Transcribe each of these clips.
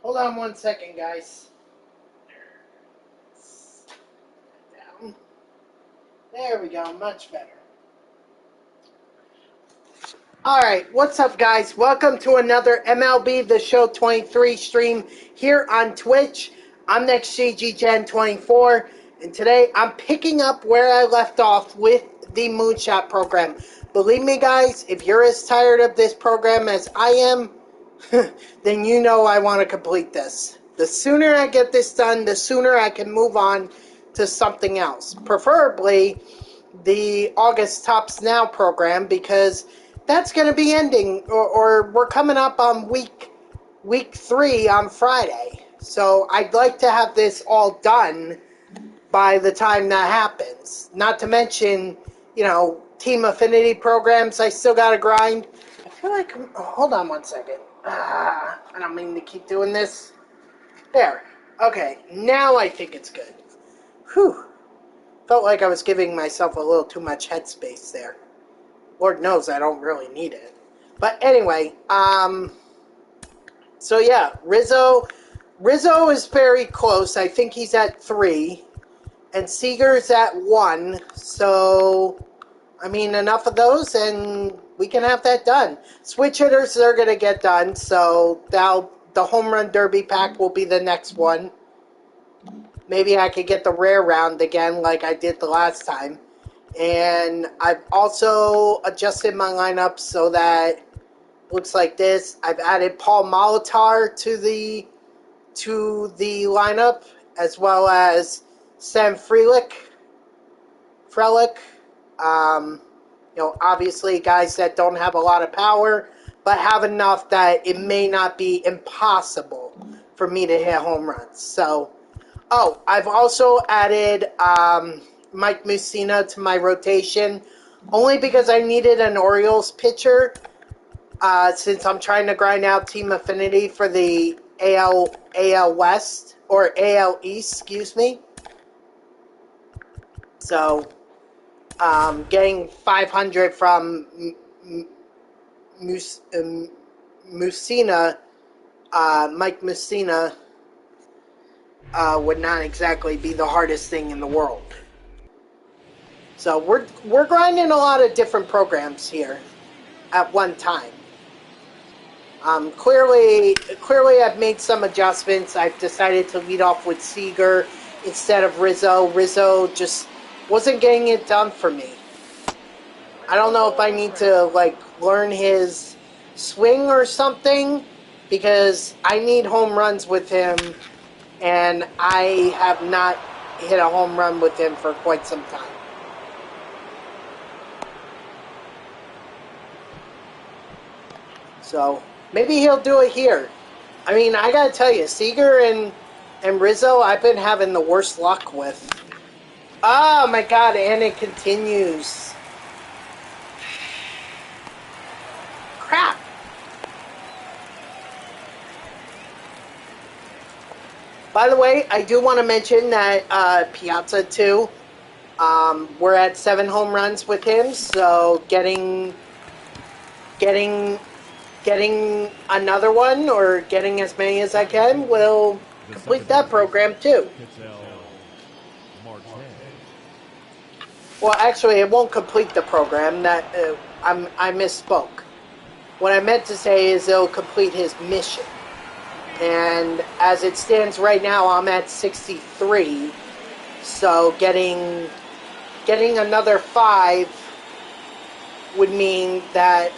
Hold on 1 second, guys. Down. There we go, much better. Alright, what's up, guys? Welcome to another MLB The Show 23 stream here on Twitch. I'm NextGGGen24, and today I'm picking up where I left off with the Moonshot program. Believe me, guys, if you're as tired of this program as I am, then you know I want to complete this. The sooner I get this done, the sooner I can move on to something else. Preferably the August Tops Now program, because that's going to be ending, or we're coming up on week 3 on Friday. So I'd like to have this all done by the time that happens. Not to mention, you know, team affinity programs I still got to grind. I feel like, hold on 1 second. I don't mean to keep doing this. There. Okay, now I think it's good. Whew. Felt like I was giving myself a little too much headspace there. Lord knows I don't really need it. But anyway, so yeah, Rizzo is very close. I think he's at 3. And Seager's at 1. So, I mean, enough of those and we can have that done. Switch hitters are going to get done, so the home run derby pack will be the next one. Maybe I could get the rare round again like I did the last time. And I've also adjusted my lineup so that it looks like this. I've added Paul Molitor to the lineup, as well as Sam Frelick. You know, obviously guys that don't have a lot of power, but have enough that it may not be impossible for me to hit home runs. So, I've also added Mike Mussina to my rotation, only because I needed an Orioles pitcher, since I'm trying to grind out team affinity for the AL West, or AL East, excuse me. So, getting 500 from Mussina, Mike Mussina, would not exactly be the hardest thing in the world. So we're grinding a lot of different programs here at one time. Clearly I've made some adjustments. I've decided to lead off with Seager instead of Rizzo. Rizzo just wasn't getting it done for me. I don't know if I need to, like, learn his swing or something, because I need home runs with him, and I have not hit a home run with him for quite some time. So, maybe he'll do it here. I mean, I gotta tell you, Seager and Rizzo, I've been having the worst luck with. Oh my god, and it continues. Crap. By the way, I do want to mention that Piazza too, we're at 7 home runs with him, so getting another one, or getting as many as I can, will complete that program too. Well, actually, it won't complete the program. That I misspoke. What I meant to say is it'll complete his mission. And as it stands right now, I'm at 63. So getting another 5 would mean that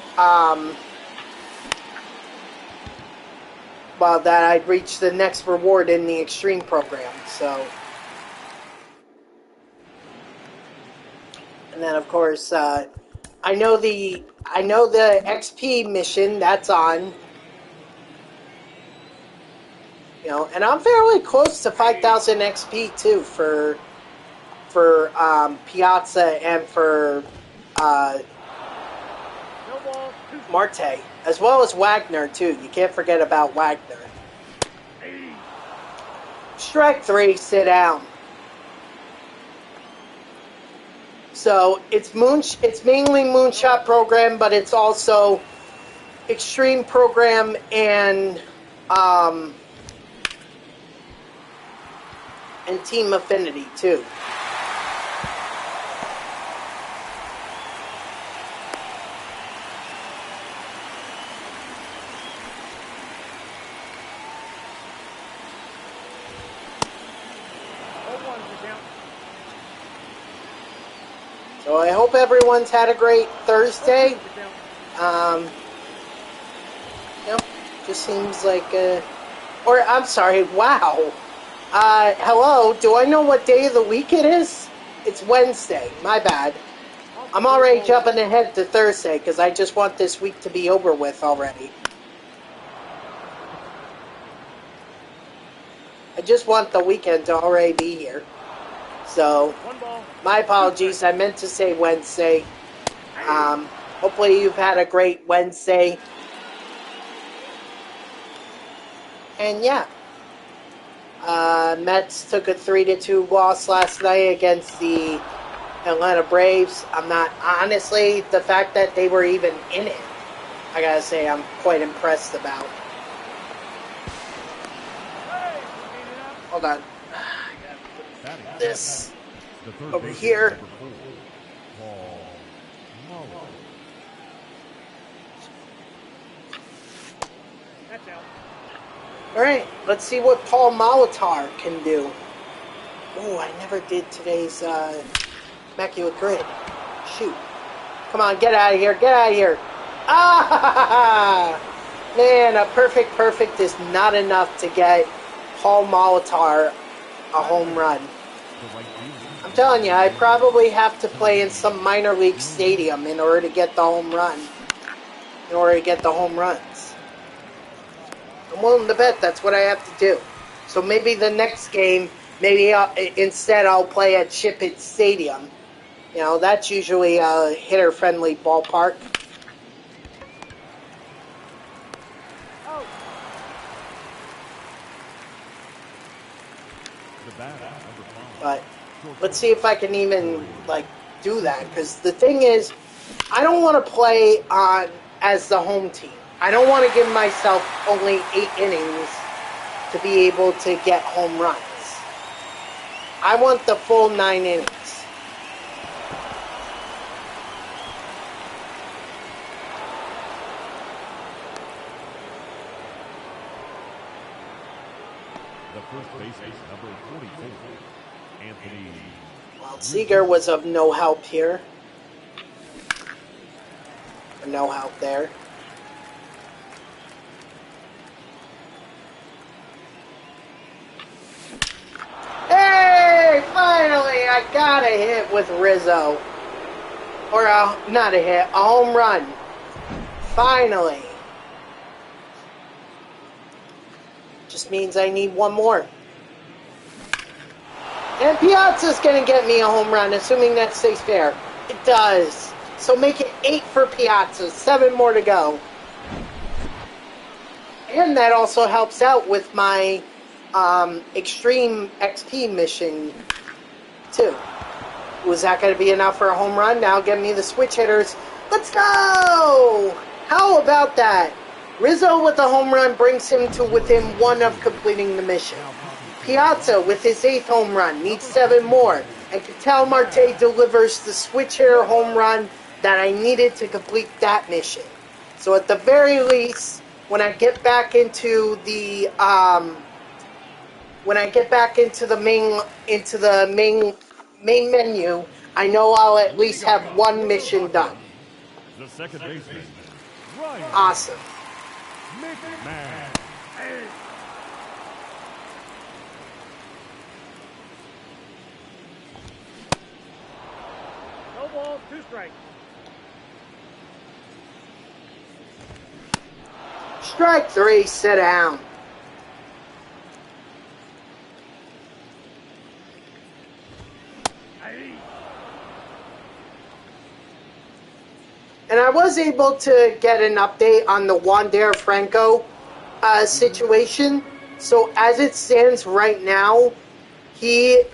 that I'd reach the next reward in the Extreme program. So. And then, of course, I know the XP mission that's on. You know, and I'm fairly close to 5,000 XP too for Piazza and for Marte, as well as Wagner too. You can't forget about Wagner. Strike 3, sit down. So it's mainly Moonshot program, but it's also Extreme program and and team affinity, too. So I hope everyone's had a great Thursday. Just seems like or I'm sorry, wow. Hello, do I know what day of the week it is? It's Wednesday, my bad. I'm already jumping ahead to Thursday because I just want this week to be over with already. I just want the weekend to already be here. So, my apologies, I meant to say Wednesday. Hopefully you've had a great Wednesday. And yeah, Mets took a 3-2 loss last night against the Atlanta Braves. I'm not, honestly, the fact that they were even in it, I gotta say I'm quite impressed about. Hold on. I gotta put this over here. Alright, let's see what Paul Molitor can do. Oh, I never did today's Immaculate Grid. Shoot. Come on, get out of here, get out of here. Ah! Man, a perfect is not enough to get Paul Molitor a home run. I'm telling you, I probably have to play in some minor league stadium in order to get the home run. In order to get the home runs. I'm willing to bet that's what I have to do. So maybe the next game, instead I'll play at Chip It Stadium. You know, that's usually a hitter-friendly ballpark. But let's see if I can even, like, do that. Because the thing is, I don't want to play as the home team. I don't want to give myself only 8 innings to be able to get home runs. I want the full 9 innings. The first baseman, number 44, Anthony. Well, Seager was of no help here. Or no help there. Hey! Finally, I got a hit with Rizzo. Or not a hit, a home run. Finally. Just means I need one more. And Piazza's going to get me a home run, assuming that stays fair. It does. So make it 8 for Piazza. 7 more to go. And that also helps out with my Extreme XP mission, too. Was that going to be enough for a home run? Now get me the switch hitters. Let's go! How about that? Rizzo with a home run brings him to within 1 of completing the mission. Piazza with his 8th home run needs 7 more. And Ketel Marte delivers the switch hitter home run that I needed to complete that mission. So at the very least, when I get back into the main menu, I know I'll at least have 1 mission done. The second baseman, Awesome. McMahon. No ball, 2 strikes. Strike 3, sit down. And I was able to get an update on the Wander Franco situation. So as it stands right now, he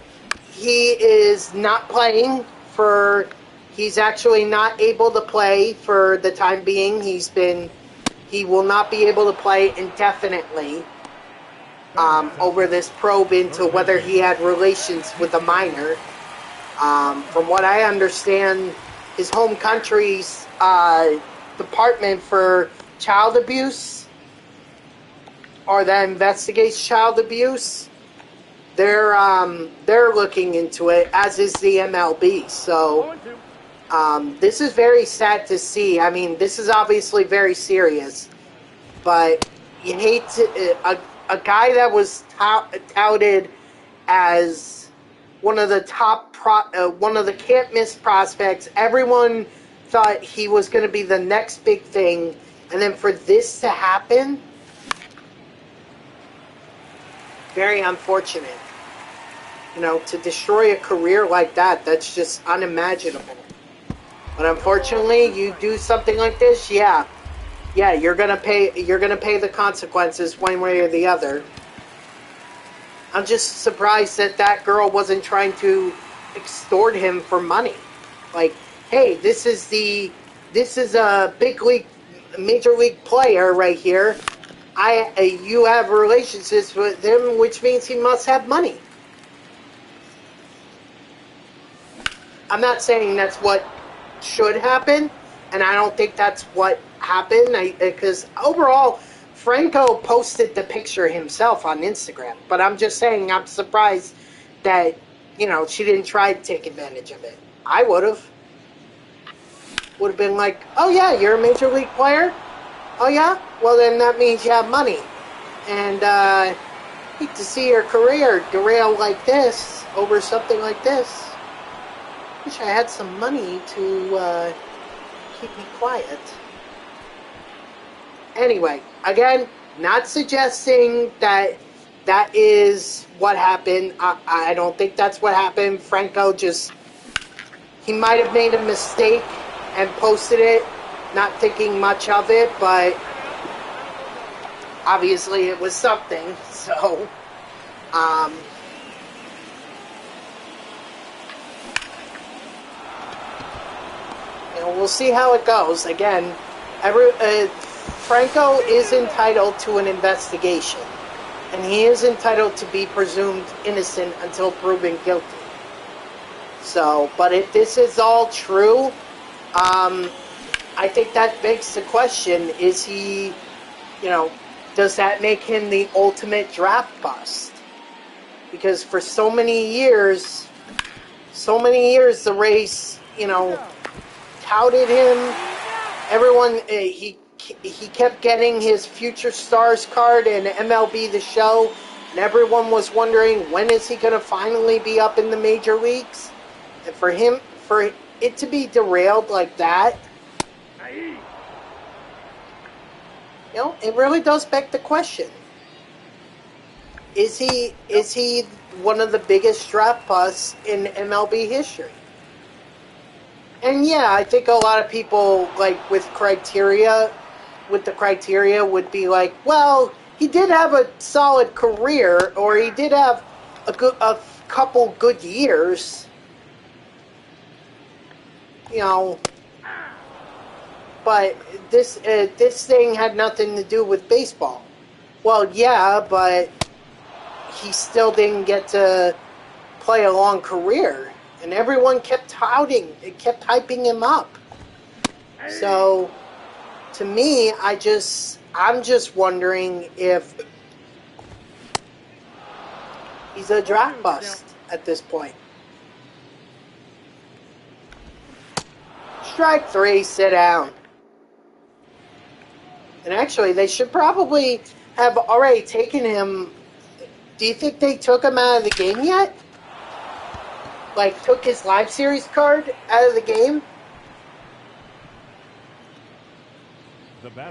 is not playing for. He's actually not able to play for the time being. He will not be able to play indefinitely. over this probe into whether he had relations with a minor. From what I understand, his home country's Department for Child Abuse, or that investigates child abuse, they're looking into it, as is the MLB. So this is very sad to see. I mean, this is obviously very serious, but you hate to, a guy that was touted as one of the top one of the can't miss prospects. Everyone thought he was going to be the next big thing, and then for this to happen, very unfortunate. You know, to destroy a career like that, that's just unimaginable. But unfortunately, you do something like this, yeah, you're gonna pay the consequences one way or the other. I'm just surprised that that girl wasn't trying to extort him for money. Like, hey, this is a big league, major league player right here. You have relationships with him, which means he must have money. I'm not saying that's what should happen, and I don't think that's what happened. Because overall, Franco posted the picture himself on Instagram, but I'm just saying I'm surprised that, you know, she didn't try to take advantage of it. I would have been like, oh yeah, you're a major league player? Oh yeah? Well then that means you have money. And hate to see your career derail like this over something like this. Wish I had some money to keep me quiet. Anyway, again, not suggesting that that is what happened. I don't think that's what happened. Franco he might have made a mistake and posted it, not thinking much of it, but obviously it was something. So, you know, we'll see how it goes. Again, Franco is entitled to an investigation, and he is entitled to be presumed innocent until proven guilty. So, but if this is all true, I think that begs the question, is he, you know, does that make him the ultimate draft bust? Because for so many years the Rays, you know, touted him. Everyone, he kept getting his Future Stars card in MLB The Show, and everyone was wondering, when is he going to finally be up in the major leagues? And for it to be derailed like that, you know, it really does beg the question. Is he one of the biggest draft busts in MLB history? And yeah, I think a lot of people, like, with the criteria would be like, well, he did have a solid career, or he did have a couple good years, you know, but this thing had nothing to do with baseball. Well, yeah, but he still didn't get to play a long career, and everyone kept hyping him up. So, to me, I'm just wondering if he's a draft bust at this point. Strike 3, sit down. And actually, they should probably have already taken him. Do you think they took him out of the game yet? Like, took his live series card out of the game?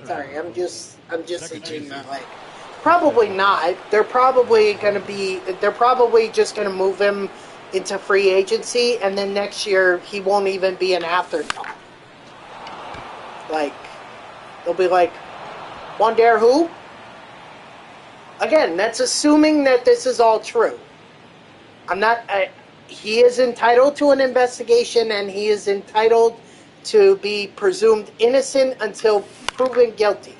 Sorry, I'm just itching my leg. Probably not. They're probably just gonna move him into free agency, and then next year he won't even be an afterthought. Like, they'll be like, Wander who? Again, that's assuming that this is all true. He is entitled to an investigation, and he is entitled to be presumed innocent until proven guilty.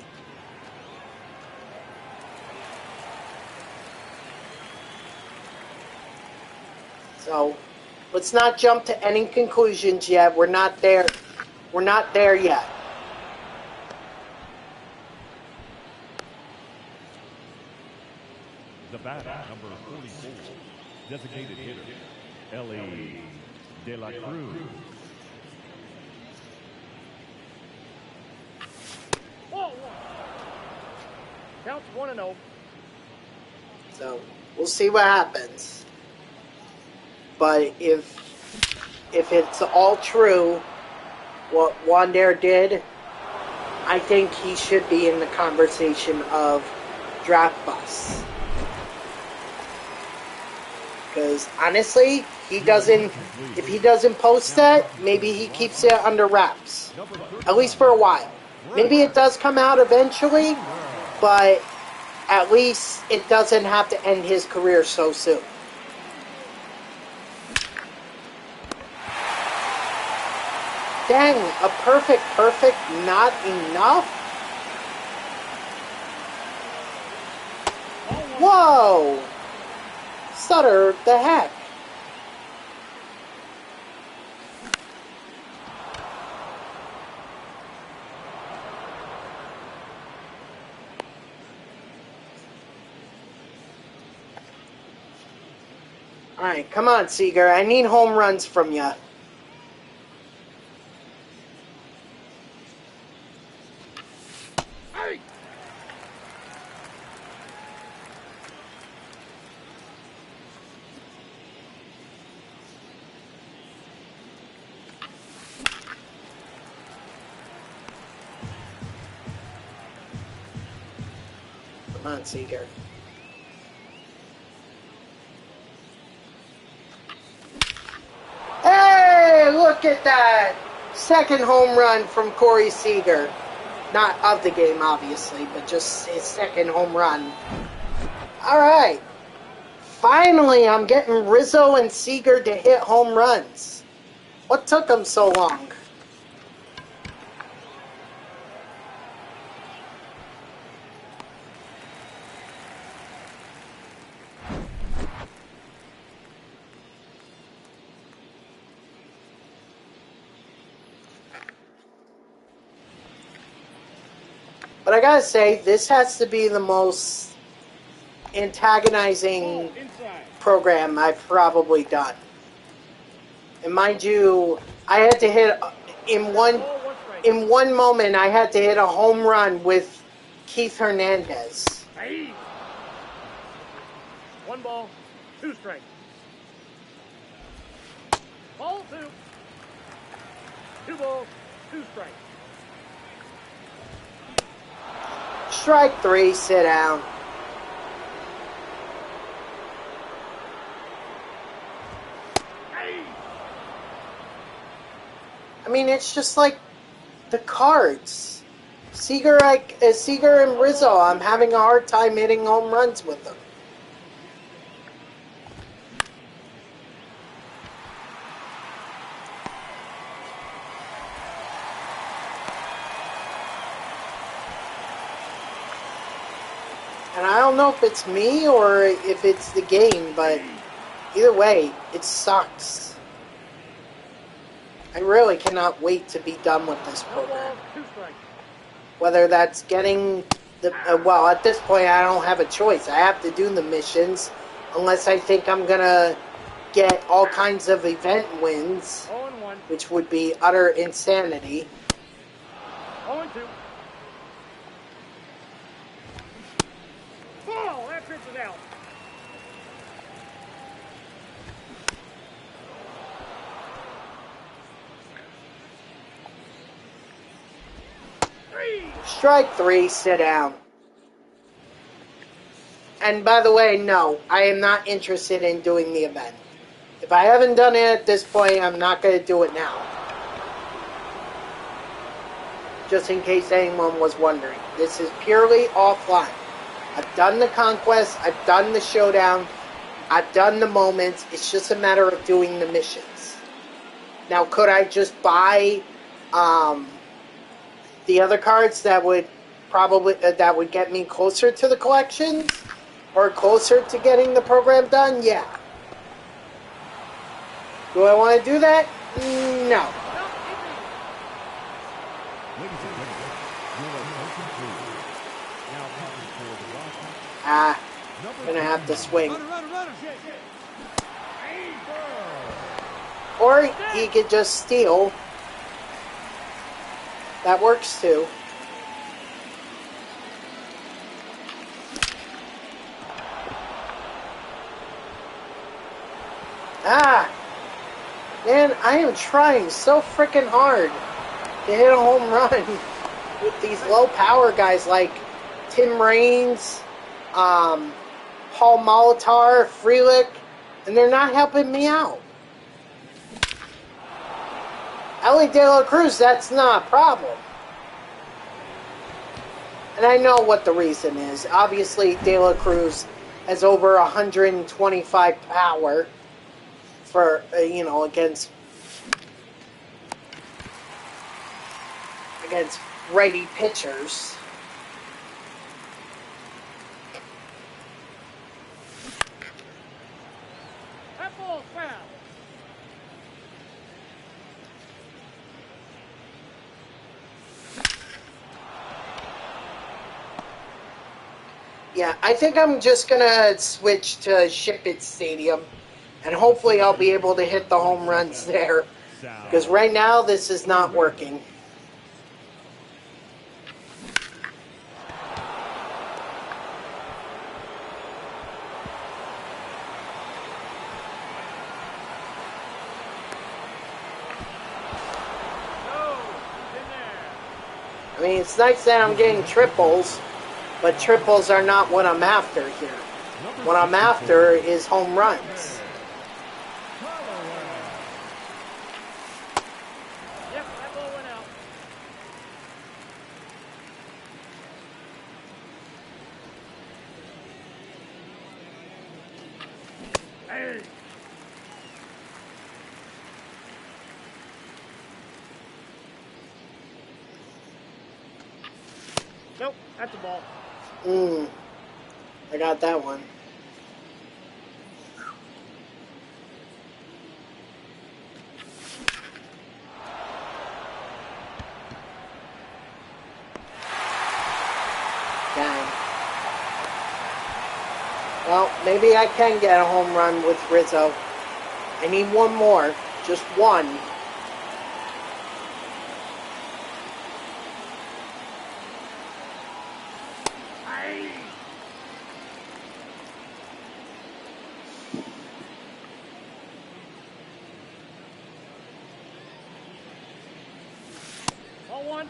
So let's not jump to any conclusions yet. We're not there. We're not there yet. The batter, number 44, designated hitter, Ellie De La Cruz. Counts 1-0. So we'll see what happens. But if it's all true, what Wander did, I think he should be in the conversation of draft bust. Because honestly, if he doesn't post that, maybe he keeps it under wraps. At least for a while. Maybe it does come out eventually, but at least it doesn't have to end his career so soon. Dang, a perfect, not enough? Whoa! Sutter, the heck? Alright, come on, Seager. I need home runs from you. Come on, Seager. Hey, look at that! Second home run from Corey Seager. Not of the game, obviously, but just his second home run. Alright. Finally, I'm getting Rizzo and Seager to hit home runs. What took them so long? But I gotta say, this has to be the most antagonizing program I've probably done. And mind you, I had to hit in one moment. I had to hit a home run with Keith Hernandez. 1 ball, 2 strikes. Ball 2. 2 balls, 2 strikes. Strike 3, sit down. I mean, it's just like the cards. Seager and Rizzo, I'm having a hard time hitting home runs with them. And I don't know if it's me or if it's the game, but either way, it sucks. I really cannot wait to be done with this program. Whether that's getting the... well, at this point, I don't have a choice. I have to do the missions, unless I think I'm going to get all kinds of event wins, which would be utter insanity. 0-2. Oh, that pitch is out. Strike 3, sit down. And by the way, no, I am not interested in doing the event. If I haven't done it at this point, I'm not going to do it now. Just in case anyone was wondering. This is purely offline. I've done the conquest, I've done the showdown, I've done the moments. It's just a matter of doing the missions. Now, could I just buy the other cards that would get me closer to the collections or closer to getting the program done? Yeah. Do I want to do that? No. Ladies and gentlemen, your attention please. Now coming for the Rocky. I'm going to have to swing. Runner. Or he could just steal. That works too. Man, I am trying so freaking hard to hit a home run with these low power guys like Tim Raines, Paul Molitor, Frelick, and they're not helping me out. Ellie De La Cruz, that's not a problem. And I know what the reason is. Obviously, De La Cruz has over 125 power for, against righty pitchers. That ball's foul. Yeah, I think I'm just going to switch to Ship It Stadium, and hopefully I'll be able to hit the home runs there, because right now this is not working. I mean, it's nice that I'm getting triples, but triples are not what I'm after here. What I'm after is home runs. Yep, that ball went out. Hey. Nope, that's the ball. I got that one. Dang. Well, maybe I can get a home run with Rizzo. I need one more. Just one. Ball one.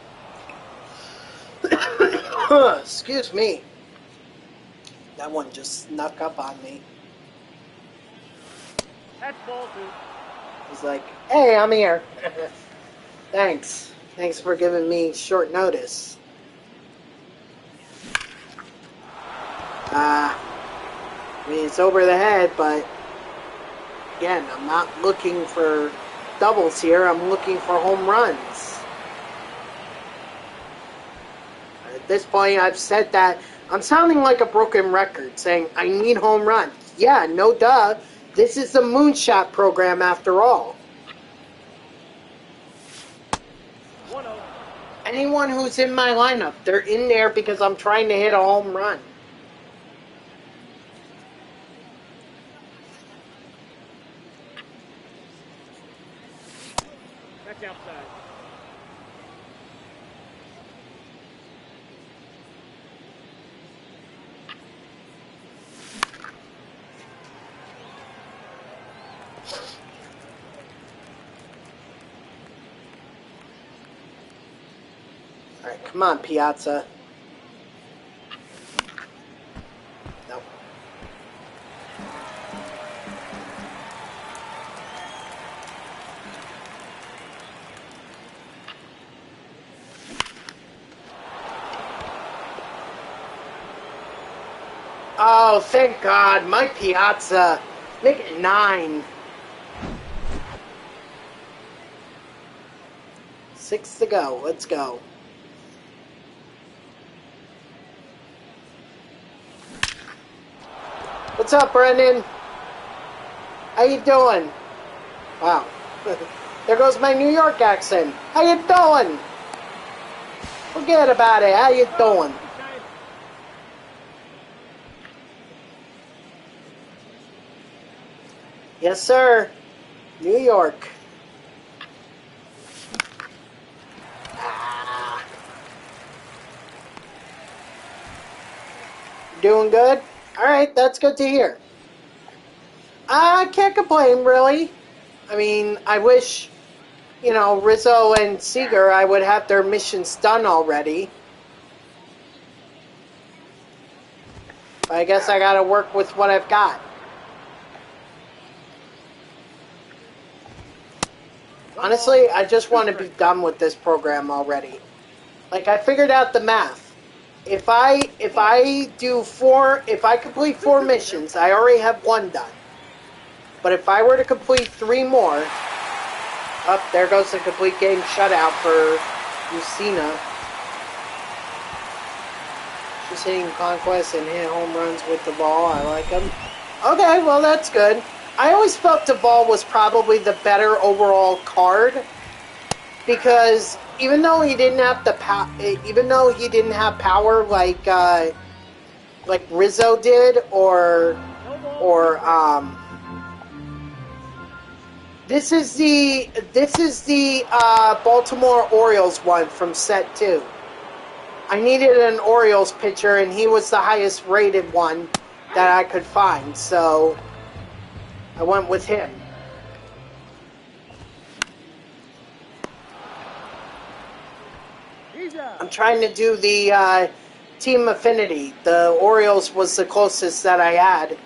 Excuse me. That one just snuck up on me. That's ball two. He's like, hey, I'm here. Thanks. Thanks for giving me short notice. I mean, it's over the head, but again, I'm not looking for doubles here. I'm looking for home runs. At this point, I've said that. I'm sounding like a broken record saying I need home runs. Yeah, no duh. This is the Moonshot program after all. 1-0. Anyone who's in my lineup, they're in there because I'm trying to hit a home run. That's outside. All right, come on, Piazza. No. Oh, thank God. My Piazza. Make it 9. 6 to go. Let's go. What's up, Brendan? How you doing? Wow. There goes my New York accent. How you doing? Forget about it. How you doing? Yes, sir. New York. Doing good? Alright, that's good to hear. I can't complain, really. I mean, I wish, Rizzo and Seager, I would have their missions done already. But I guess I gotta work with what I've got. Honestly, I just want to be done with this program already. Like, I figured out the math. If I complete 4 missions, I already have 1 done. But if I were to complete 3 more, there goes the complete game shutout for Lucina. She's hitting conquests and hit home runs with the ball. I like them. Okay, well that's good. I always felt Duvall was probably the better overall card because even though he didn't have power like Rizzo did or this is the Baltimore Orioles one from set 2. I needed an Orioles pitcher and he was the highest rated one that I could find, so I went with him. I'm trying to do the team affinity. The Orioles was the closest that I had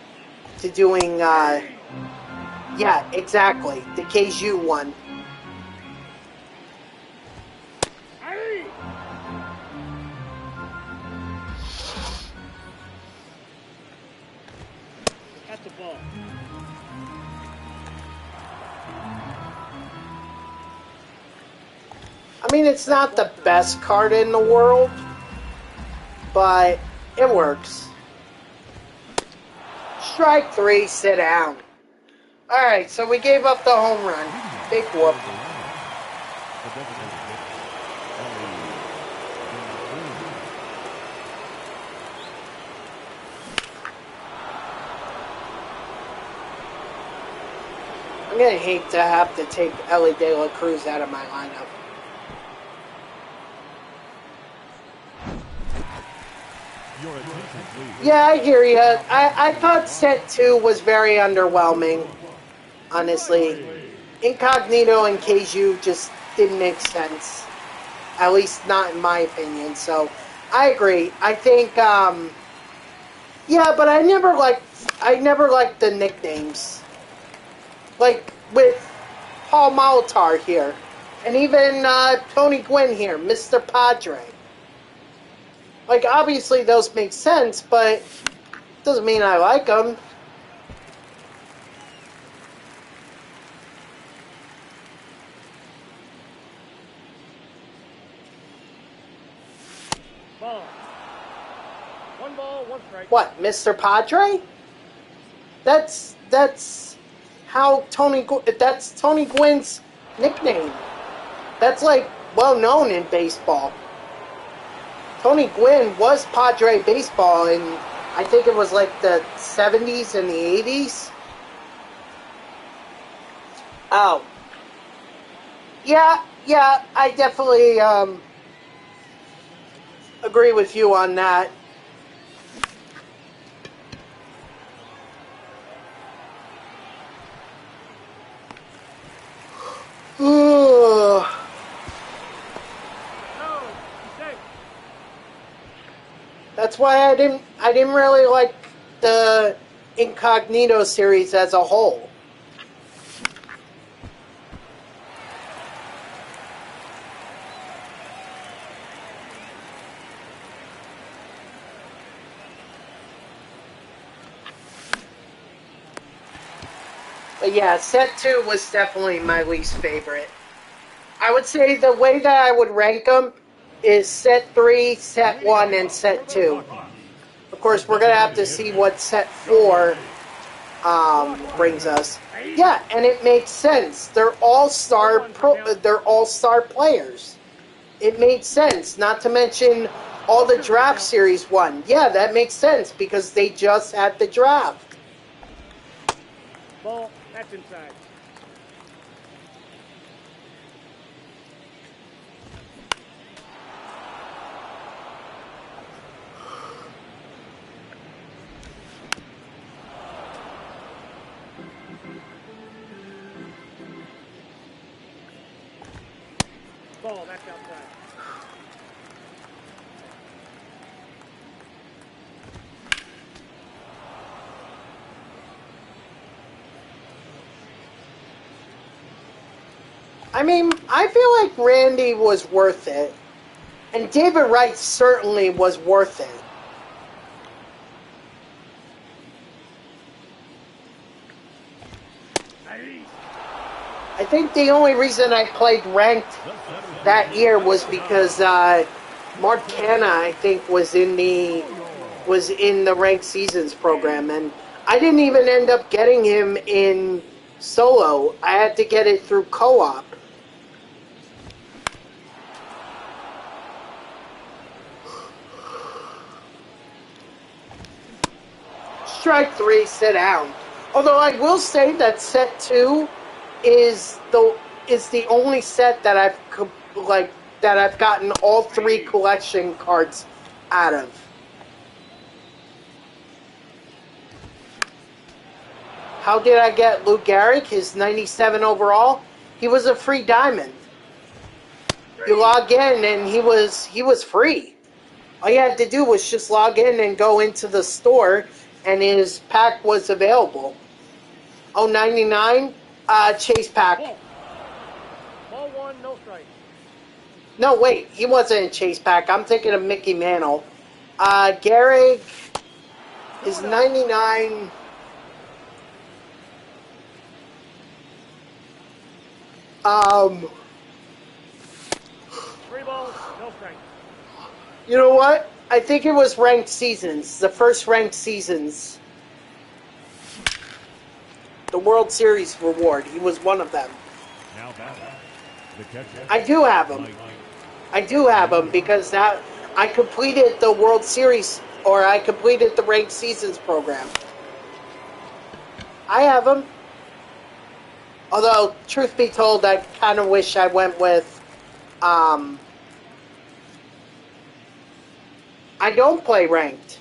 to doing, yeah, exactly, the KU one. That's the ball. I mean, it's not the best card in the world, but it works. Strike 3, sit down. Alright, so we gave up the home run. Big whoop. I'm going to hate to have to take Ellie De La Cruz out of my lineup. Yeah, I hear you. I thought set 2 was very underwhelming, honestly. Incognito and Keiju just didn't make sense. At least not in my opinion, so I agree. I think, yeah, but I never liked the nicknames. Like, with Paul Molitor here, and even Tony Gwynn here, Mr. Padre. Like, obviously those make sense, but doesn't mean I like them. Ball. 1 ball, 1 strike. What, Mr. Padre? That's how that's Tony Gwynn's nickname. That's like well known in baseball. Tony Gwynn was Padre baseball in, I think it was like the 70s and the 80s. Oh. Yeah, I definitely agree with you on that. Ooh. That's why I didn't really like the Incognito series as a whole. But yeah, set 2 was definitely my least favorite. I would say the way that I would rank them is set 3, set 1, and set 2. Of course, we're going to have to see what set 4 brings us. Yeah, and it makes sense. They're all-star players. It made sense. Not to mention all the draft series won. Yeah, that makes sense because they just had the draft. Ball, that's inside. Ball, that's outside. I mean, I feel like Randy was worth it. And David Wright certainly was worth it. I think the only reason I played ranked that year was because Mark Canna, I think, was in the ranked seasons program, and I didn't even end up getting him in solo. I had to get it through co-op. Strike 3, sit down. Although I will say that set 2 is the only set that I've gotten all 3 collection cards out of. How did I get Lou Gehrig, his 97 overall? He was a free diamond. You log in and he was free. All you had to do was just log in and go into the store and his pack was available. Oh, 99? Chase pack. Ball 1, no strike. No, wait, he wasn't in Chase pack. I'm thinking of Mickey Mantle. Gehrig is 99. Three balls, no strike. You know what? I think it was ranked seasons. The first ranked seasons. The World Series reward. He was one of them. Now batting, the catcher. I do have him. I do have him because I completed the World Series, or I completed the ranked seasons program. I have him. Although, truth be told, I kind of wish I went with, I don't play ranked.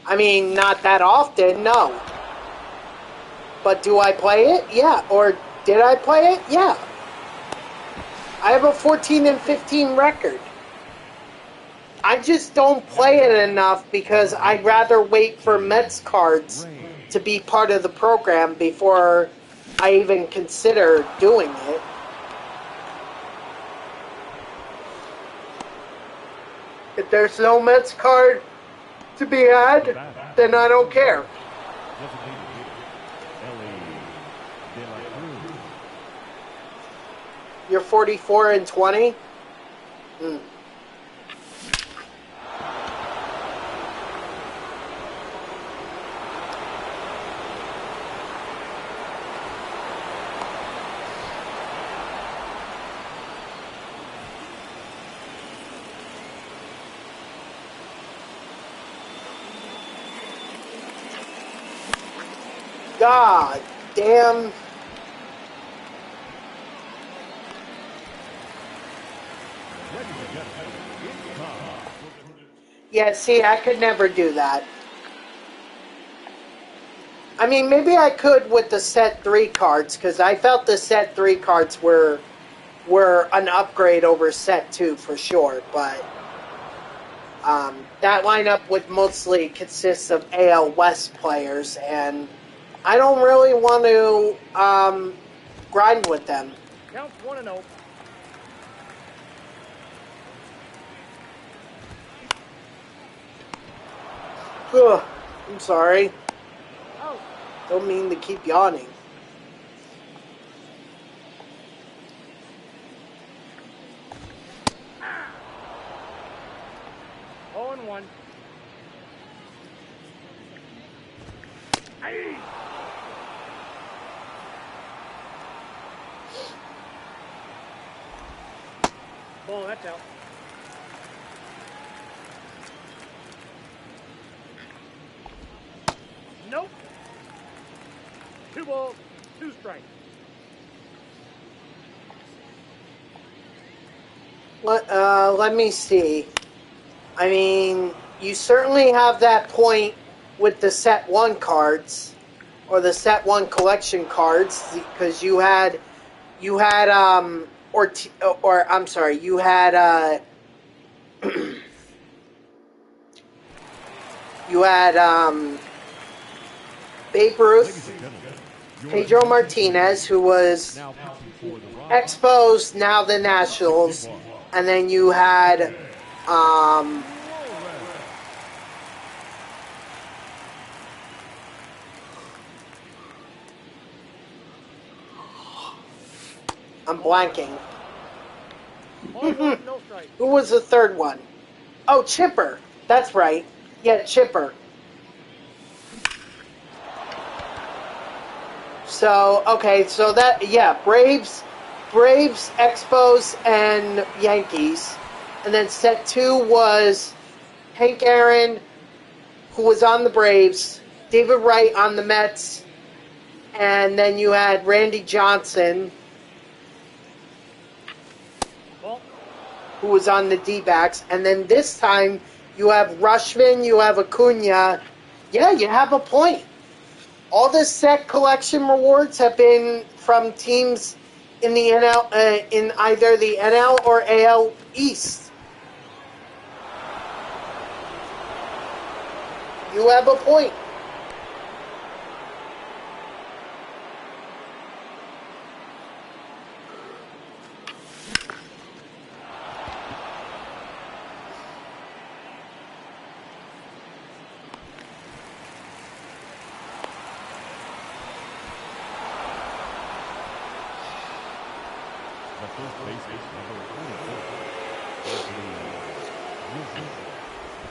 I mean, not that often, no. But do I play it? Yeah. Or did I play it? Yeah. I have a 14 and 15 record. I just don't play it enough because I'd rather wait for Mets cards to be part of the program before I even consider doing it. If there's no Mets card to be had, then I don't care. You're 44 and 20? God damn. Yeah, see, I could never do that. I mean, maybe I could with the set 3 cards, because I felt the set 3 cards were an upgrade over set 2 for sure, but that lineup would mostly consist of AL West players, and I don't really want to grind with them. Counts 1-0. Ugh, I'm sorry. Out. Don't mean to keep yawning. Hey. Ball, that's out. Nope. 2 balls, 2 strikes. Let me see. I mean, you certainly have that point with the set 1 cards, or the set 1 collection cards, because you had you had Babe Ruth, Pedro Martinez, who was Expos, now the Nationals, and then you had I'm blanking. No strike. Who was the third one? Oh, Chipper. That's right. Yeah, Chipper. So, okay, so that, yeah, Braves, Expos, and Yankees. And then set 2 was Hank Aaron, who was on the Braves, David Wright on the Mets, and then you had Randy Johnson, who was on the D-backs. And then this time, you have Rushman, you have Acuna. Yeah, you have a point. All the set collection rewards have been from teams in the NL, in either the NL or AL East. You have a point.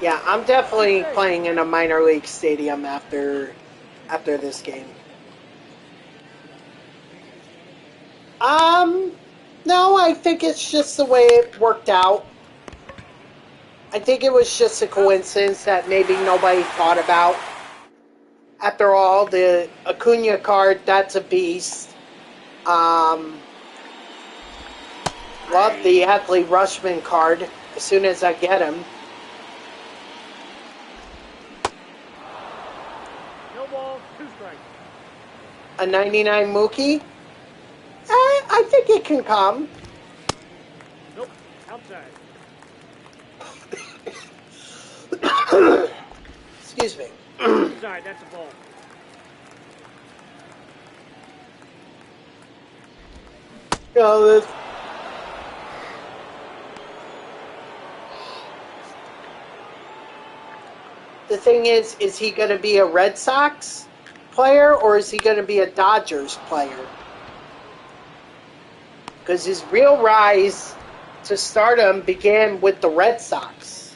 Yeah, I'm definitely playing in a minor league stadium after this game. No, I think it's just the way it worked out. I think it was just a coincidence that maybe nobody thought about. After all, the Acuna card, that's a beast. Love the Adley Rushman card as soon as I get him. No balls, 2 strikes. A 99 Mookie? I think it can come. Nope, outside. Excuse me. Inside, that's a ball. The thing is he going to be a Red Sox player or is he going to be a Dodgers player? Because his real rise to stardom began with the Red Sox.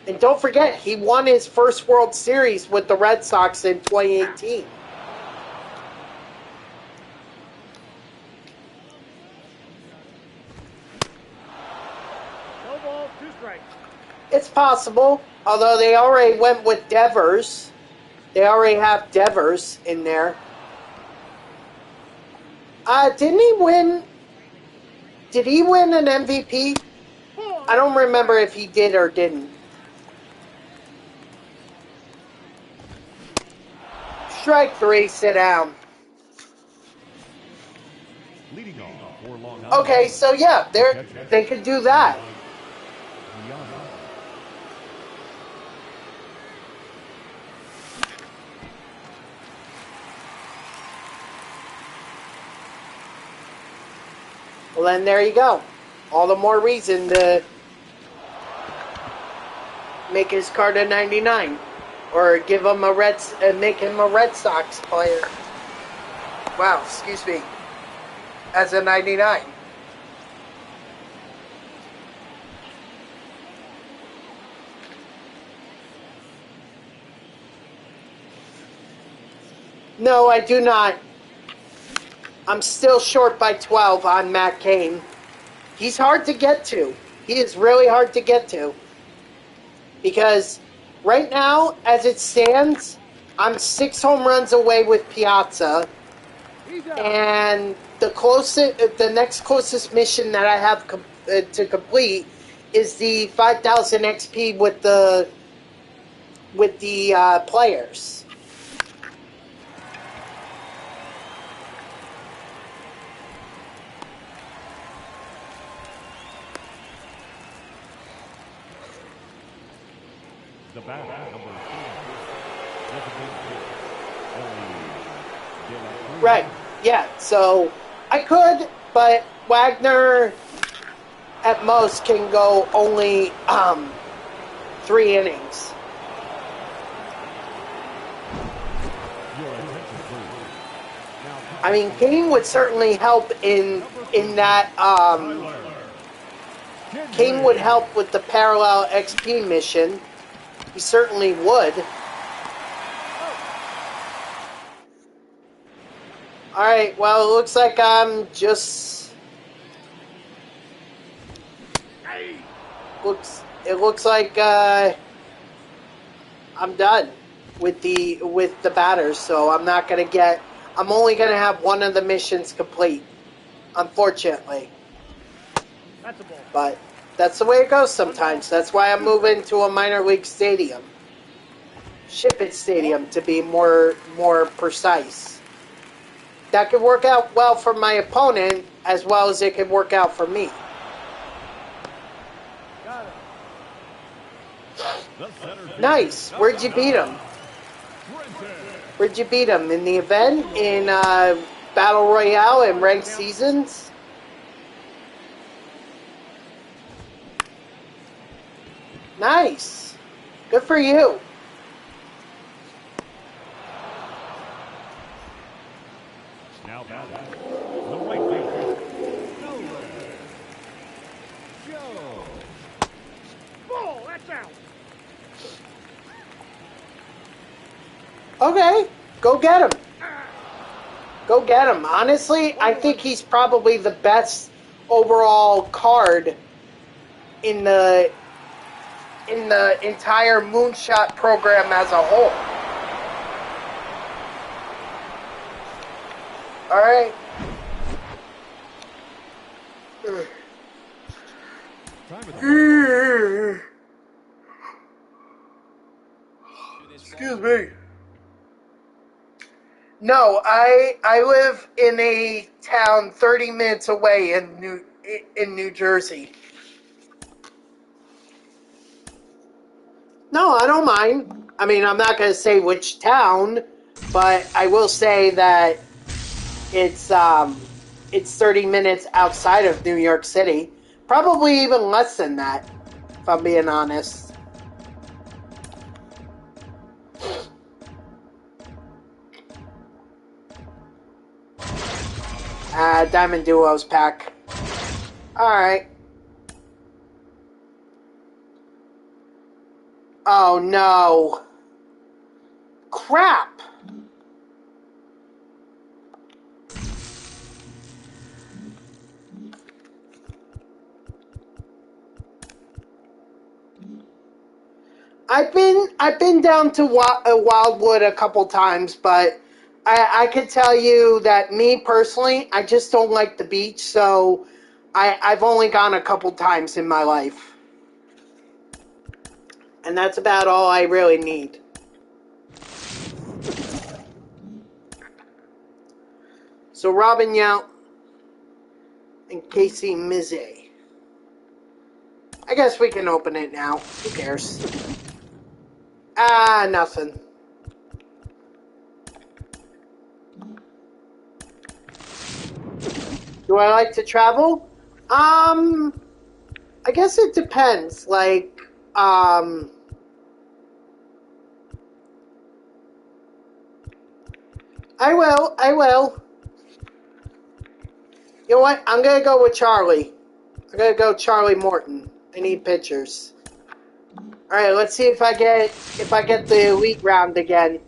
And don't forget, he won his first World Series with the Red Sox in 2018. No balls, 2 strikes. It's possible, although they already went with Devers. They already have Devers in there. Didn't he win? Did he win an MVP? I don't remember if he did or didn't. Strike 3, sit down. Okay, so yeah, they could do that. Well, then there you go. All the more reason to make his card a 99, or give him make him a Red Sox player. Wow, excuse me. As a 99. No, I do not. I'm still short by 12 on Matt Cain. He's hard to get to. He is really hard to get to. Because right now, as it stands, I'm 6 home runs away with Piazza. And the next closest mission that I have to complete is the 5,000 XP with the players. The batter, number 3. Right. Yeah. So I could, but Wagner at most can go only 3 innings. I mean, Cain would certainly help in that. Cain would help with the parallel XP mission. He certainly would. All right. Well, it looks like I'm just. It looks like I'm done with the batters. So I'm not gonna get. I'm only gonna have one of the missions complete, unfortunately. But that's the way it goes sometimes. That's why I'm moving to a minor league stadium. Ship It Stadium, to be more precise. That could work out well for my opponent as well as it could work out for me. Nice. Where'd you beat him? Where'd you beat him? In the event? In Battle Royale and ranked seasons? Nice. Good for you. Now batting, the right fielder, Joe. Ball, that's out. Okay, go get him. Go get him. Honestly, I think he's probably the best overall card in the entire Moonshot program as a whole. All right. Excuse me. No, I live in a town 30 minutes away in New Jersey. No, I don't mind. I mean, I'm not going to say which town, but I will say that it's 30 minutes outside of New York City. Probably even less than that, if I'm being honest. Diamond Duos pack. Alright. Oh no. Crap. I've been down to Wildwood a couple times, but I could tell you that me personally, I just don't like the beach, so I've only gone a couple times in my life. And that's about all I really need. So Robin Yount and Casey Mize. I guess we can open it now. Who cares? Nothing. Do I like to travel? I guess it depends. Like, I will. You know what? I'm gonna go with Charlie. I'm gonna go Charlie Morton. I need pictures. Alright, let's see if I get the elite round again.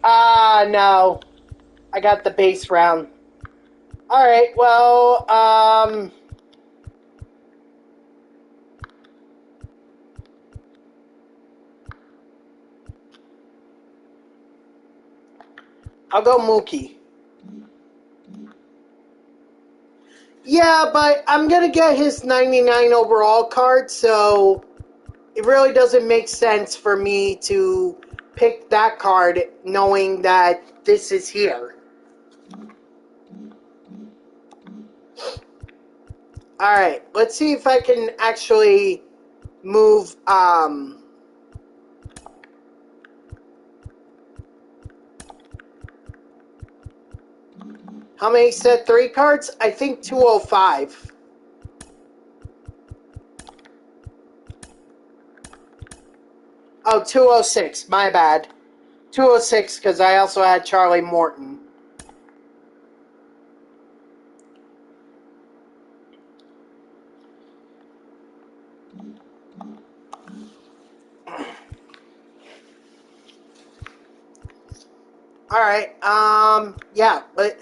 No. I got the base round. Alright, well, I'll go Mookie. Yeah, but I'm going to get his 99 overall card, so it really doesn't make sense for me to pick that card knowing that this is here. Alright, let's see if I can actually move, how many set 3 cards? I think 205. Oh, 206, my bad. 206, because I also had Charlie Morton. Alright, yeah, but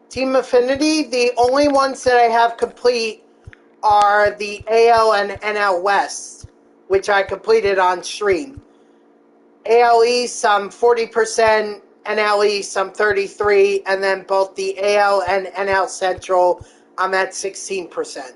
Team Affinity, the only ones that I have complete are the AL and NL West, which I completed on stream. AL East, I'm 40%, NL East, I'm 33%, and then both the AL and NL Central, I'm at 16%.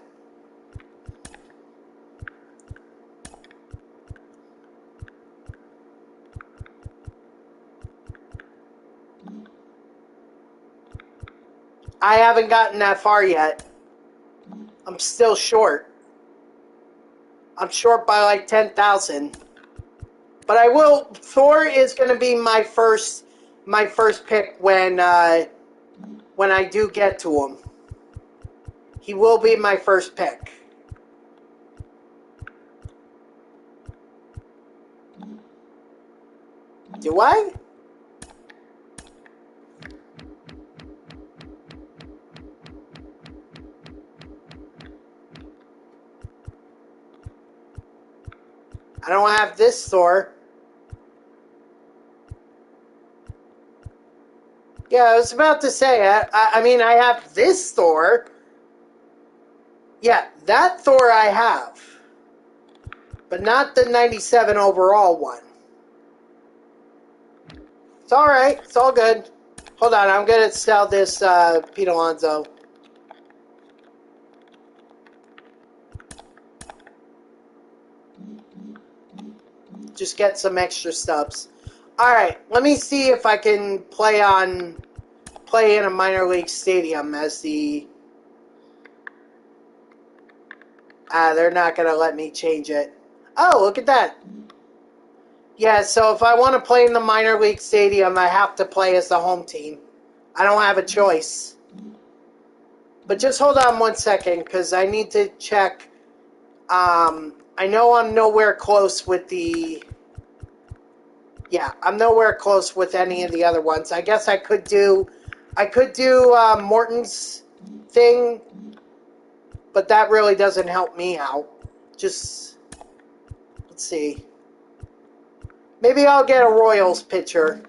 I haven't gotten that far yet. I'm still short. I'm short by like 10,000. But I will. Thor is going to be my first pick when I do get to him. He will be my first pick. Do I? I don't have this Thor. Yeah, I was about to say, I mean, I have this Thor. Yeah, that Thor I have. But not the 97 overall one. It's alright. It's all good. Hold on, I'm going to sell this Pete Alonso. Just get some extra stubs. Alright, let me see if I can play in a minor league stadium as the... they're not going to let me change it. Oh, look at that. Yeah, so if I want to play in the minor league stadium, I have to play as the home team. I don't have a choice. But just hold on one second, because I need to check. I know I'm nowhere close with the... Yeah, I'm nowhere close with any of the other ones. I guess I could do Morton's thing, but that really doesn't help me out. Just, let's see. Maybe I'll get a Royals pitcher.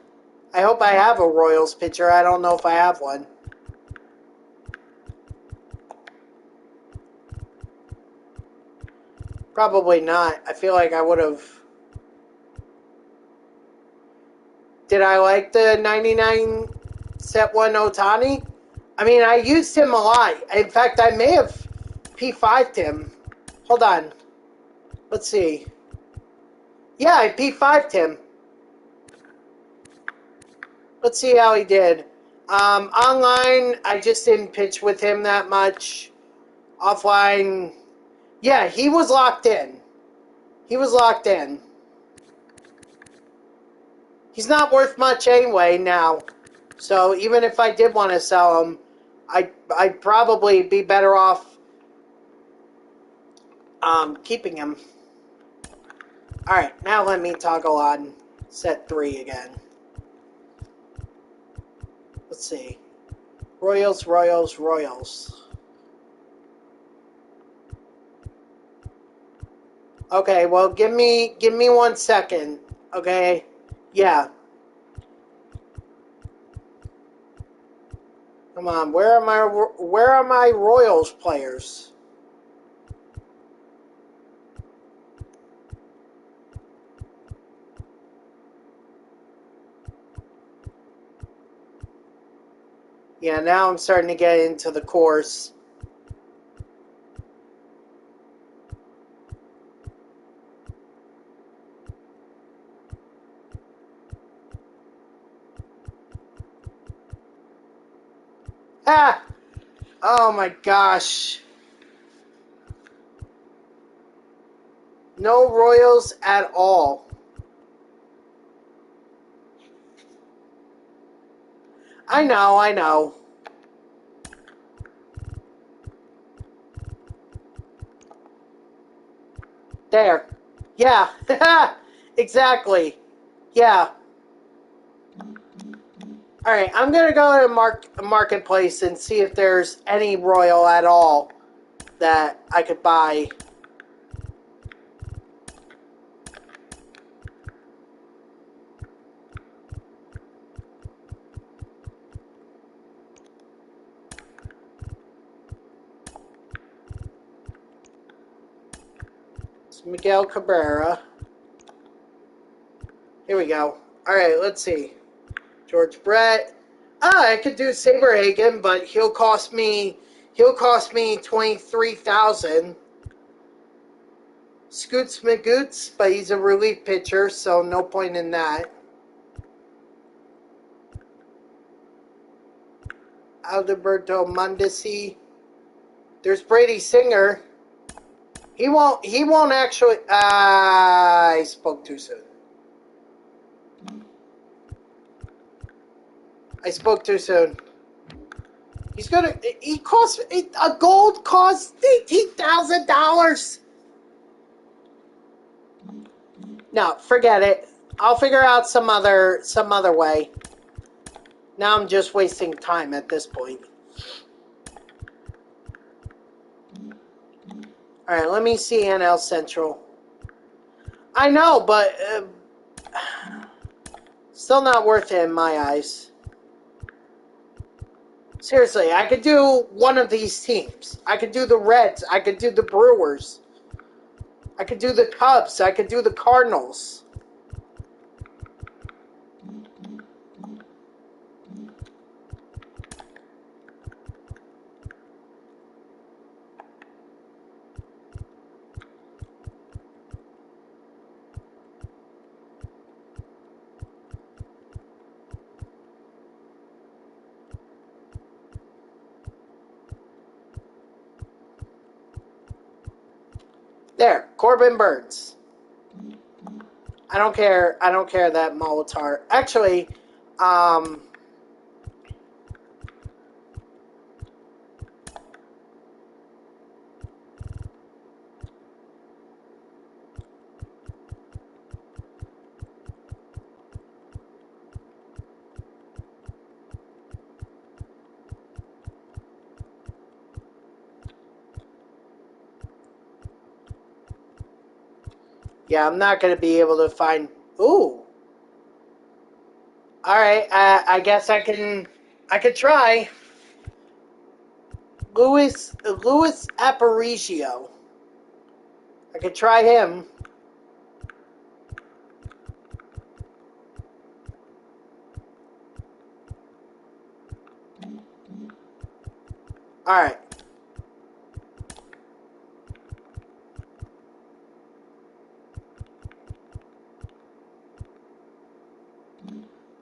I hope I have a Royals pitcher. I don't know if I have one. Probably not. I feel like I would have... Did I like the 99 set 1 Ohtani? I mean, I used him a lot. In fact, I may have P5'd him. Hold on. Let's see. Yeah, I P5'd him. Let's see how he did. Online, I just didn't pitch with him that much. Offline, yeah, he was locked in. He was locked in. He's not worth much anyway now. So even if I did want to sell him, I'd probably be better off keeping him. Alright, now let me toggle on set 3 again. Let's see. Royals, Royals, Royals. Okay, well, give me 1 second. Okay? Yeah. Come on, where are my Royals players? Yeah, now I'm starting to get into the course. Ah! Oh my gosh. No Royals at all. I know, I know. There. Yeah. Exactly. Yeah. Alright, I'm going to go to Marketplace and see if there's any Royal at all that I could buy. It's Miguel Cabrera. Here we go. Alright, let's see. George Brett. I could do Saberhagen, but he'll cost me 23,000. Scoots McGoots, but he's a relief pitcher, so no point in that. Alberto Mondesi. There's Brady Singer. He won't actually I spoke too soon. I spoke too soon. He costs, a gold costs $18,000. No, forget it. I'll figure out some other way. Now I'm just wasting time at this point. Alright, let me see NL Central. I know, but still not worth it in my eyes. Seriously, I could do one of these teams. I could do the Reds. I could do the Brewers. I could do the Cubs. I could do the Cardinals. There, Corbin Burns. I don't care that Molitar. Actually, yeah, I'm not going to be able to find... Ooh. Alright, I guess I could try. Luis Aparicio. I could try him. Alright.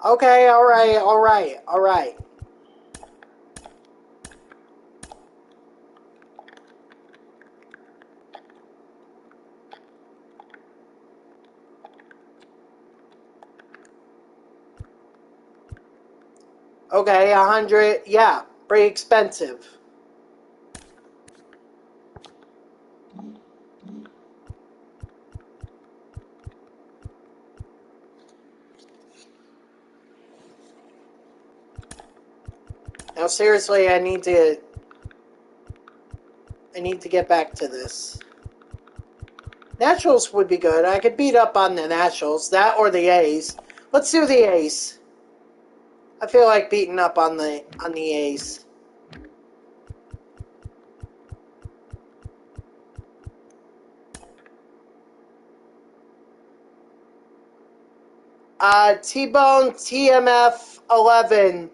Okay, alright. Okay, 100, yeah, pretty expensive. Now seriously, I need to get back to this. Nationals would be good. I could beat up on the Nationals, that or the A's. Let's do the A's. I feel like beating up on the A's. T-Bone TMF 11.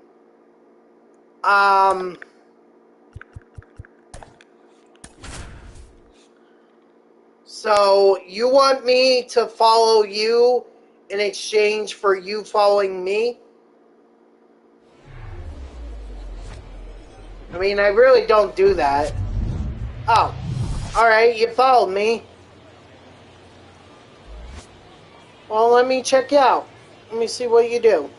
So you want me to follow you in exchange for you following me? I mean, I really don't do that. Oh, alright, you followed me. Well, let me check you out. Let me see what you do.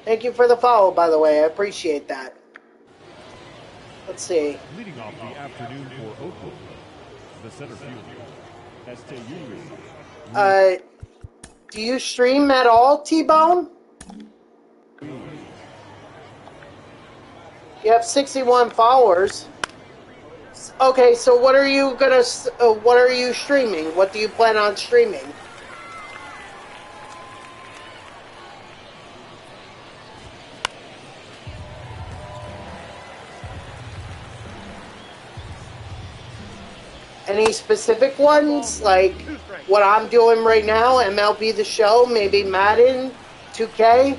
Thank you for the follow, by the way. I appreciate that. Let's see. Leading off the afternoon for Oakland, the center fielder, STU. Do you stream at all, T-Bone? You have 61 followers. Okay, so what are you streaming? What do you plan on streaming? Any specific ones? Like what I'm doing right now, MLB The Show, maybe Madden, 2K?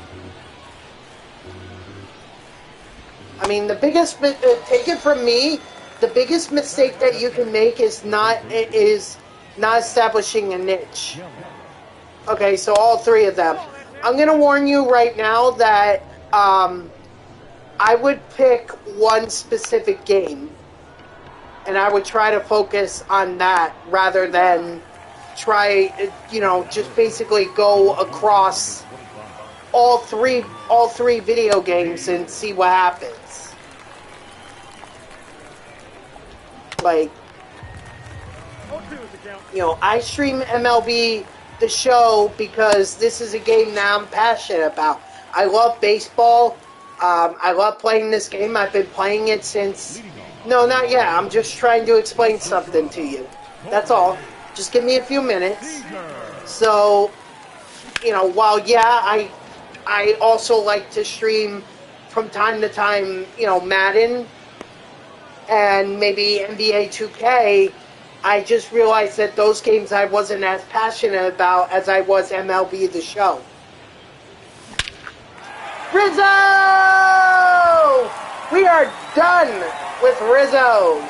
I mean, the biggest, take it from me, the biggest mistake that you can make is not establishing a niche. Okay, so all three of them. I'm going to warn you right now that I would pick one specific game, and I would try to focus on that rather than try, just basically go across all three video games and see what happens. Like, I stream MLB The Show because this is a game that I'm passionate about. I love baseball. I love playing this game. I've been playing it since... No, not yet. I'm just trying to explain something to you. That's all. Just give me a few minutes. So, while, I also like to stream from time to time, Madden and maybe NBA 2K, I just realized that those games I wasn't as passionate about as I was MLB The Show. Rizzo! We are done with Rizzo.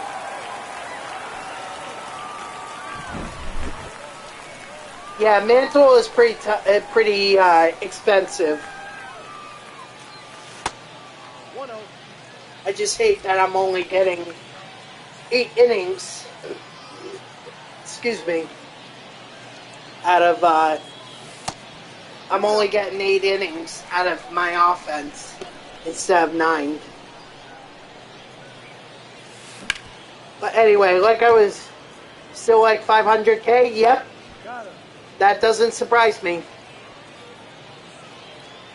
Yeah, Mantle is pretty expensive. 1-0. I just hate that I'm only getting 8 innings. Excuse me. Out of I'm only getting 8 innings out of my offense instead of 9. But anyway, like I was still like 500K. Yep. That doesn't surprise me.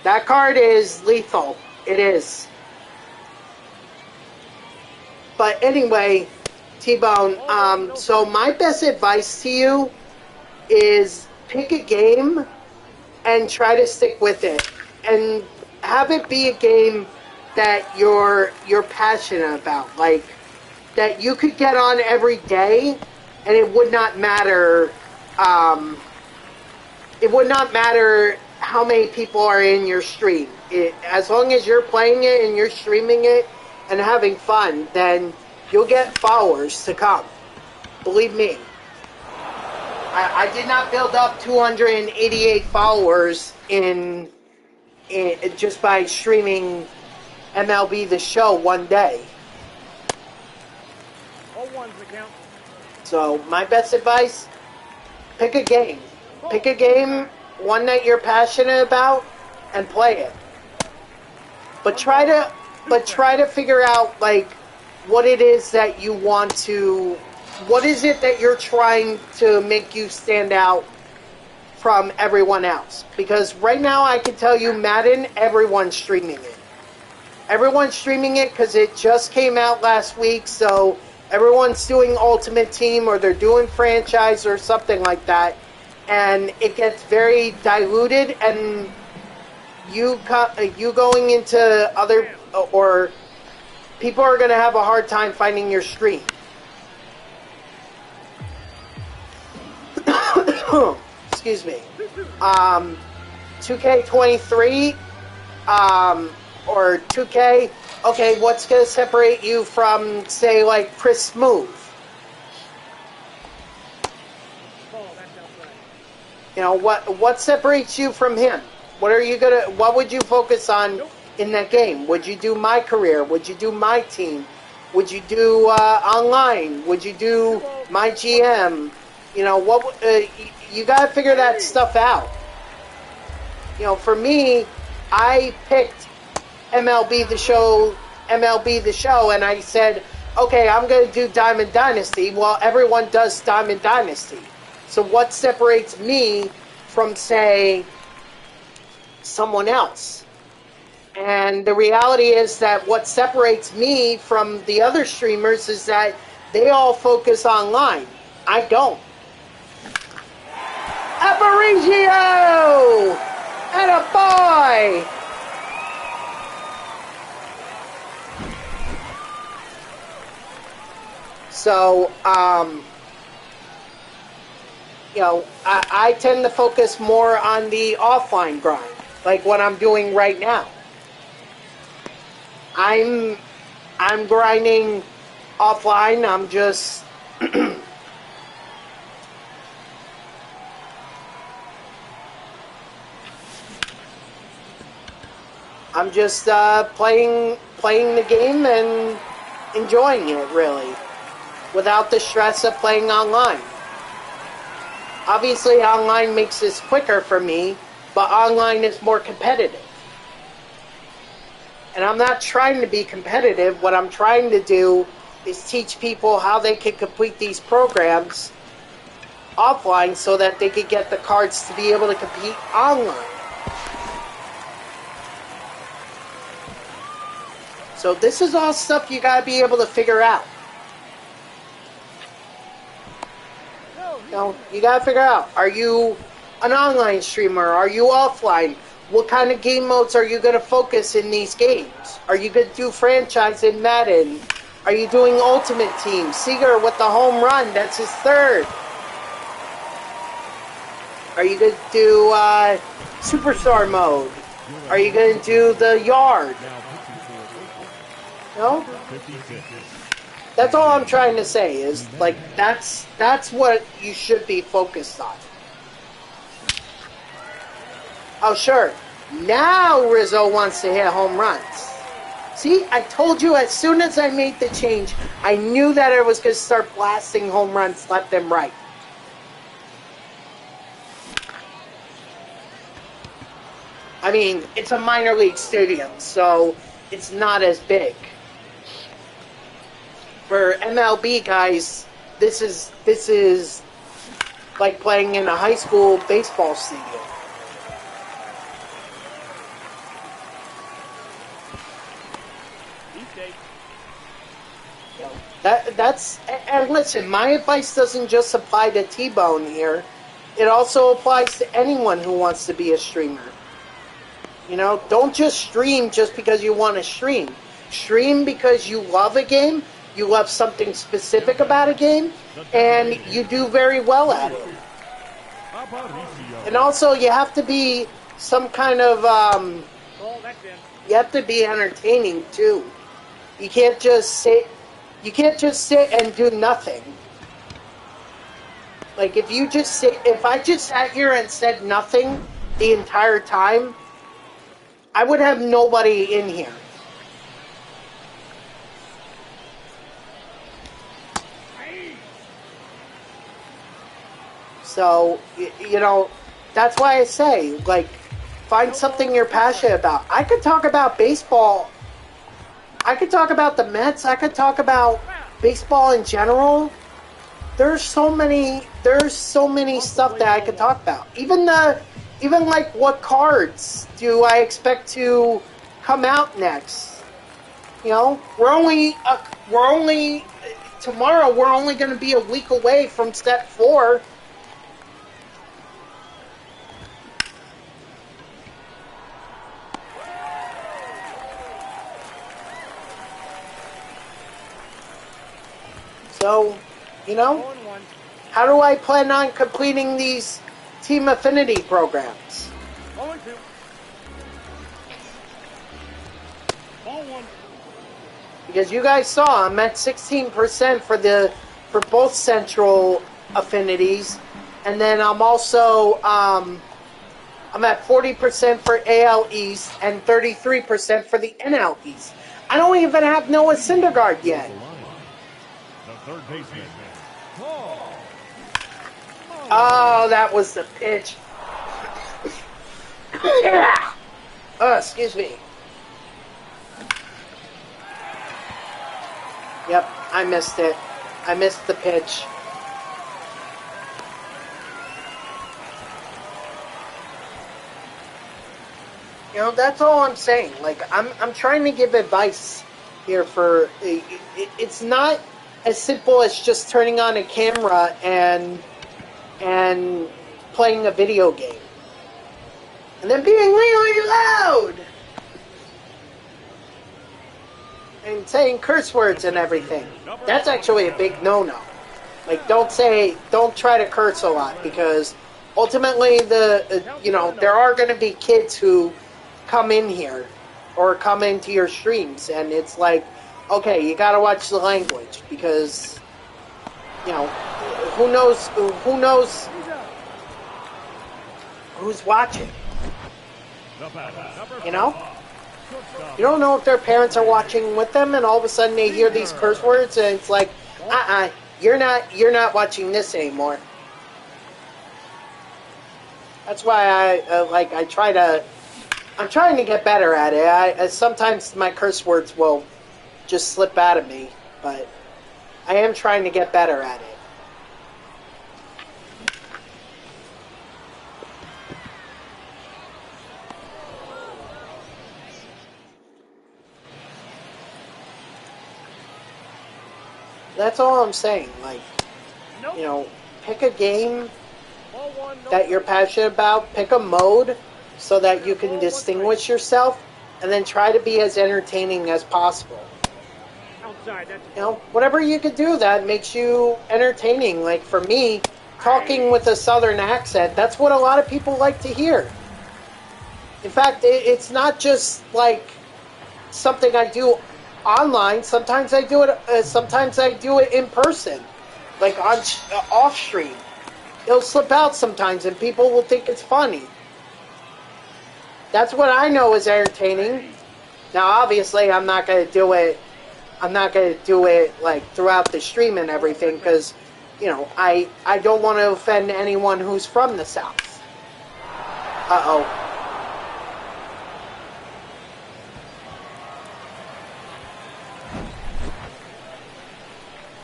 That card is lethal. It is. But anyway, T-Bone, so my best advice to you is pick a game and try to stick with it. And have it be a game that you're passionate about. Like, that you could get on every day and it would not matter... it would not matter how many people are in your stream. As long as you're playing it and you're streaming it and having fun, then you'll get followers to come. Believe me. I did not build up 288 followers in just by streaming MLB The Show one day. All ones account. So my best advice, pick a game. Pick a game, one that you're passionate about, and play it. But try to figure out like what it is that you want to. What is it that you're trying to make you stand out from everyone else? Because right now I can tell you, Madden, everyone's streaming it. Everyone's streaming it because it just came out last week, so everyone's doing Ultimate Team or they're doing franchise or something like that. And it gets very diluted, and you going into other, or people are going to have a hard time finding your stream. excuse me, 2K23, or 2K, okay, what's going to separate you from, say, like, Chris Smooth? You know, what separates you from him? What would you focus on in that game? Would you do my career? Would you do my team? Would you do online? Would you do my GM? You know, you got to figure that stuff out. You know, for me, I picked MLB The Show, and I said, okay, I'm going to do Diamond Dynasty. Well, everyone does Diamond Dynasty. So what separates me from, say, someone else? And the reality is that what separates me from the other streamers is that they all focus online. I don't. Aparicio! And a boy! So, you know, I tend to focus more on the offline grind, like what I'm doing right now. I'm grinding offline. I'm just I'm just playing the game and enjoying it, really, without the stress of playing online. Obviously, online makes this quicker for me, but online is more competitive. And I'm not trying to be competitive. What I'm trying to do is teach people how they can complete these programs offline so that they could get the cards to be able to compete online. So this is all stuff you gotta be able to figure out. You know, you gotta figure out, are you an online streamer? Are you offline? What kind of game modes are you gonna focus in these games? Are you gonna do franchise in Madden? Are you doing Ultimate Team? Seager with the home run, that's his third. Are you gonna do Superstar mode? Are you gonna do the yard? No? That's all I'm trying to say is, like, that's what you should be focused on. Oh, sure. Now Rizzo wants to hit home runs. See, I told you as soon as I made the change, I knew that I was going to start blasting home runs left and right. I mean, it's a minor league stadium, so it's not as big. For MLB guys, this is like playing in a high school baseball stadium. That's and listen, my advice doesn't just apply to T-Bone here. It also applies to anyone who wants to be a streamer. You know, don't just stream just because you want to stream. Stream because you love a game, you love something specific about a game, and you do very well at it. And also, you have to be some kind of, you have to be entertaining too. You can't just sit and do nothing. Like, if I just sat here and said nothing the entire time, I would have nobody in here. So, you know, that's why I say, like, find something you're passionate about. I could talk about baseball. I could talk about the Mets. I could talk about baseball in general. There's so many stuff that I could talk about. Even like what cards do I expect to come out next? You know, tomorrow we're only going to be a week away from step 4. So, you know, how do I plan on completing these team affinity programs. 0-2. Ball 1. Because you guys saw I'm at 16% for both central affinities, and then I'm also I'm at 40% for AL East and 33% for the NL East. I don't even have Noah Syndergaard yet. The third baseman. Oh, that was the pitch. Oh, excuse me. Yep, I missed it. I missed the pitch. You know, that's all I'm saying. Like, I'm trying to give advice here for... It's not as simple as just turning on a camera and playing a video game. And then being really loud! And saying curse words and everything. That's actually a big no-no. Like, don't try to curse a lot, because ultimately there are going to be kids who come in here or come into your streams, and it's like, okay, you got to watch the language, because who knows who's watching. You know? You don't know if their parents are watching with them, and all of a sudden they hear these curse words, and it's like, you're not watching this anymore. That's why I'm trying to get better at it. Sometimes my curse words will just slip out of me, but I am trying to get better at it. That's all I'm saying. Like, pick a game that you're passionate about, pick a mode so that you can distinguish yourself, and then try to be as entertaining as possible. Whatever you could do that makes you entertaining. Like, for me, talking with a southern accent, that's what a lot of people like to hear. In fact, it's not just like something I do online. Sometimes I do it in person, like on off stream. It'll slip out sometimes, and people will think it's funny. That's what I know is entertaining. Now, obviously, I'm not going to do it like throughout the stream and everything, because I don't want to offend anyone who's from the South. Uh-oh.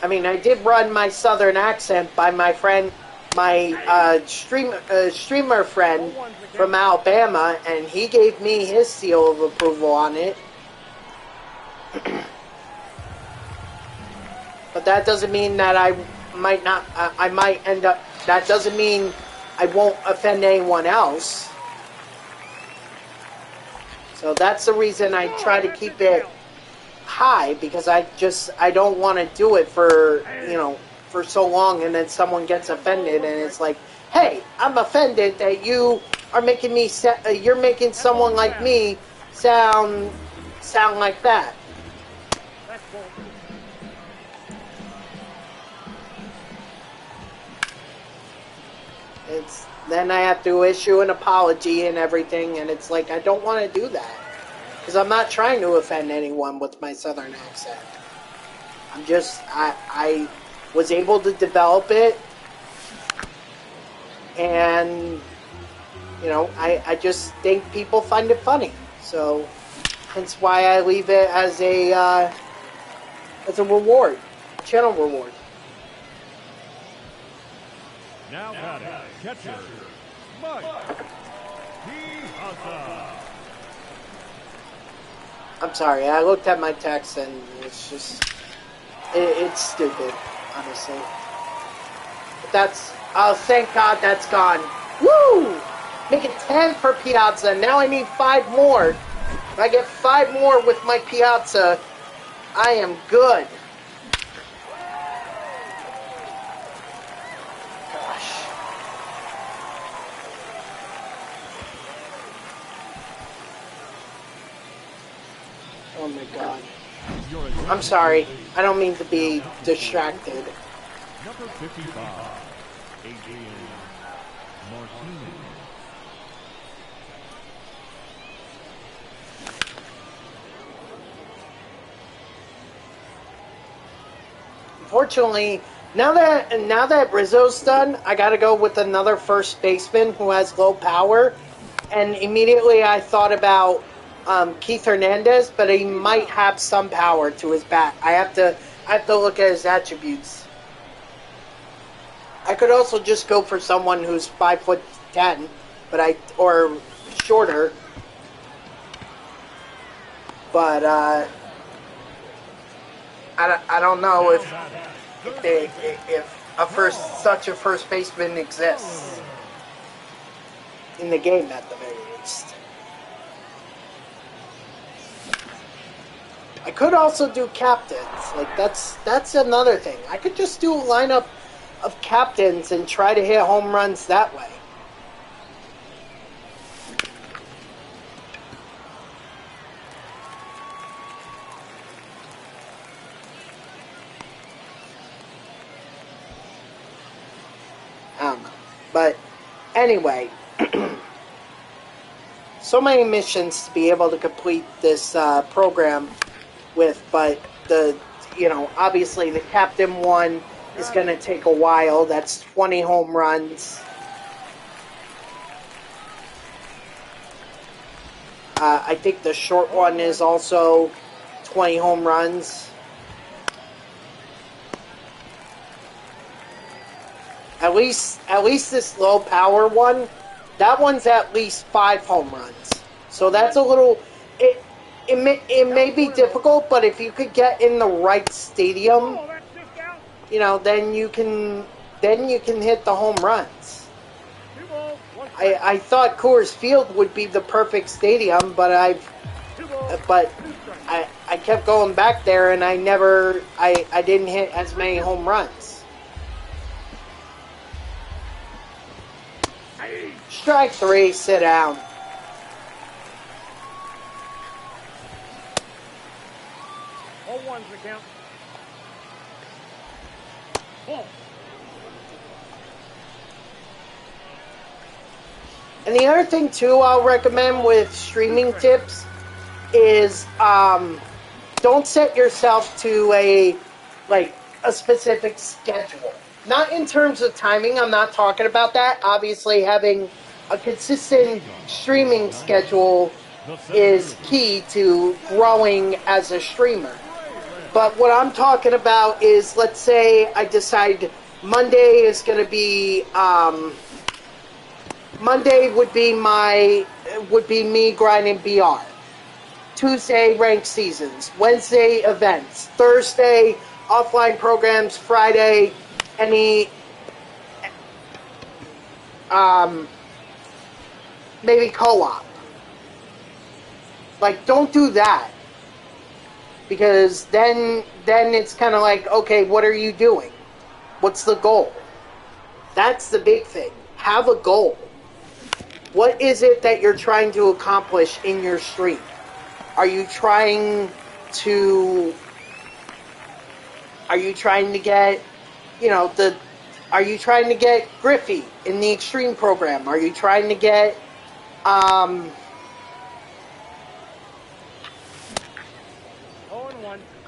I mean, I did run my southern accent by my friend, my streamer friend from Alabama, and he gave me his seal of approval on it. But that doesn't mean that I might end up, that doesn't mean I won't offend anyone else. So that's the reason I try to keep it high, because I don't want to do it for so long, and then someone gets offended, and it's like, hey, I'm offended that you are making me you're making someone like me sound like that. Then I have to issue an apology and everything, and it's like, I don't want to do that, because I'm not trying to offend anyone with my southern accent. I was able to develop it, and I just think people find it funny. So hence why I leave it as a reward, channel reward. Now batting, catcher, Mike Piazza. I'm sorry, I looked at my text and it's just, it's stupid, honestly. But thank God that's gone. Woo! Make it 10 for Piazza. Now I need 5 more. If I get 5 more with my Piazza, I am good. Gosh. my god. I'm sorry. I don't mean to be distracted. Number 55, Adrian Martinez. Unfortunately, now that Rizzo's done, I got to go with another first baseman who has low power. And immediately I thought about Keith Hernandez, but he might have some power to his bat. I have to look at his attributes. I could also just go for someone who's 5'10", or shorter. But I don't know if such a first baseman exists in the game at the very least. I could also do captains. Like that's another thing. I could just do a lineup of captains and try to hit home runs that way. I don't know. But anyway, so many missions to be able to complete this program with, but obviously the captain one is going to take a while. That's 20 home runs. I think the short one is also 20 home runs. At least this low power one, that one's at least 5 home runs. So that's a little. It may be difficult, but if you could get in the right stadium, then you can hit the home runs. I thought Coors Field would be the perfect stadium, but I kept going back there and I didn't hit as many home runs. Strike 3, sit down. One's the count. Ball. And the other thing too I'll recommend with streaming tips is don't set yourself to a specific schedule. Not in terms of timing, I'm not talking about that. Obviously having a consistent streaming schedule is key to growing as a streamer. But what I'm talking about is, let's say I decide Monday is going to be, Monday would be me grinding BR. Tuesday, ranked seasons. Wednesday, events. Thursday, offline programs. Friday, any, maybe co-op. Don't do that. Because then it's kind of like, okay, what are you doing? What's the goal? That's the big thing. Have a goal. What is it that you're trying to accomplish in your stream? Are you trying to get, are you trying to get Griffey in the Extreme program? Are you trying to get, I'm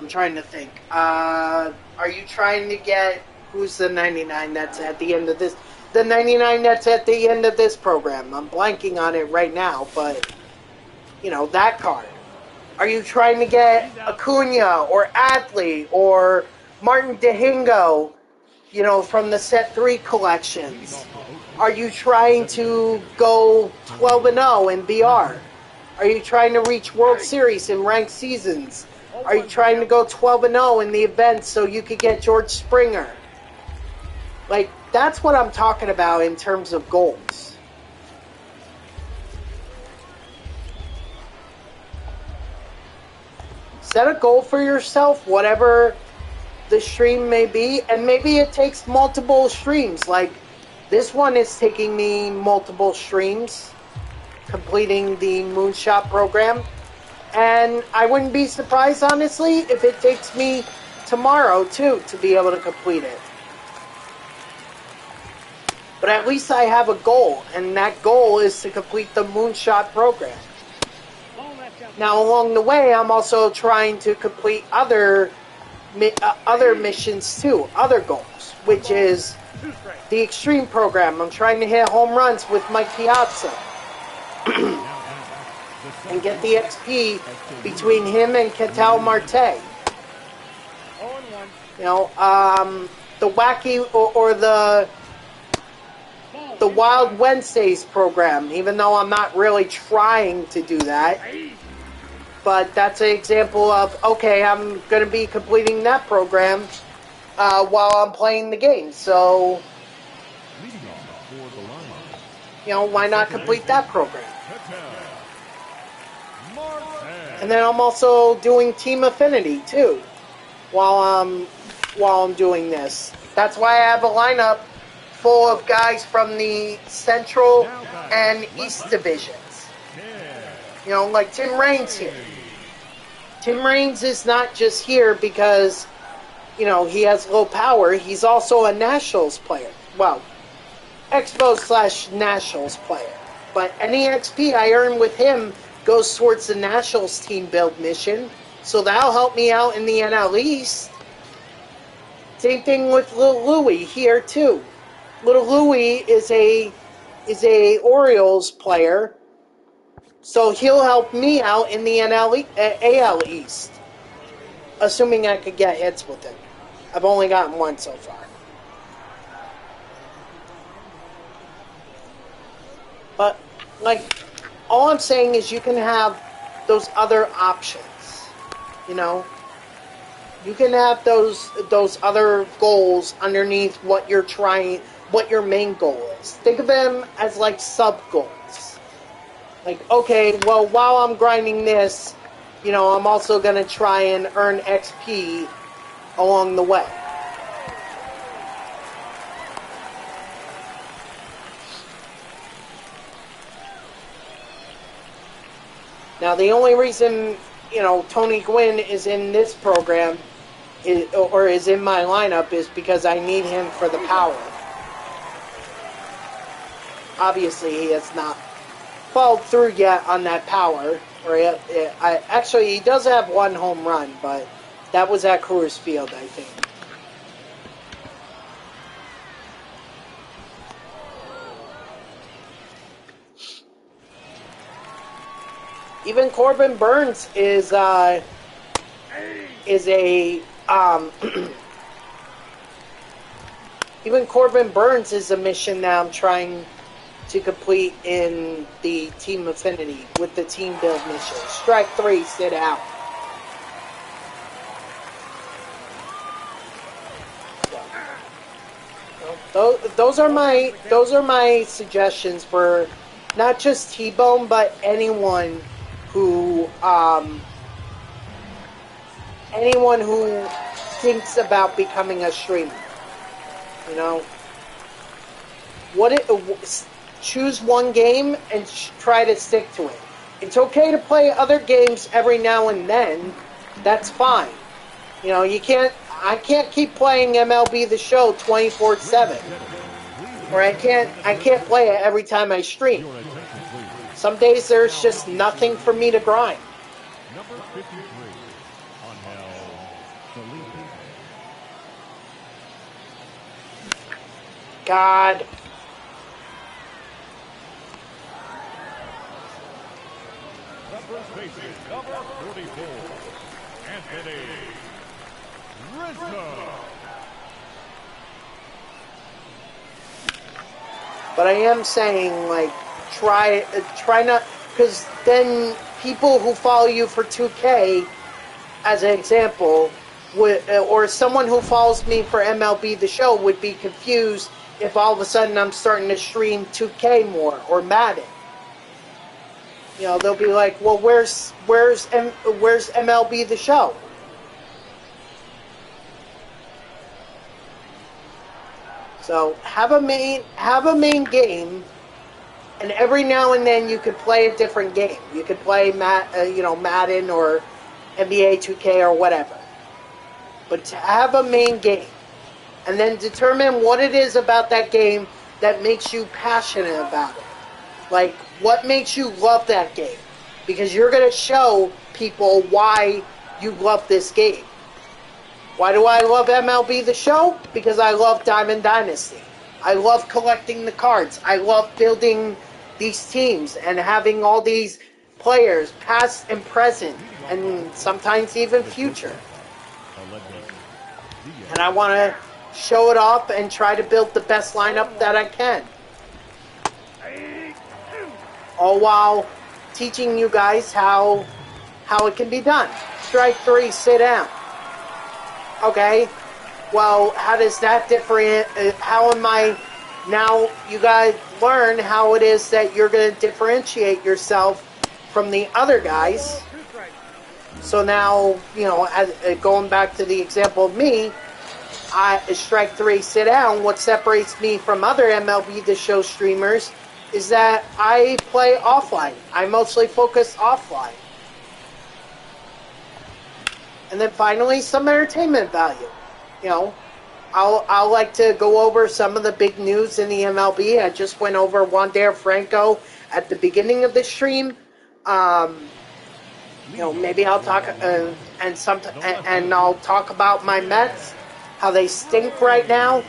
trying to think. Are you trying to get, who's the 99 that's at the end of this? The 99 that's at the end of this program. I'm blanking on it right now, but, that card. Are you trying to get Acuna or Adley or Martin DeHingo, from the Set 3 collections? Are you trying to go 12-0 in BR? Are you trying to reach World Series in ranked seasons? Are you trying to go 12-0 in the event so you could get George Springer? That's what I'm talking about in terms of goals. Set a goal for yourself, whatever the stream may be, and maybe it takes multiple streams. This one is taking me multiple streams, completing the Moonshot program. And I wouldn't be surprised, honestly, if it takes me tomorrow, too, to be able to complete it. But at least I have a goal, and that goal is to complete the Moonshot program. Now, along the way, I'm also trying to complete other missions, too, other goals, which is the Extreme program. I'm trying to hit home runs with Mike Piazza and get the XP between him and Ketel Marte. You know, the wacky or the Wild Wednesdays program, even though I'm not really trying to do that. But that's an example of, okay, I'm going to be completing that program while I'm playing the game. So, you know, why not complete that program? And then I'm also doing Team Affinity, too, while I'm doing this. That's why I have a lineup full of guys from the Central and East Divisions. You know, like Tim Raines here. Tim Raines is not just here because, you know, he has low power. He's also a Nationals player. Well, Expo/Nationals player. But any XP I earn with him goes towards the Nationals team build mission. So that'll help me out in the NL East. Same thing with Little Louie here, too. Little Louie is a Orioles player, so he'll help me out in the AL East, assuming I could get hits with him. I've only gotten one so far. But, like, all I'm saying is you can have those other options, you know? You can have those other goals underneath what you're trying, what your main goal is. Think of them as like sub-goals. Like, okay, well, while I'm grinding this, you know, I'm also going to try and earn XP along the way. Now, the only reason, you know, Tony Gwynn is in this program is in my lineup is because I need him for the power. Obviously, he has not followed through yet on that power. Actually, he does have one home run, but that was at Coors Field, I think. Even Corbin Burns is a even Corbin Burns is a mission that I'm trying to complete in the Team Affinity with the team build mission. Strike 3, sit out. So, those are my suggestions for not just T-Bone, but anyone who thinks about becoming a streamer. You know, choose one game and try to stick to it. It's okay to play other games every now and then. That's fine. You know, I can't keep playing MLB The Show 24/7. Or I can't play it every time I stream. Some days there's just nothing for me to grind. Number 53, Angel Felipe. God. First baseman, number 44, Anthony Rizzo. But I am saying, like, try not, because then people who follow you for 2K, as an example, or someone who follows me for MLB The Show would be confused if all of a sudden I'm starting to stream 2K more, or Madden. You know, they'll be like, well, where's MLB The Show? So have a main game, And every now and then you could play a different game. You could play Madden or NBA 2K or whatever. But to have a main game and then determine what it is about that game that makes you passionate about it. Like, what makes you love that game? Because you're going to show people why you love this game. Why do I love MLB The Show? Because I love Diamond Dynasty. I love collecting the cards. I love building these teams and having all these players, past and present, and sometimes even future. And I want to show it off and try to build the best lineup that I can. All while teaching you guys how it can be done. Strike 3, sit down. Okay, well, how does that differ? How am I now? You guys learn how it is that you're going to differentiate yourself from the other guys. So now, going back to the example of me, strike 3, sit down. What separates me from other MLB The Show streamers is that I play offline. I mostly focus offline. And then finally, some entertainment value. I'll like to go over some of the big news in the MLB. I just went over Wander Franco at the beginning of the stream. Maybe I'll talk and I'll talk about my Mets, how they stink right now,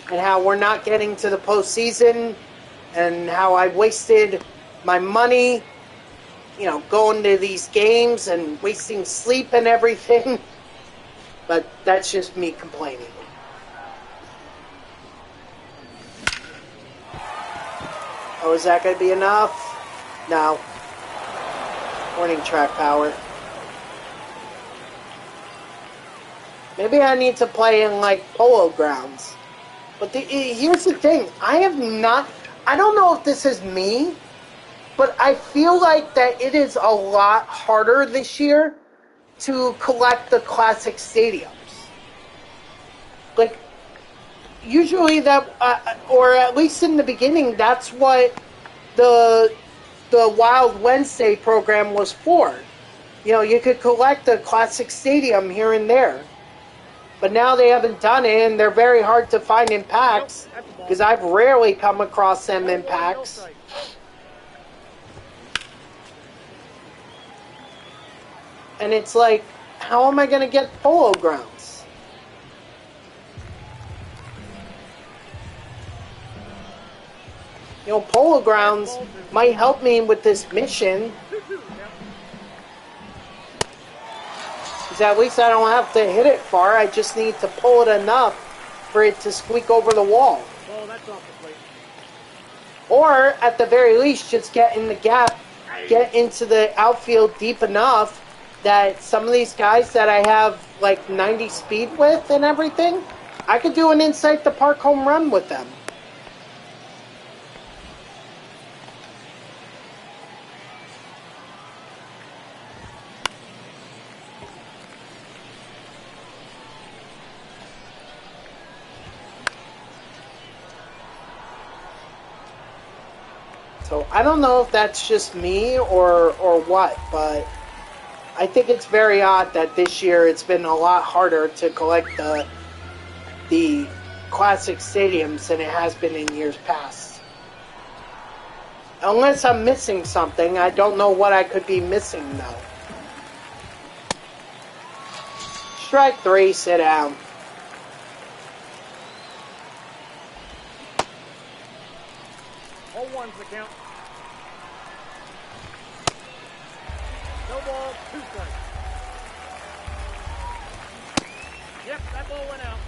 and how we're not getting to the postseason, and how I wasted my money, going to these games and wasting sleep and everything. But that's just me complaining. Oh, is that going to be enough? No. Warning track power. Maybe I need to play in, polo grounds. But here's the thing. I don't know if this is me, but I feel like that it is a lot harder this year to collect the classic stadiums. Usually that, or at least in the beginning, that's what the Wild Wednesday program was for. You could collect the classic stadium here and there. But now they haven't done it, and they're very hard to find in packs, because I've rarely come across them in packs. And it's like, how am I going to get polo grounds? Polo grounds might help me with this mission. Because at least I don't have to hit it far. I just need to pull it enough for it to squeak over the wall. Oh, that's off the plate. Or, at the very least, just get in the gap, get into the outfield deep enough that some of these guys that I have 90 speed with and everything, I could do an inside the park home run with them. So I don't know if that's just me or what, but I think it's very odd that this year it's been a lot harder to collect the classic stadiums than it has been in years past. Unless I'm missing something, I don't know what I could be missing though. Strike 3, sit down. All one's the count. No ball, 2 strikes. Yep, that ball went out.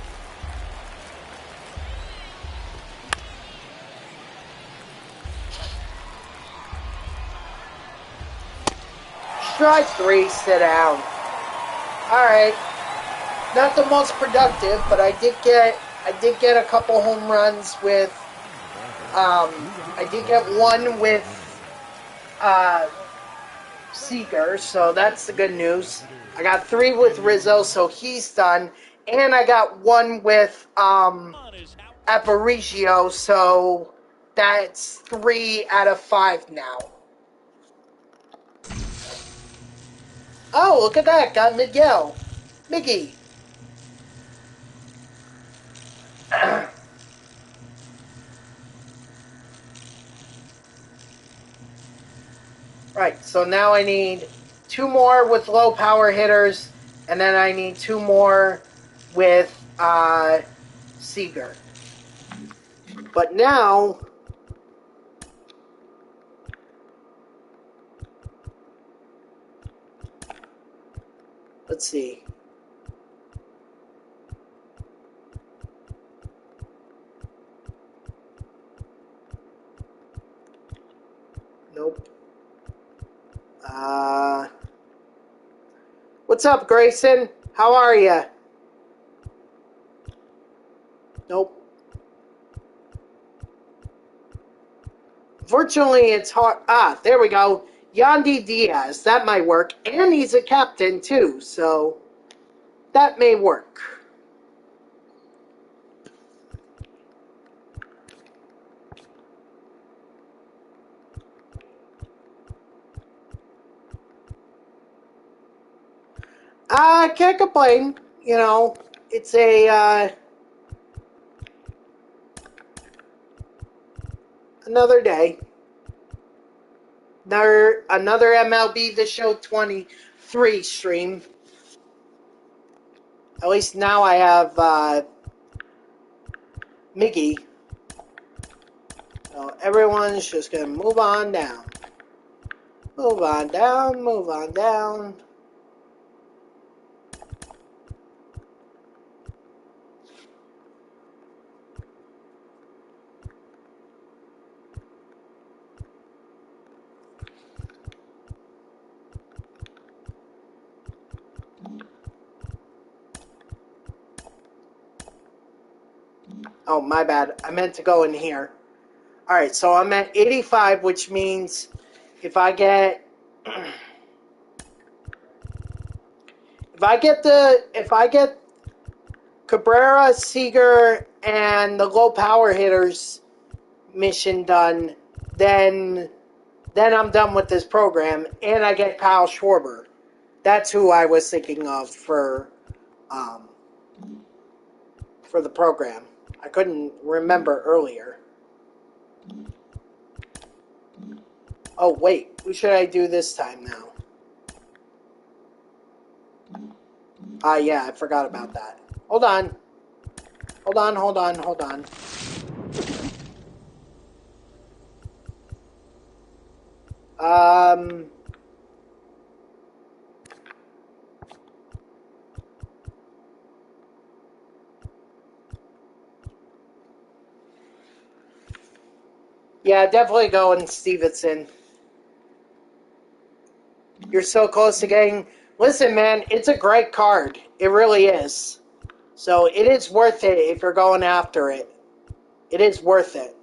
Strike 3, sit down. Alright. Not the most productive, but I did get a couple home runs with I did get one with Seager, so that's the good news. I got 3 with Rizzo, so he's done. And I got 1 with Aparicio, so That's 3 out of 5 now. Oh, look at that. Got Miguel. Miggy. Right, so now I need 2 more with low power hitters, and then I need 2 more with Seager. But now, let's see. Nope. What's up, Grayson? How are you? Nope. Fortunately, it's hard. Ah, there we go. Yandy Diaz. That might work. And he's a captain, too, so that may work. I can't complain. You know, it's a another day. Another MLB The Show 23 stream. At least now I have Miggy. So everyone's just going to move on down. Move on down, move on down. Oh, my bad. I meant to go in here. Alright, so I'm at 85, which means if I get Cabrera, Seager, and the low power hitters mission done, then I'm done with this program, and I get Kyle Schwarber. That's who I was thinking of for the program. I couldn't remember earlier. Oh, wait. Who should I do this time now? Yeah, I forgot about that. Hold on. Hold on, hold on, hold on. Yeah, definitely going Stevenson. You're so close to getting... Listen, man, it's a great card. It really is. So it is worth it if you're going after it. It is worth it.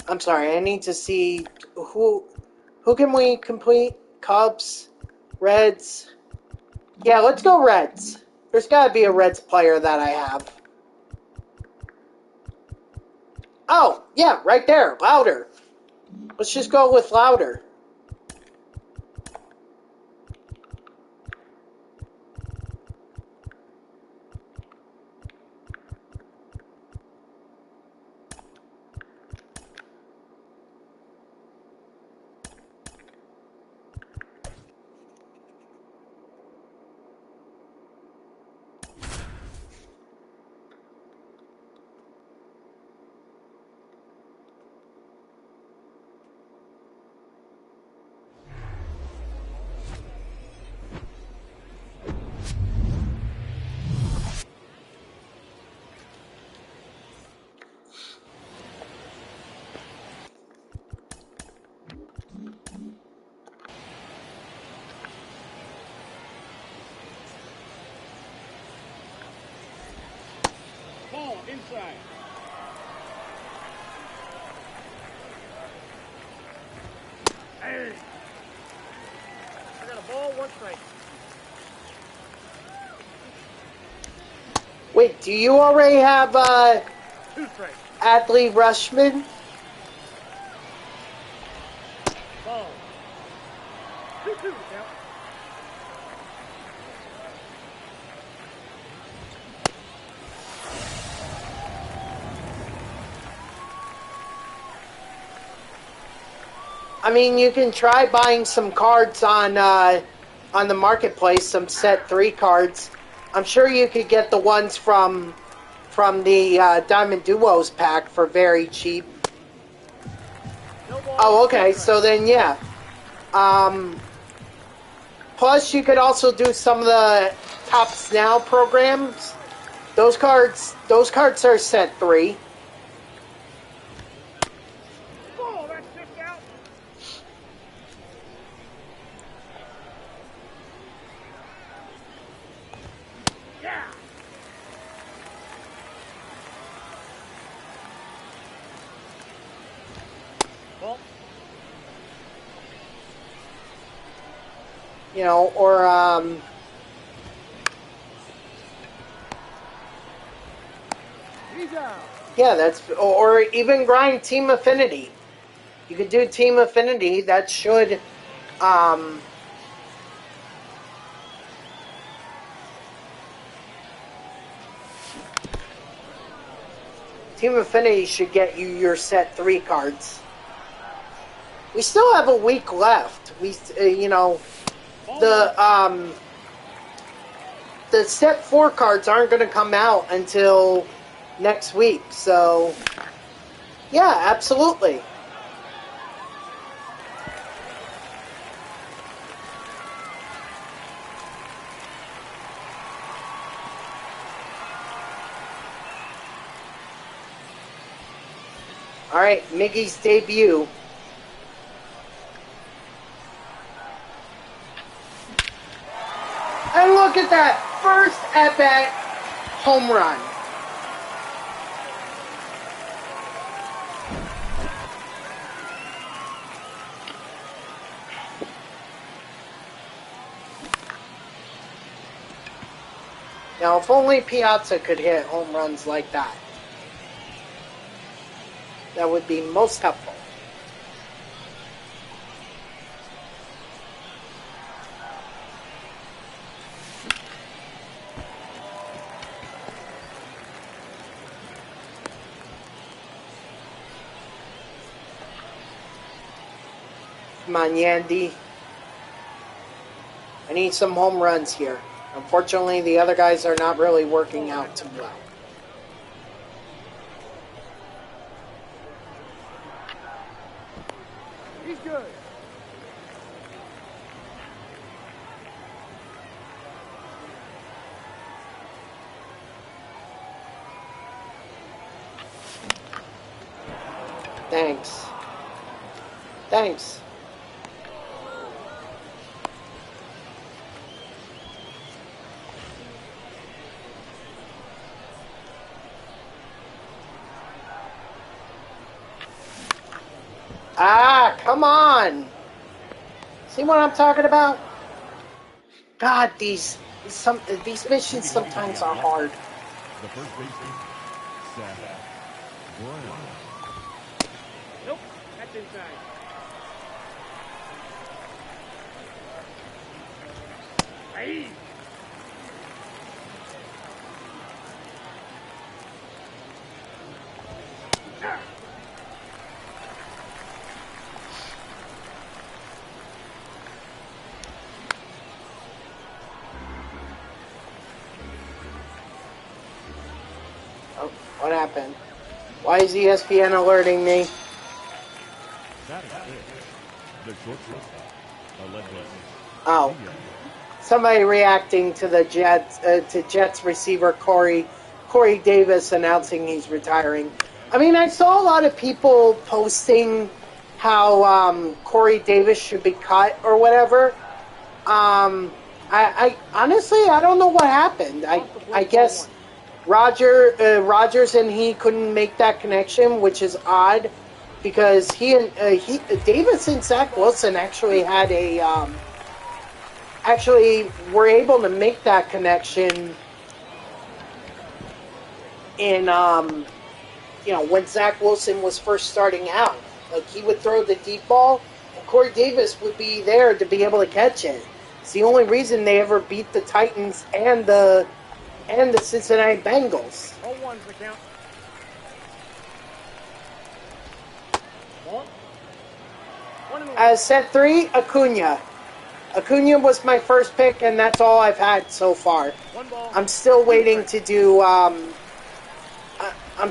I'm sorry, I need to see who can we complete? Cubs? Reds? Yeah, let's go Reds. There's got to be a Reds player that I have. Oh, yeah, right there. Louder. Let's just go with Louder. Ball inside. Hey. I got a ball, 1 strike. Wait, do you already have Two straight. Adley Rushman. Ball. 2-2 count. I mean, you can try buying some cards on the marketplace, some set 3 cards. I'm sure you could get the ones from the Diamond Duos pack for very cheap. No ball. Oh, okay. So then, yeah. Plus, you could also do some of the Tops Now programs. Those cards are set 3. Ball. That's 6 out. Yeah. Ball. You know, or He's out. yeah, that's, or even grind Team Affinity. You could do Team Affinity. That should Team Affinity should get you your set 3 cards. We still have a week left. We, you know, the set 4 cards aren't going to come out until next week. So, yeah, absolutely. All right, Miggy's debut. And look at that, first at-bat home run. Now, if only Piazza could hit home runs like that, that would be most helpful. Come on, Yandy. I need some home runs here. Unfortunately, the other guys are not really working out too well. He's good. Thanks. Thanks. Ah, come on. See what I'm talking about? God, these missions sometimes are hard. The first baseman, Seth Brown. Nope. That's inside. Hey. Oh, what happened? Why is ESPN alerting me? That is it. The shortstop, Alexis. Oh, somebody reacting to the Jets receiver Corey Davis announcing he's retiring. I mean, I saw a lot of people posting how Corey Davis should be cut or whatever. I honestly, I don't know what happened. I guess Rogers and he couldn't make that connection, which is odd because Davis and Zach Wilson actually had actually were able to make that connection in when Zach Wilson was first starting out. Like, he would throw the deep ball, and Corey Davis would be there to be able to catch it. It's the only reason they ever beat the Titans and the Cincinnati Bengals. 0-1's the count. Ball. 1-1. Set 3, Acuna. Acuna was my first pick, and that's all I've had so far. 1 ball. I'm still waiting to do. I'm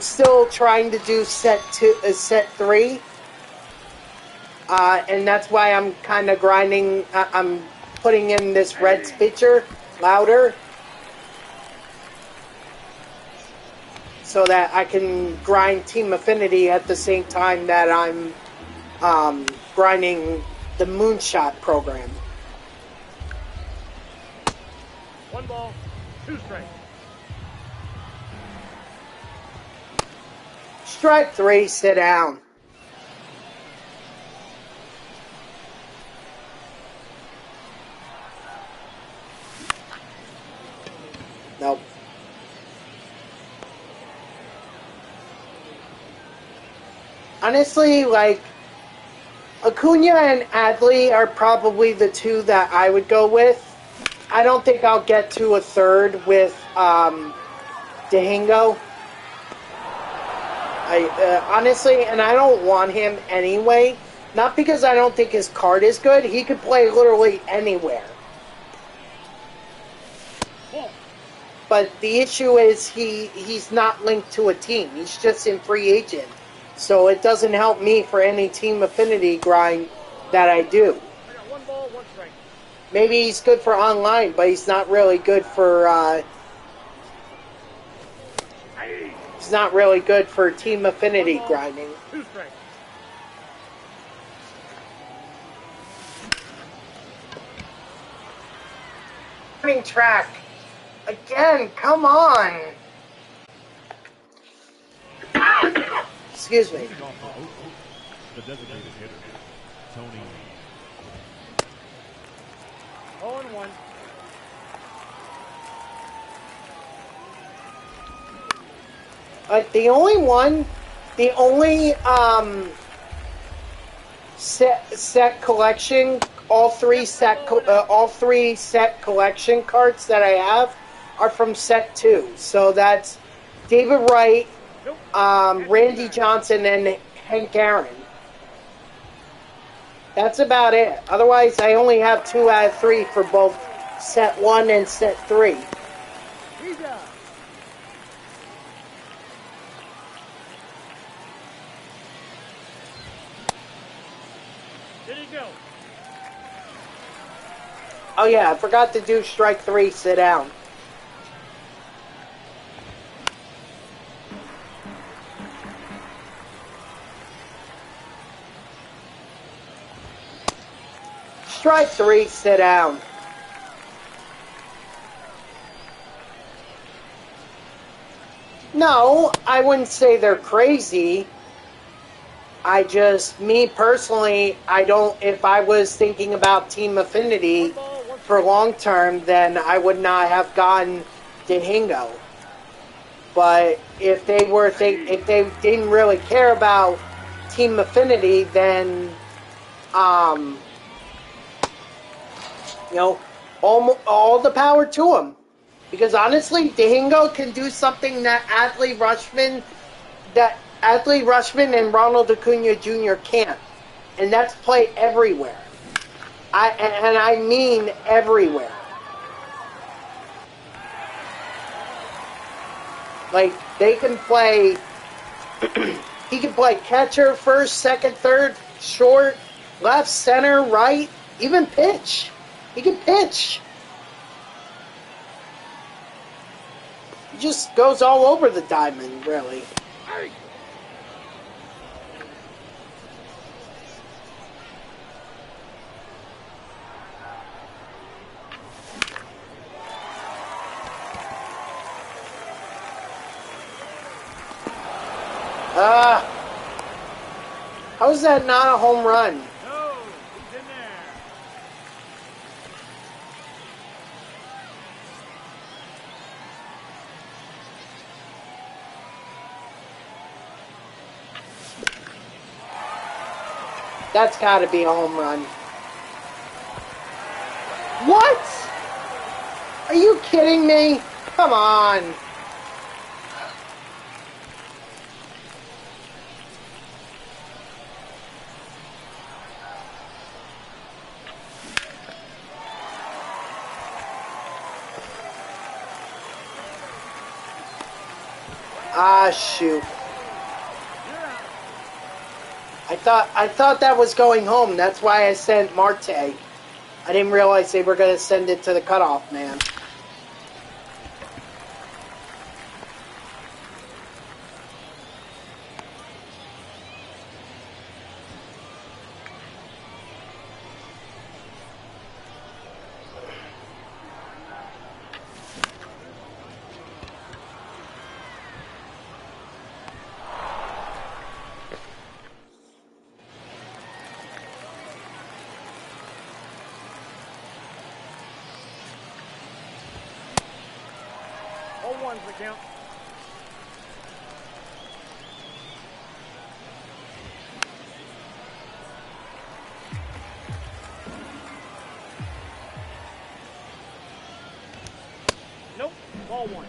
still trying to do set 3, and that's why I'm kind of grinding. I'm putting in this Reds pitcher louder, so that I can grind Team Affinity at the same time that I'm grinding the Moonshot program. 1 ball, 2 strikes. Strike 3, sit down. Nope. Honestly, like, Acuna and Adley are probably the two that I would go with. I don't think I'll get to a third with Dahingo. Honestly, and I don't want him anyway. Not because I don't think his card is good. He could play literally anywhere. But the issue is he's not linked to a team. He's just in free agent. So it doesn't help me for any Team Affinity grind that I do. I got 1 ball, 1 strike. Maybe he's good for online, but he's not really good for he's not really good for Team Affinity 1 ball, grinding. 2 strikes. Running track. Again, come on. Excuse me. Leading off for Oakland, the designated hitter, Tony. 0-1. The only set collection, all three set collection cards that I have are from set 2. So that's David Wright, Randy Johnson, and Hank Aaron. That's about it. Otherwise, I only have 2 out of 3 for both set 1 and set 3. He's out. Did he go? Oh yeah, I forgot to do strike 3, sit down. Strike 3, sit down. No, I wouldn't say they're crazy. Me personally, I don't, if I was thinking about Team Affinity for long term, then I would not have gotten Dahingo. But if they didn't really care about Team Affinity, then, all the power to them. Because honestly, Dahingo can do something that Adley Rushman and Ronald Acuna Jr. can't. And that's play everywhere. I mean everywhere. Like, they can play... he can play catcher, first, second, third, short, left, center, right, even pitch. He can pitch. He just goes all over the diamond, really. How is that not a home run? No, he's in there. That's got to be a home run. What? Are you kidding me? Come on. Ah, shoot. I thought that was going home. That's why I sent Marte. I didn't realize they were going to send it to the cutoff man. One's the count. Nope, ball one.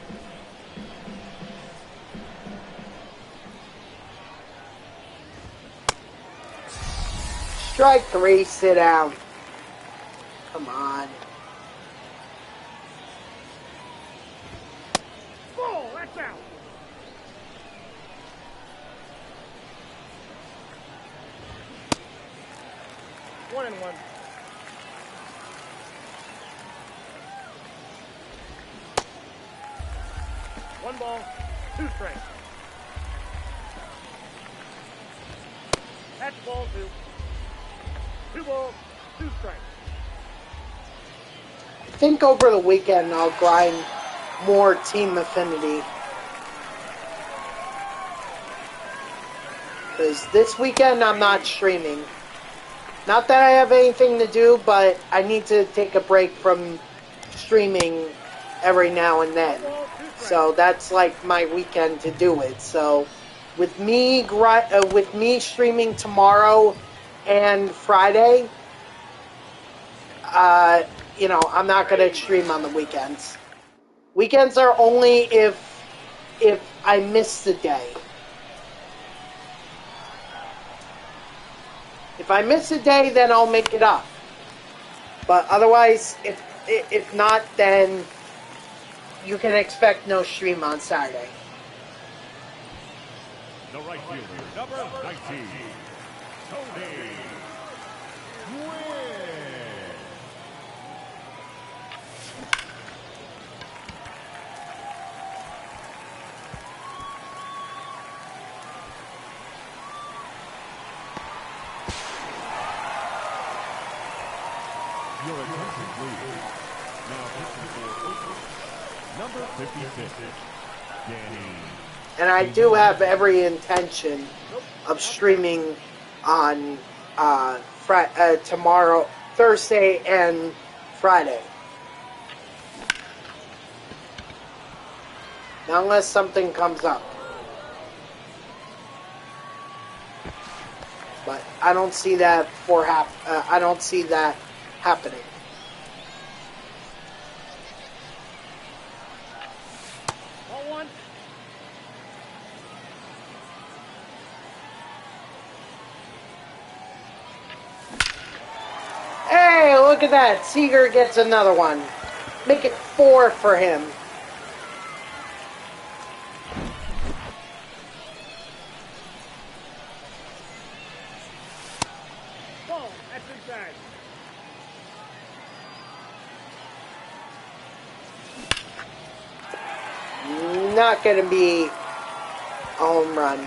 Strike three, sit down. Come on. Ball, that's out. One and one. One ball, two strikes. That's ball two. Two balls, two strikes. I think over the weekend I'll grind more team affinity. Because this weekend I'm not streaming. Not that I have anything to do, but I need to take a break from streaming every now and then. So that's like my weekend to do it. So with me streaming tomorrow and Friday, you know, I'm not going to stream on the weekends. Weekends are only if I miss the day. If I miss a day, then I'll make it up. But otherwise, if not, then you can expect no stream on Saturday. The right fielder, number 19, Tony Gwynn. Your attention, please. Now pitching for Oakland, number 56, Danny. And I do have every intention of streaming on tomorrow, Thursday, and Friday. Now, unless something comes up. But I don't see that I don't see that happening. Ball one. Hey, look at that. Seager gets another one. Make it 4 for him. Ball, that's inside. Not going to be a home run.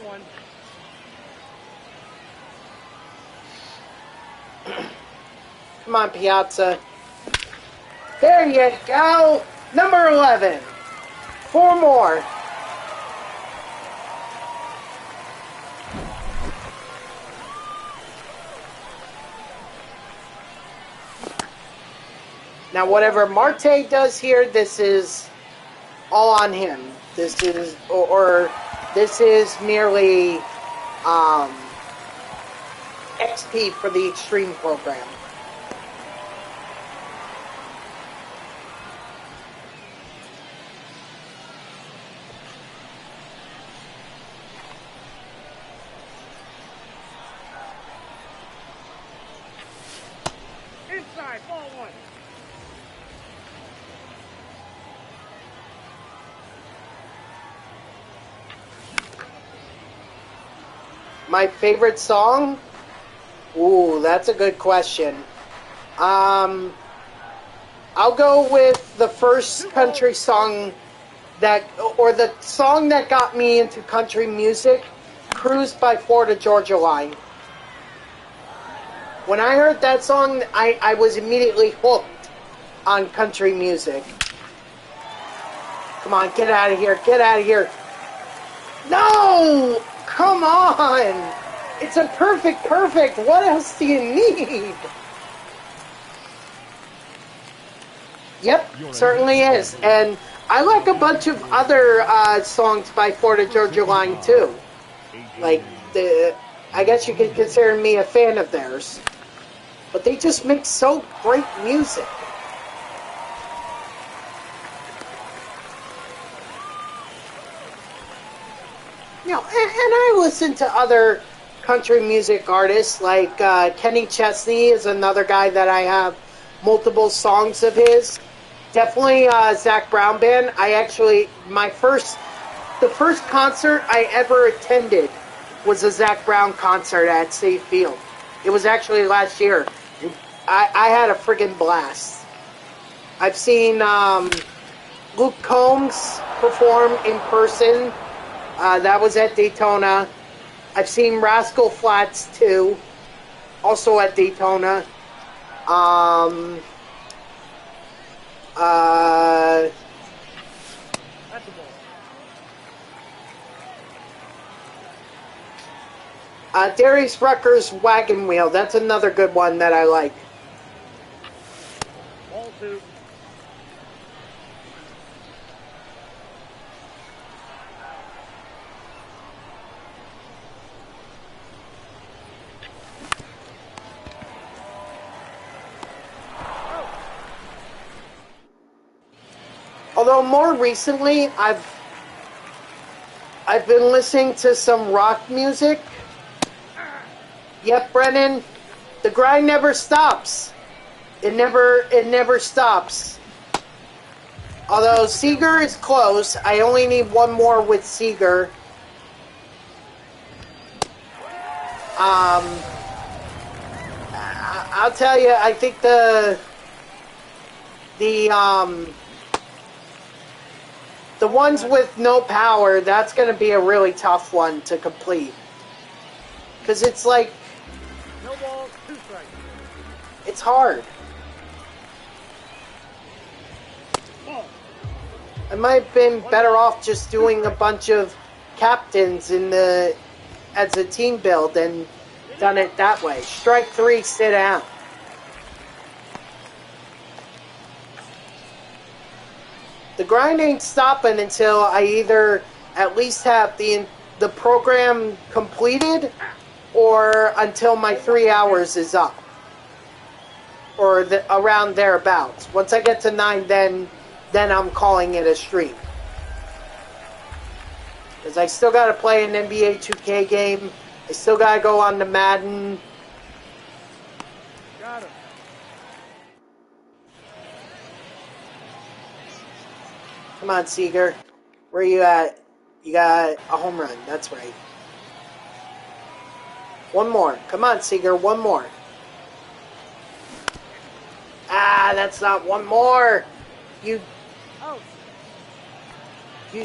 One. Come on, Piazza. There you go. Number 11. 4 more. Now, whatever Marte does here, this is all on him. This is, or this is merely XP for the Extreme program. Inside, ball one. My favorite song? Ooh, that's a good question. I'll go with the first country song that, or the song that got me into country music, Cruise by Florida Georgia Line. When I heard that song, I was immediately hooked on country music. Come on, get out of here, get out of here. No! Come on! It's a perfect. What else do you need? Yep, certainly is. And I like a bunch of other songs by Florida Georgia Line, too. Like, I guess you could consider me a fan of theirs. But they just make so great music. You know, and I listen to other country music artists, like Kenny Chesney is another guy that I have multiple songs of his. Definitely Zach Brown Band. The first concert I ever attended was a Zach Brown concert at State Field. It was actually last year. I had a friggin' blast. I've seen Luke Combs perform in person. That was at Daytona. I've seen Rascal Flatts too, also at Daytona. Darius Rucker's Wagon Wheel. That's another good one that I like. Ball two. Although more recently, I've been listening to some rock music. Yep, Brennan, the grind never stops. It never stops. Although Seager is close, I only need one more with Seager. I'll tell you, I think the ones with no power, that's going to be a really tough one to complete. Because it's like, No balls, two strikes. it's hard. Ball. I might have been better off just doing a bunch of captains as a team build and done it that way. Strike three, sit down. The grind ain't stopping until I either at least have the program completed or until my 3 hours is up. Or around thereabouts. Once I get to 9, then I'm calling it a stream. Because I still got to play an NBA 2K game. I still got to go on to Madden. Got him. Come on, Seager. Where you at? You got a home run. That's right. One more. Come on, Seager. One more. Ah, that's not one more. You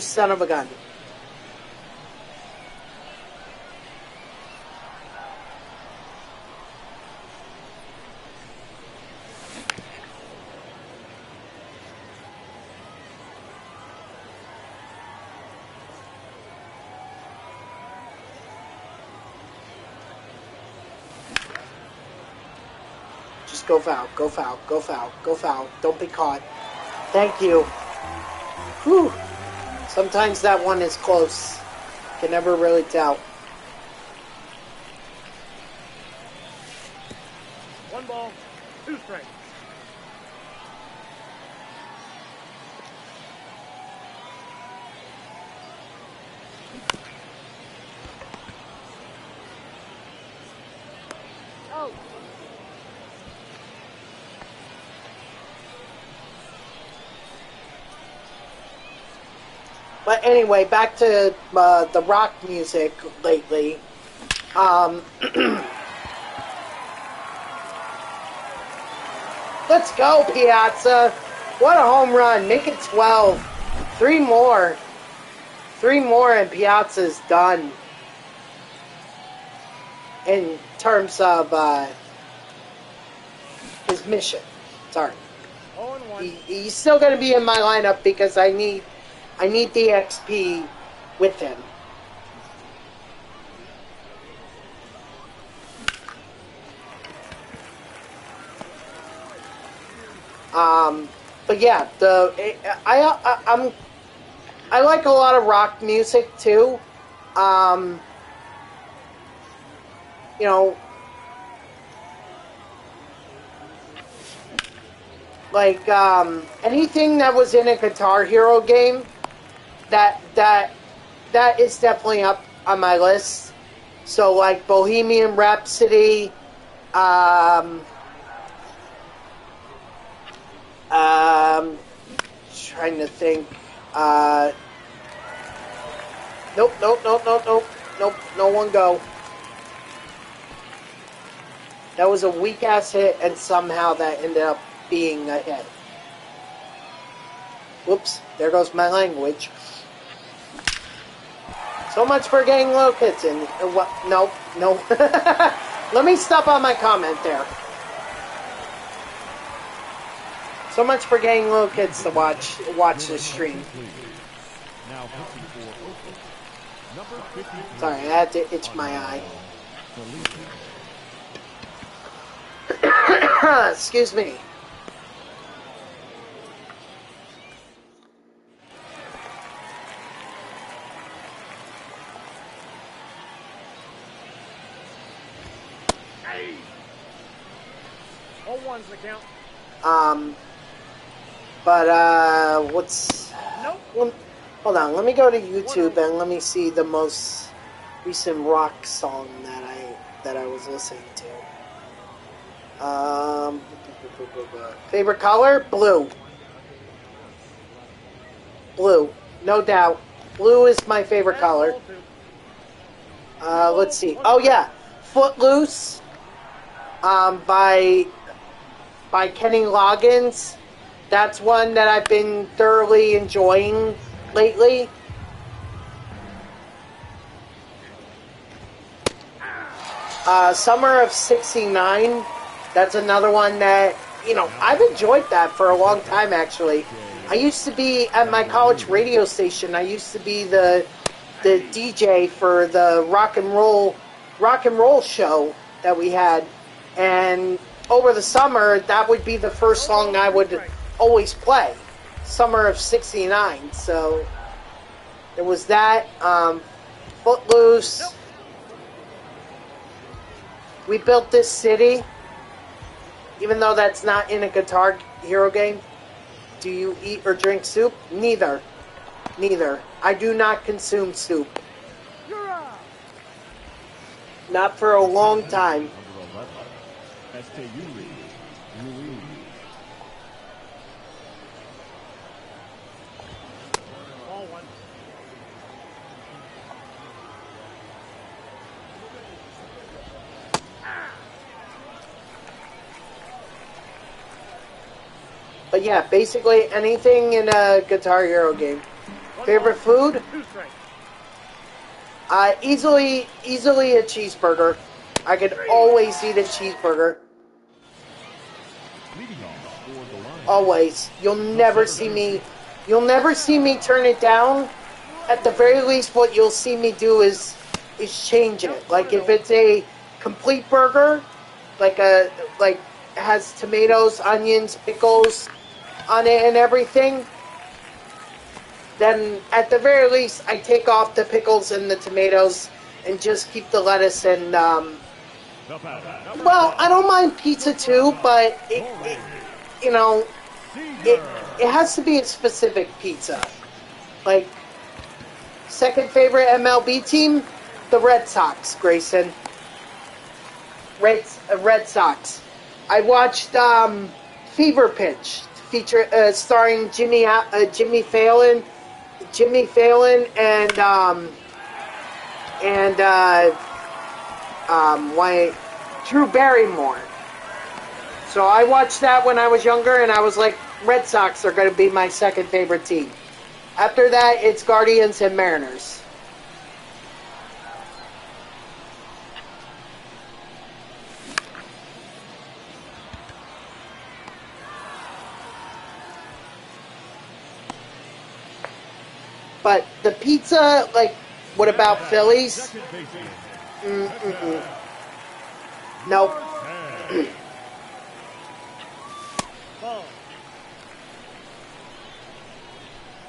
son of a gun. go foul, go foul, go foul, go foul. Don't be caught. Thank you. Whew. Sometimes that one is close. Can never really tell. 1 ball, 2 strikes. Out. But anyway, back to the rock music lately. Let's go, Piazza. What a home run. Make it 12. 3 more. 3 more and Piazza's done. In terms of his mission. Sorry. 0-1. He's still going to be in my lineup because I need the XP with him. But yeah, I like a lot of rock music too. You know, like anything that was in a Guitar Hero game, that is definitely up on my list. So like Bohemian Rhapsody, trying to think. Nope, no one go. That was a weak ass hit, and somehow that ended up being a hit. Whoops, there goes my language. So much for getting low hits in. What? No. Let me stop on my comment there. So much for getting little kids to watch this stream. Sorry, I had to itch my eye. Excuse me. All ones the count. What's... Nope. Hold on, let me go to YouTube and let me see the most recent rock song that I was listening to. Favorite color? Blue. Blue, no doubt. Blue is my favorite color. Let's see. Oh yeah, Footloose. By Kenny Loggins. That's one that I've been thoroughly enjoying lately. Summer of '69. That's another one that, you know, I've enjoyed that for a long time, actually. I used to be at my college radio station. I used to be the DJ for the rock and roll show that we had. And over the summer, that would be the first song I would always play. Summer of '69. So there was that. Footloose. We Built This City. Even though that's not in a Guitar Hero game. Do you eat or drink soup? Neither. I do not consume soup. Not for a long time. But yeah, basically anything in a Guitar Hero game. Favorite food? Easily a cheeseburger. I could always eat a cheeseburger. Always. You'll never see me turn it down. At the very least, what you'll see me do is change it. Like if it's a complete burger, like has tomatoes, onions, pickles on it and everything, then at the very least I take off the pickles and the tomatoes and just keep the lettuce and well, I don't mind pizza too, but you know, it has to be a specific pizza. Like, second favorite MLB team, the Red Sox, Grayson. Red Sox. I watched Fever Pitch, starring Jimmy Fallon, and Drew Barrymore. So I watched that when I was younger, and I was like, Red Sox are going to be my second favorite team. After that, it's Guardians and Mariners. But the pizza, like, what about Phillies? Nope.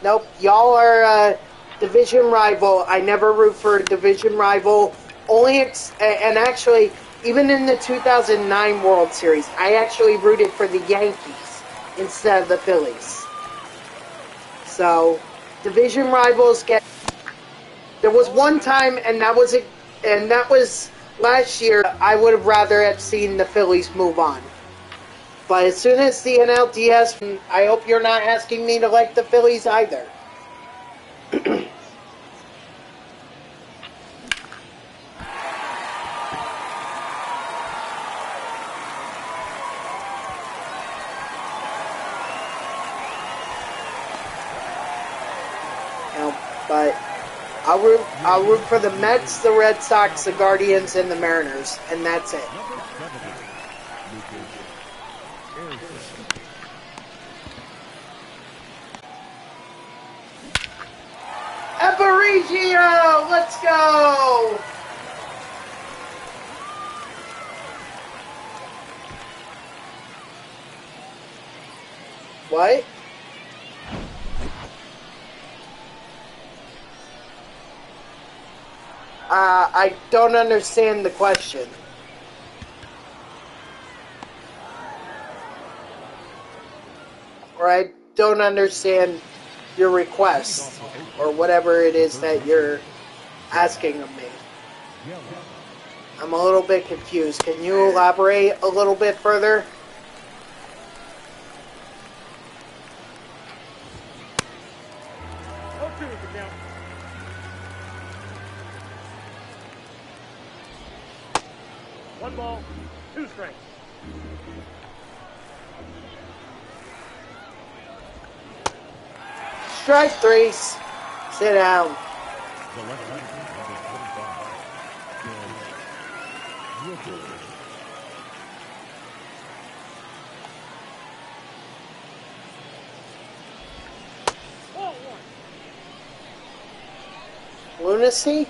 Nope. Y'all are a division rival. I never root for a division rival. And actually, even in the 2009 World Series, I actually rooted for the Yankees instead of the Phillies. So, division rivals get. There was one time, and that was last year. I would have rather have seen the Phillies move on. But as soon as the NLDS, I hope you're not asking me to like the Phillies either. But I'll root for the Mets, the Red Sox, the Guardians, and the Mariners, and that's it. Aparicio, let's go! What? I don't understand the question. Or I don't understand your request, or whatever it is that you're asking of me. I'm a little bit confused. Can you elaborate a little bit further? One ball, two strikes. Strike three. Sit down. Lunacy?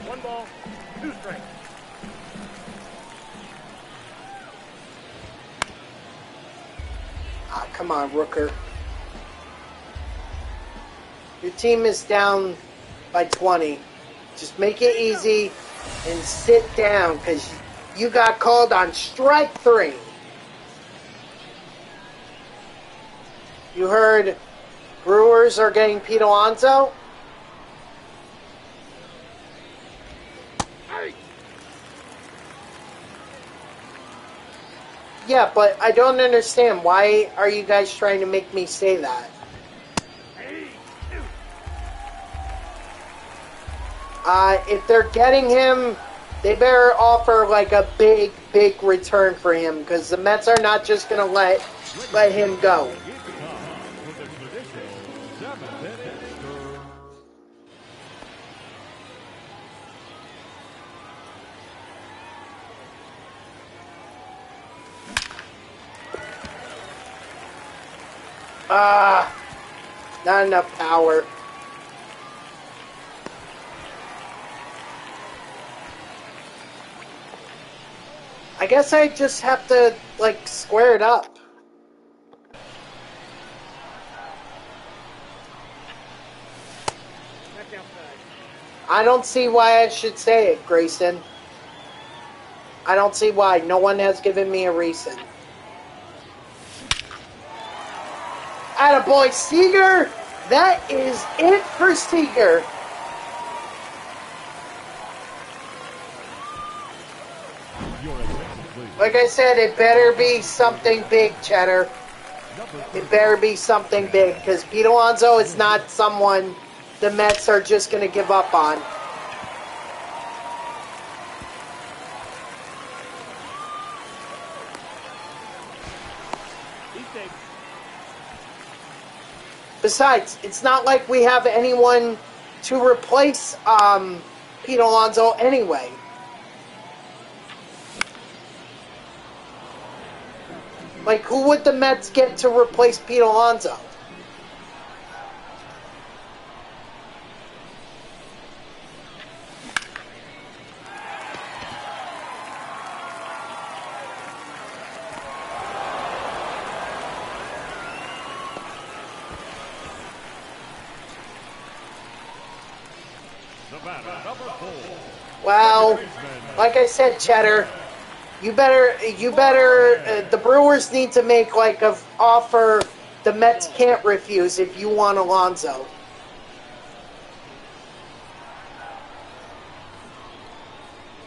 One ball, two strikes. Ah, come on, Rooker. Your team is down by 20. Just make it easy and sit down, because you got called on strike three. You heard Brewers are getting Pete Alonso? Yeah, but I don't understand. Why are you guys trying to make me say that? If they're getting him, they better offer like a big return for him, because the Mets are not just going to let him go. Not enough power. I guess I just have to, like, square it up. Back outside. I don't see why I should say it, Grayson. I don't see why. No one has given me a reason. Attaboy, Seager! That is it for Seager. Like I said, it better be something big, Cheddar. It better be something big, because Pete Alonso is not someone the Mets are just going to give up on. Besides, it's not like we have anyone to replace Pete Alonso anyway. Like, who would the Mets get to replace Pete Alonso? Well, like I said, Cheddar, you better, the Brewers need to make like an offer the Mets can't refuse if you want Alonso.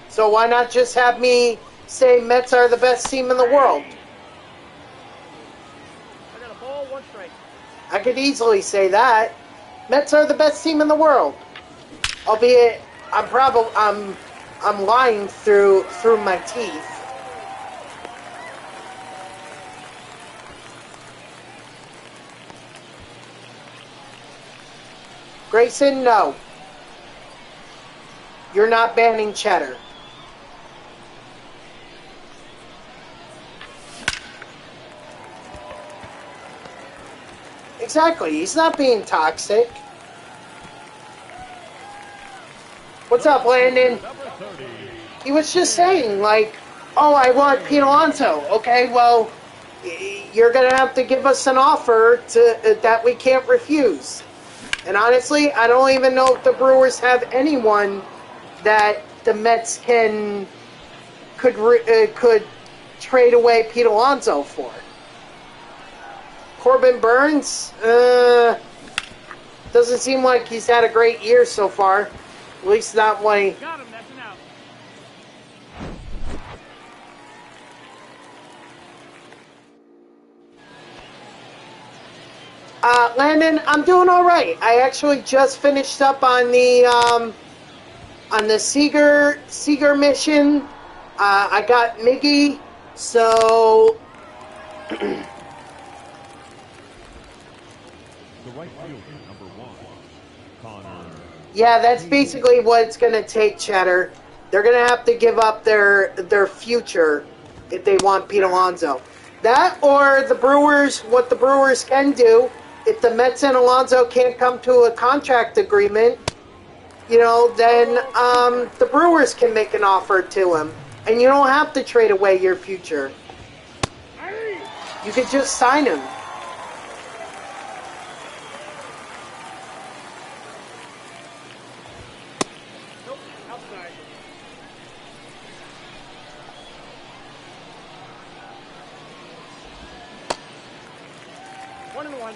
So why not just have me say Mets are the best team in the world? I got a ball, 1 strike. I could easily say that. Mets are the best team in the world. Albeit, I'm lying through my teeth. Grayson, no. You're not banning Cheddar. Exactly, he's not being toxic. What's up, Landon? He was just saying, like, oh, I want Pete Alonso. Okay, well, you're going to have to give us an offer that we can't refuse. And honestly, I don't even know if the Brewers have anyone that the Mets could trade away Pete Alonso for. Corbin Burns, doesn't seem like he's had a great year so far. At least not when he... Got him, that's an out. Landon, I'm doing all right. I actually just finished up on the Seager mission. I got Miggy, so The right fielder, number 1, Connor. yeah, that's basically what it's going to take, Cheddar. They're going to have to give up their future if they want Pete Alonso. That or the Brewers, what the Brewers can do, if the Mets and Alonso can't come to a contract agreement, you know, then the Brewers can make an offer to him. And you don't have to trade away your future. You could just sign him. Nope, outside. One and one.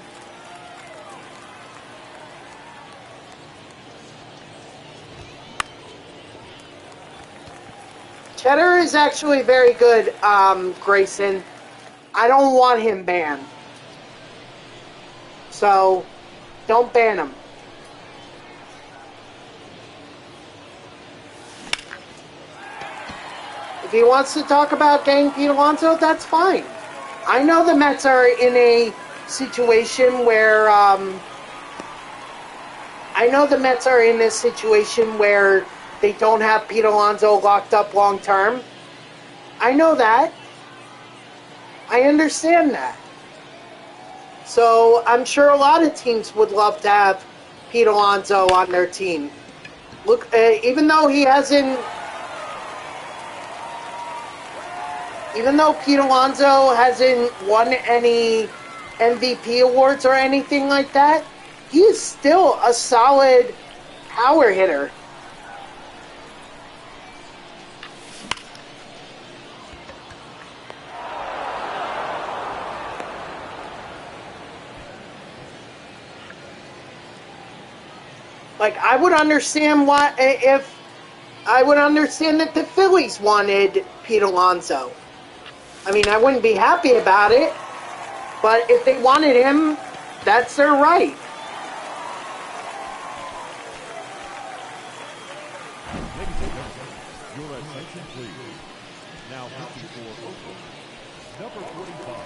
Cheddar is actually very good, Grayson. I don't want him banned. So, don't ban him. If he wants to talk about getting Pete Alonso, that's fine. I know the Mets are in a situation where, they don't have Pete Alonso locked up long term. I know that. I understand that. So I'm sure a lot of teams would love to have Pete Alonso on their team. Look, even though Pete Alonso hasn't won any MVP awards or anything like that, he is still a solid power hitter. Like, I would understand that the Phillies wanted Pete Alonso. I mean, I wouldn't be happy about it, but if they wanted him, that's their right. Ladies and gentlemen, your attention please. Now pitching for Oakland, number 45.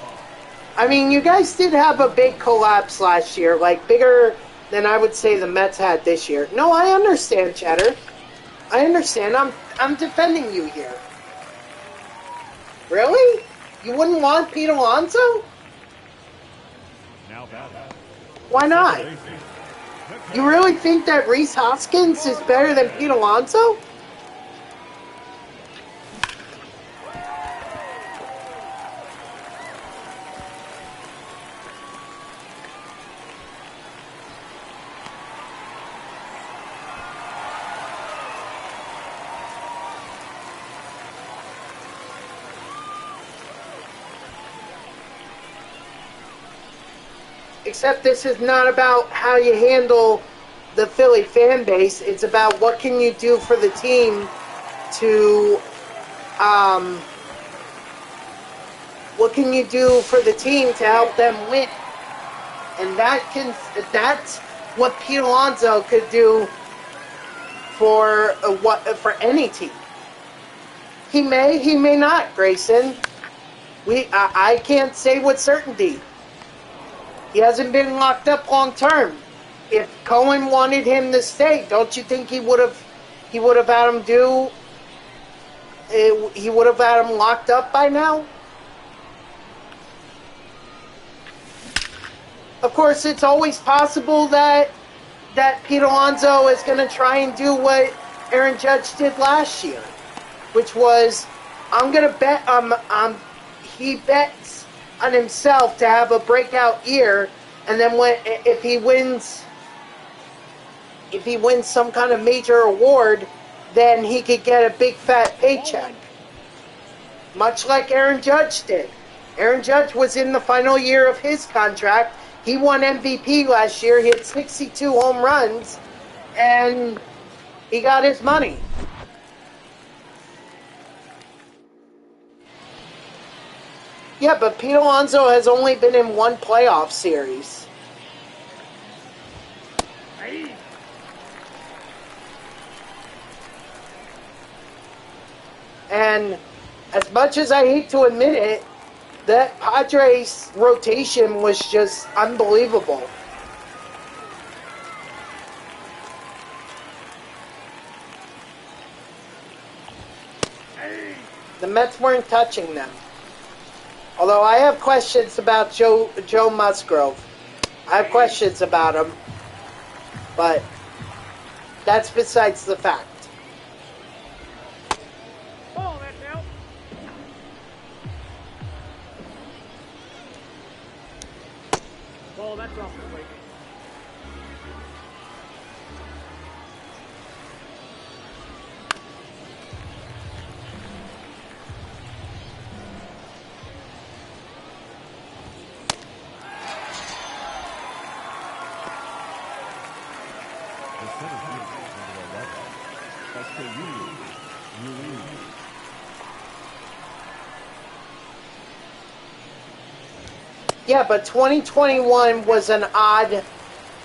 I mean, you guys did have a big collapse last year, like bigger than I would say the Mets had this year. No, I understand, Cheddar. I understand. I'm defending you here. Really? You wouldn't want Pete Alonso? Now batting. Why not? You really think that Rhys Hoskins is better than Pete Alonso? Except this is not about how you handle the Philly fan base. It's about what can you do for the team to, help them win. And that's what Pete Alonso could do for any team. He may not, Grayson. I can't say with certainty. He hasn't been locked up long term. If Cohen wanted him to stay, don't you think he would have had him he would have had him locked up by now? Of course, it's always possible that Pete Alonso is going to try and do what Aaron Judge did last year, which was, I'm going to bet he bets on himself to have a breakout year, and then if he wins some kind of major award, then he could get a big fat paycheck. Much like Aaron Judge did. Aaron Judge was in the final year of his contract. He won MVP last year. He had 62 home runs, and he got his money. Yeah, but Pete Alonso has only been in one playoff series. And as much as I hate to admit it, that Padres rotation was just unbelievable. The Mets weren't touching them. Although I have questions about Joe Musgrove. I have questions about him. But that's besides the fact. Oh, that's out. Oh, that's off the plate. The center field, number 11. Yeah, but 2021 was an odd...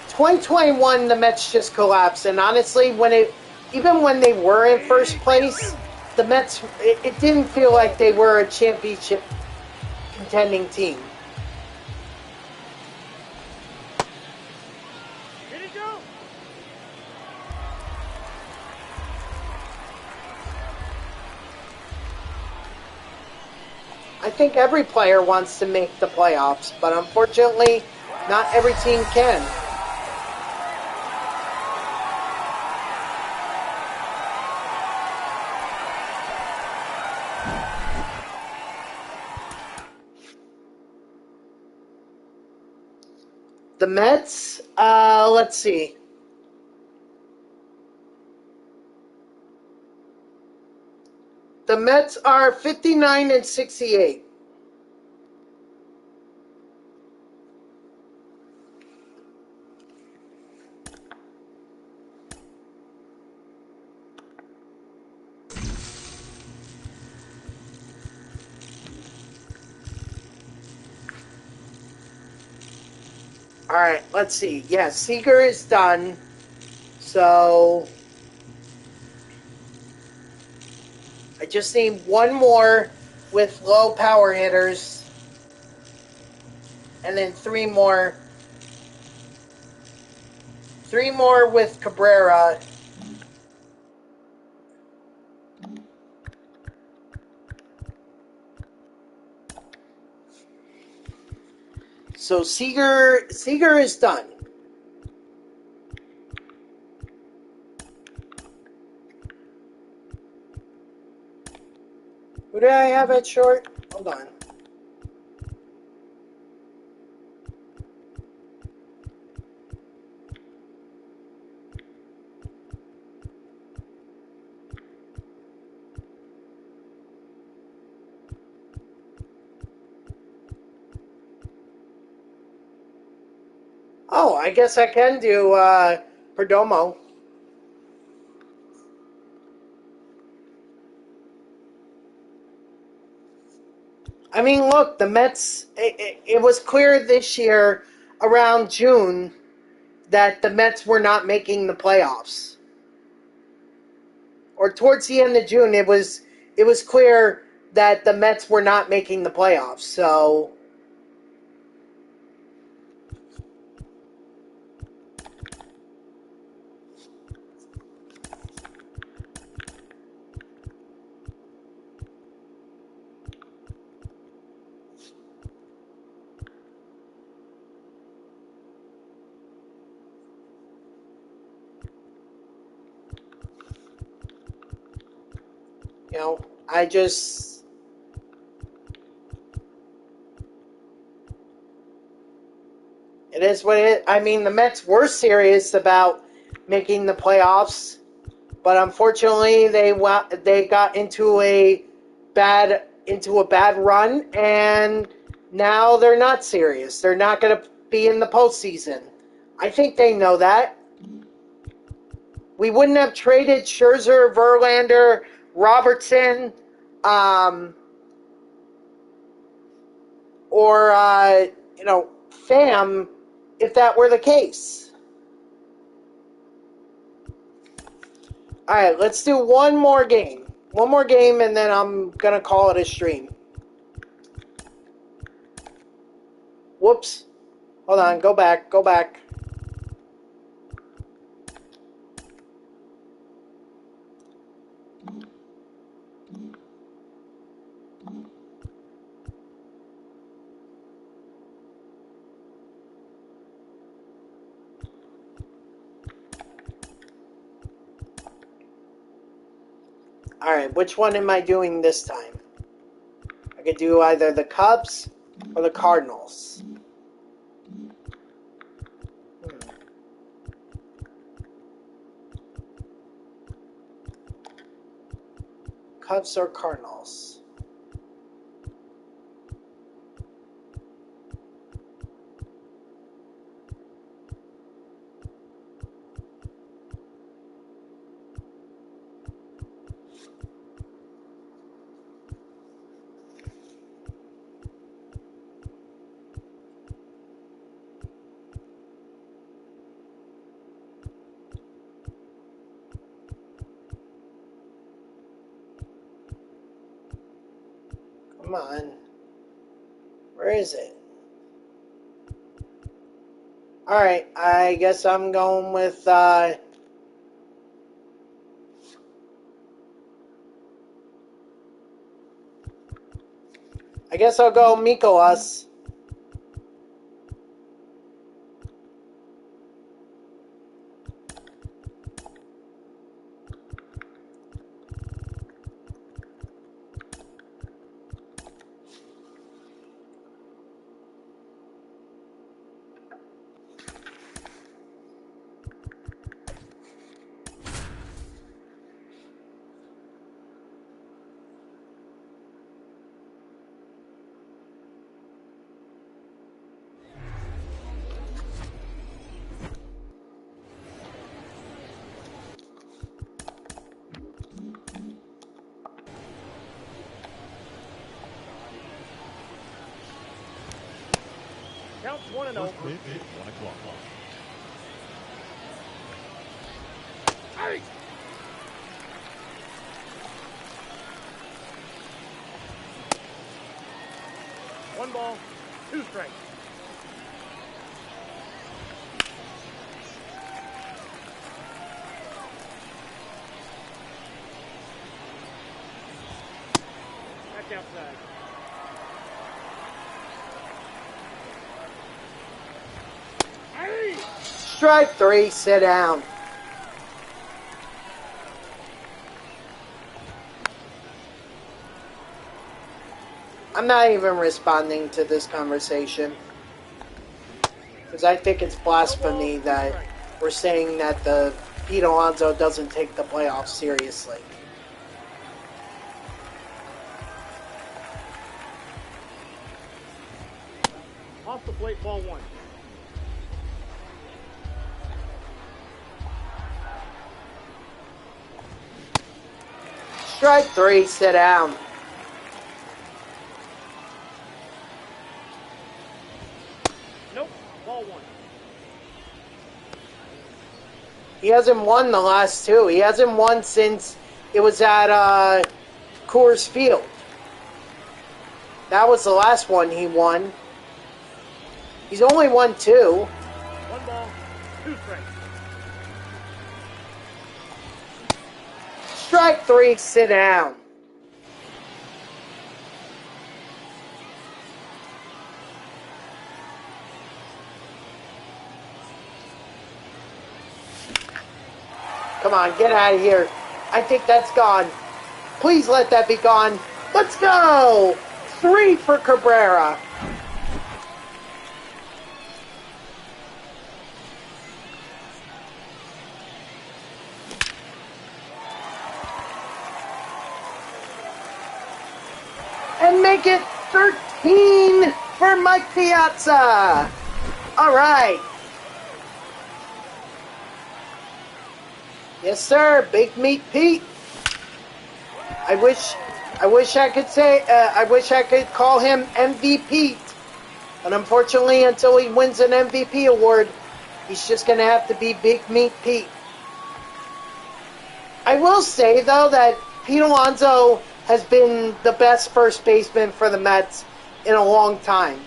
2021, the Mets just collapsed. And honestly, even when they were in first place, the Mets, it didn't feel like they were a championship contending team. Here you go. I think every player wants to make the playoffs, but unfortunately, Not every team can. The Mets, let's see. The Mets are 59 and 68. All right, let's see. Yeah, Seager is done. So I just need one more with low power hitters. And then three more with Cabrera. So Seager is done. Who did I have at short? Hold on. Oh, I guess I can do Perdomo. I mean, look, the Mets, it was clear this year around June that the Mets were not making the playoffs. Or towards the end of June, it was clear that the Mets were not making the playoffs. So I just... It is what it is. I mean, the Mets were serious about making the playoffs, but unfortunately, they got into a bad run, and now they're not serious. They're not going to be in the postseason. I think they know that. We wouldn't have traded Scherzer, Verlander, Robertson, or Pham if that were the case. All right, let's do one more game. One more game, and then I'm going to call it a stream. Whoops. Hold on, go back. All right, which one am I doing this time? I could do either the Cubs or the Cardinals. Cubs or Cardinals? Come on. Where is it? Alright, I guess I'm going with, I guess I'll go Mikolas. counts 1-0. First pitch at 1 o'clock. Hey! 1 ball, 2 strikes. Back outside. Hey! Strike 3, sit down. I'm not even responding to this conversation because I think it's blasphemy that we're saying that the Pete Alonso doesn't take the playoffs seriously. Off the plate, ball 1. Strike 3, sit down. Nope, ball 1. He hasn't won the last 2. He hasn't won since it was at Coors Field. That was the last one he won. He's only won 2. 1 ball, 2 strikes. Strike 3, sit down. Come on, get out of here. I think that's gone. Please let that be gone. Let's go! 3 for Cabrera. And make it 13 for Mike Piazza. All right. Yes, sir. Big Meat Pete. I wish I could say. I wish I could call him MVP. But unfortunately, until he wins an MVP award, he's just gonna have to be Big Meat Pete. I will say though that Pete Alonso has been the best first baseman for the Mets in a long time.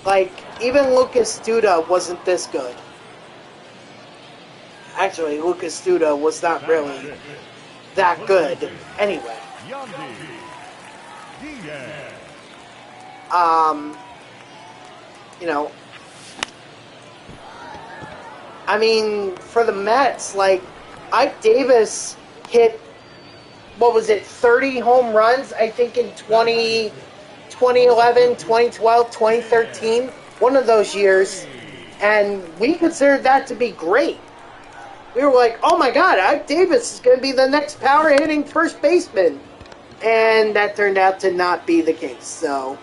Like, even Lucas Duda wasn't this good. Actually, Lucas Duda was not really that good. Anyway. You know, I mean, for the Mets, like, Ike Davis hit, what was it, 30 home runs, I think, in 2011, 2012, 2013, one of those years, and we considered that to be great. We were like, oh my God, Ike Davis is going to be the next power-hitting first baseman. And that turned out to not be the case. So,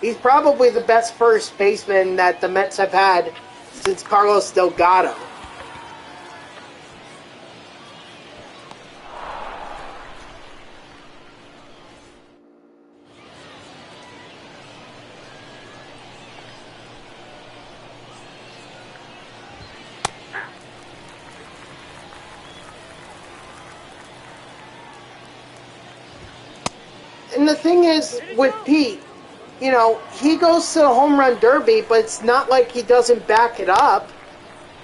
he's probably the best first baseman that the Mets have had since Carlos Delgado. And the thing is, with Pete, you know, he goes to the home run derby, but it's not like he doesn't back it up.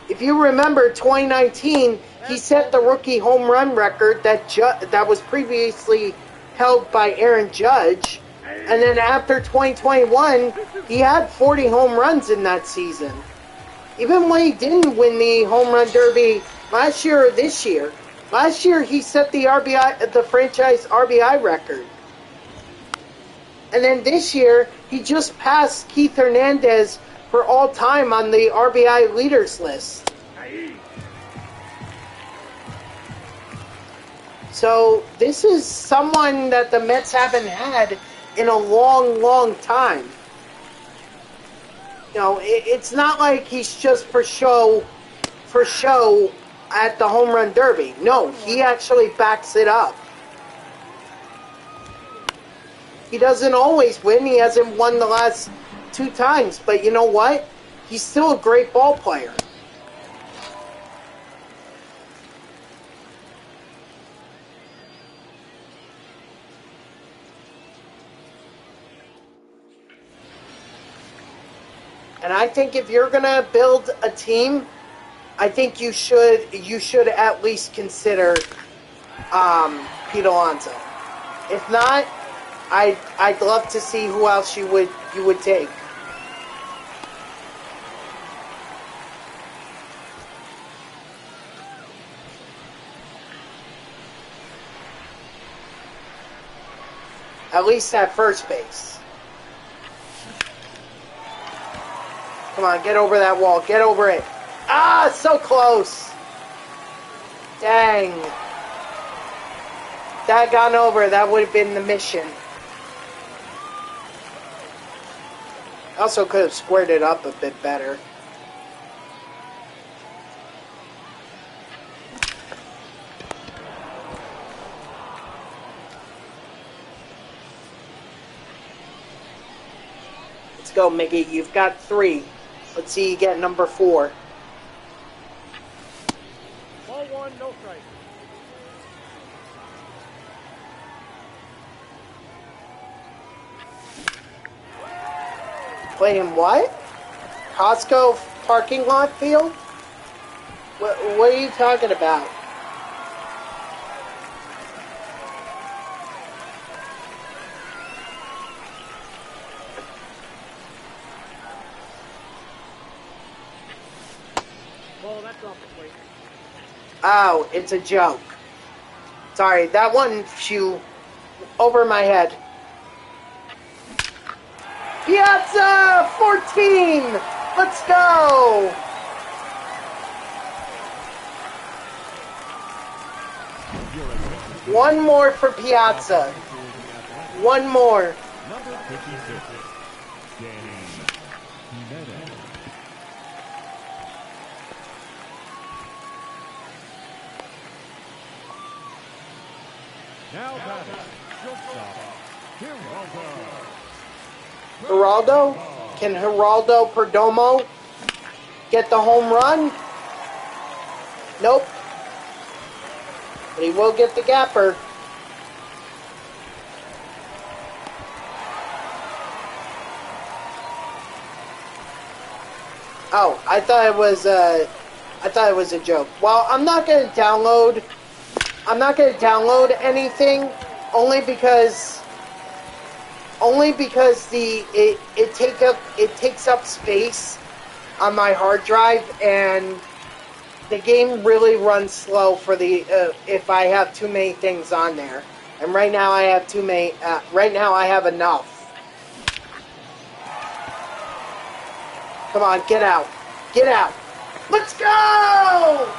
If you remember 2019, he set the rookie home run record that was previously held by Aaron Judge. And then after 2021, he had 40 home runs in that season. Even when he didn't win the home run derby last year or this year, last year he set the franchise RBI record. And then this year, he just passed Keith Hernandez for all time on the RBI leaders list. So this is someone that the Mets haven't had in a long, long time. You know, it's not like he's just for show at the home run derby. No, he actually backs it up. He doesn't always win. He hasn't won the last 2 times, but you know what? He's still a great ball player. And I think if you're gonna build a team, I think you should at least consider Pete Alonso. If not, I'd love to see who else you would take. At least at first base. Come on, get over that wall. Get over it. Ah, so close. Dang. That gone over. That would have been the mission. Also could have squared it up a bit better. Let's go, Mickey. You've got 3. Let's see you get number 4. Ball 1, no strike. Playing what? Costco parking lot field? What are you talking about? Ball, that's off the plate. Oh, it's a joke. Sorry, that one flew over my head. Piazza! 14! Let's go! One more for Piazza. One more. Number 56, Danny Jimenez. Now batting, shortstop, Geraldo? Can Geraldo Perdomo get the home run? Nope. But he will get the gapper. Oh, I thought it was a joke. Well, I'm not gonna download anything only because it takes up space on my hard drive, and the game really runs slow for the if I have too many things on there. And right now I have too many. Right now I have enough. Come on, get out. Get out. Let's go!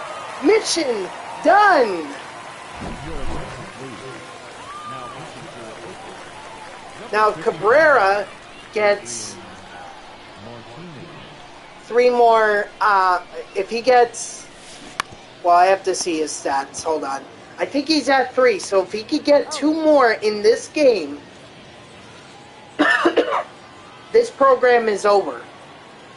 Mission done! Now Cabrera gets 3 more. If he gets... Well, I have to see his stats. Hold on. I think he's at 3, so if he could get 2 more in this game, this program is over.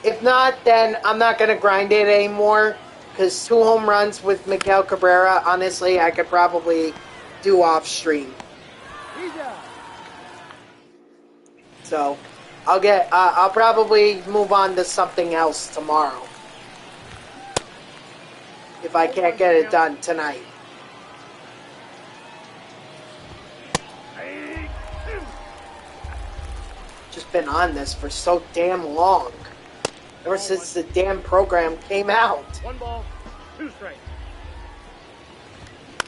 If not, then I'm not going to grind it anymore, because 2 home runs with Miguel Cabrera, honestly, I could probably do off stream. So, I'll probably move on to something else tomorrow, if I can't get it done tonight. Just been on this for so damn long. Ever since the damn program came out. 1 ball, 2 strikes.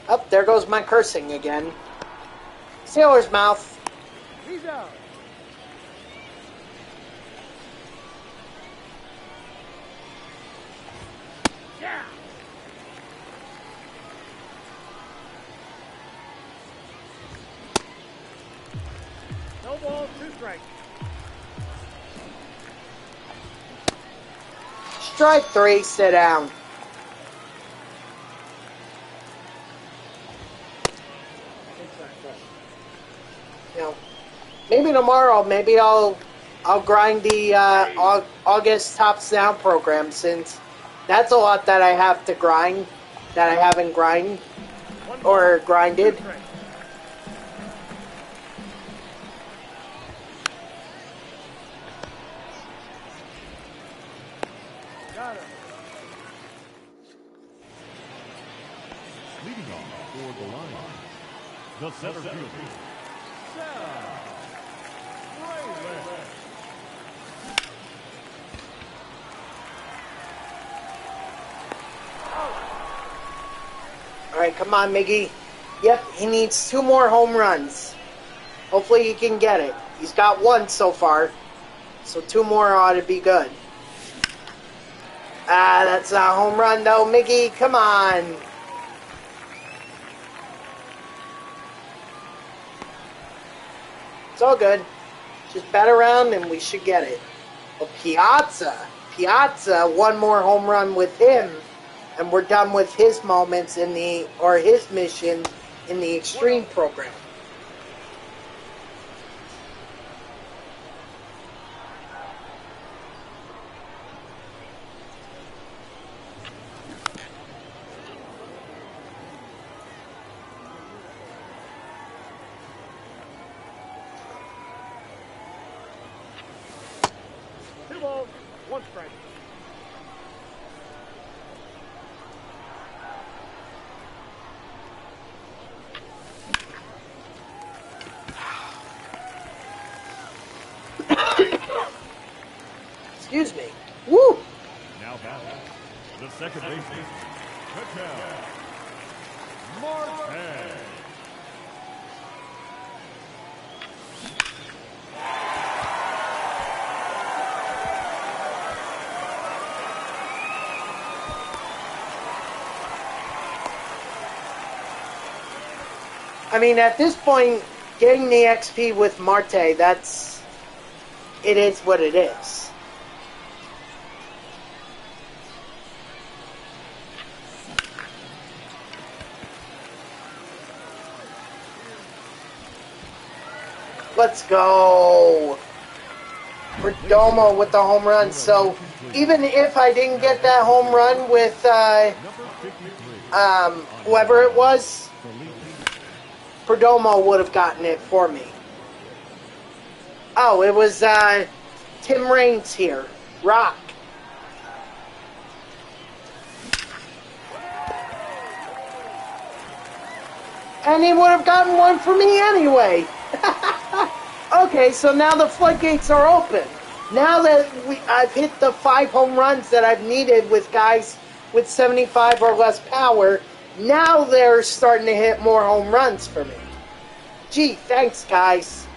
Oh, there goes my cursing again. Sailor's mouth. He's out. Yeah. No ball, 2 strikes. Strike 3, sit down. You know, maybe tomorrow, maybe I'll I'll grind the August Tops Down program, since that's a lot that I have to grind, that I haven't grinded. Got it. Leading off for the line, the center fielder, Sam Rayland. Alright, come on, Miggy. Yep, he needs 2 more home runs. Hopefully he can get it. He's got 1 so far, so 2 more ought to be good. Ah, that's not a home run though, Miggy. Come on. It's all good. Just bat around and we should get it. But Piazza, 1 more home run with him, and we're done with his moments in the, or his mission in the Extreme program. Two balls, 1 strike. Excuse me. Woo! Now batting, the second baseman, Patel Martin. I mean, at this point, getting the XP with Marte, it is what it is. Let's go. Perdomo with the home run. So even if I didn't get that home run with whoever it was, Perdomo would have gotten it for me. Oh, it was Tim Raines here. Rock. And he would have gotten one for me anyway. Okay, so now the floodgates are open. Now that I've hit the 5 home runs that I've needed with guys with 75 or less power, now they're starting to hit more home runs for me. Gee, thanks, guys.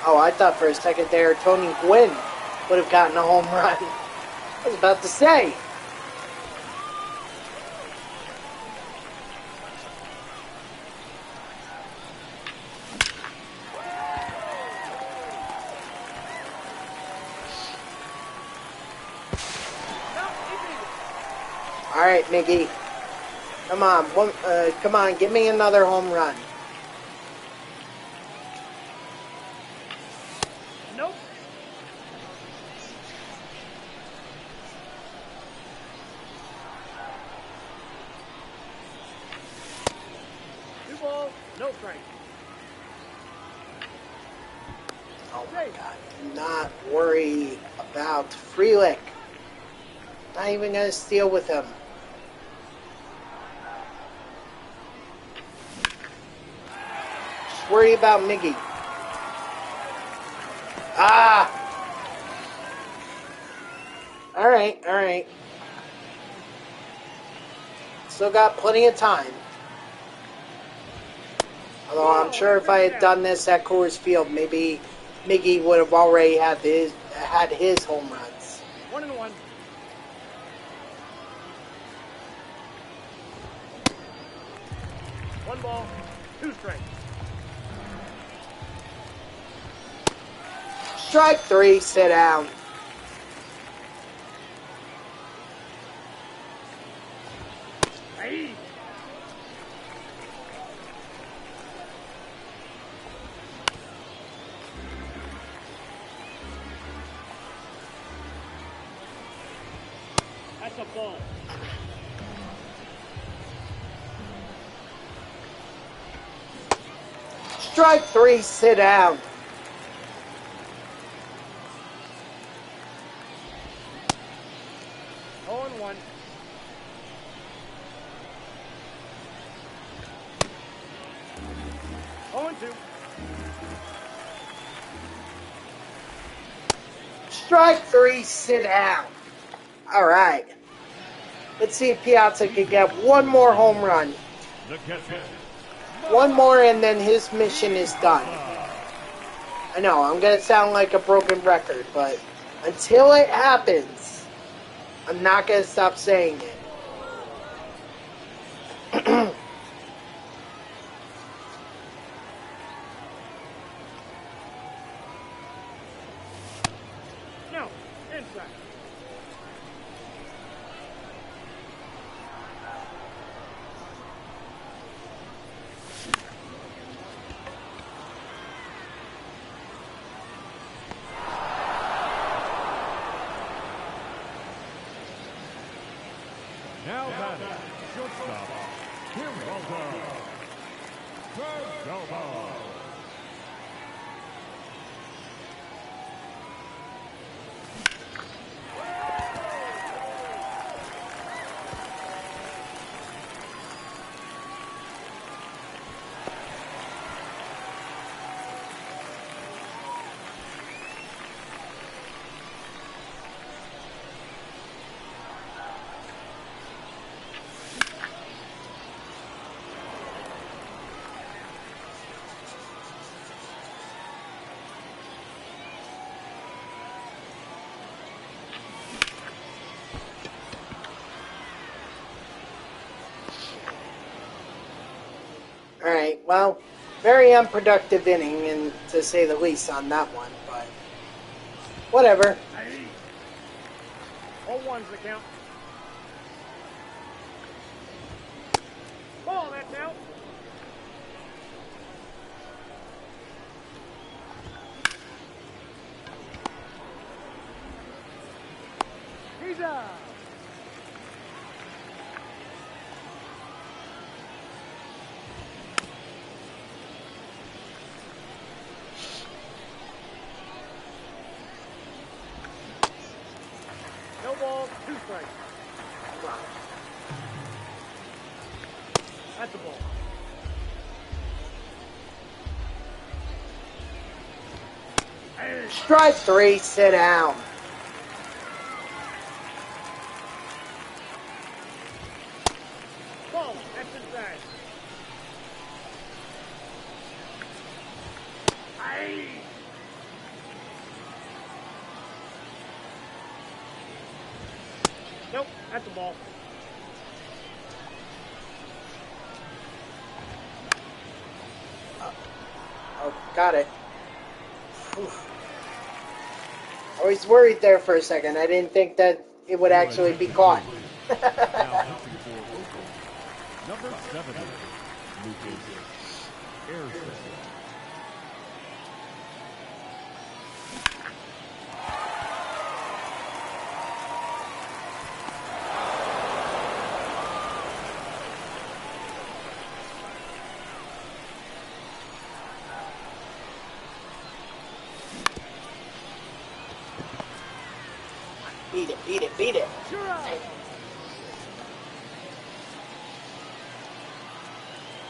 Oh, I thought for a second there Tony Gwynn would have gotten a home run. I was about to say. All right, Miggy. Come on, come on, give me another home run. Nope. Two balls, no strike. Oh my God, do not worry about Freelick. Not even going to steal with him. Just worry about Miggy. Ah! Alright, alright. Still got plenty of time. Although I'm sure if I had done this at Coors Field, maybe Miggy would have already had his home runs. 1-1. ball, 2 strikes. Strike 3, sit down. Hey. That's a ball. Strike 3, sit down. Oh and 1. Oh and 2. Strike 3, sit down. All right. Let's see if Piazza can get one more home run. The catcher. One more and then his mission is done. I know, I'm going to sound like a broken record, but until it happens, I'm not going to stop saying it. No, inside. Now batting, shortstop, Kirvalda. Alright, well, very unproductive inning, and to say the least, on that one, but whatever. Hey. Oh, 1's the count. Ball, that's out. He's out. No balls, 2 strikes. That's a ball. Hey. Strike 3, sit down. Ball, that's inside. Hey. Nope, that's a ball. Oh, got it. Whew. I was worried there for a second. I didn't think that it would actually be caught. Now pitching for Oakland, number 70, Lucas Airson. Beat it, beat it, beat it. Sure out.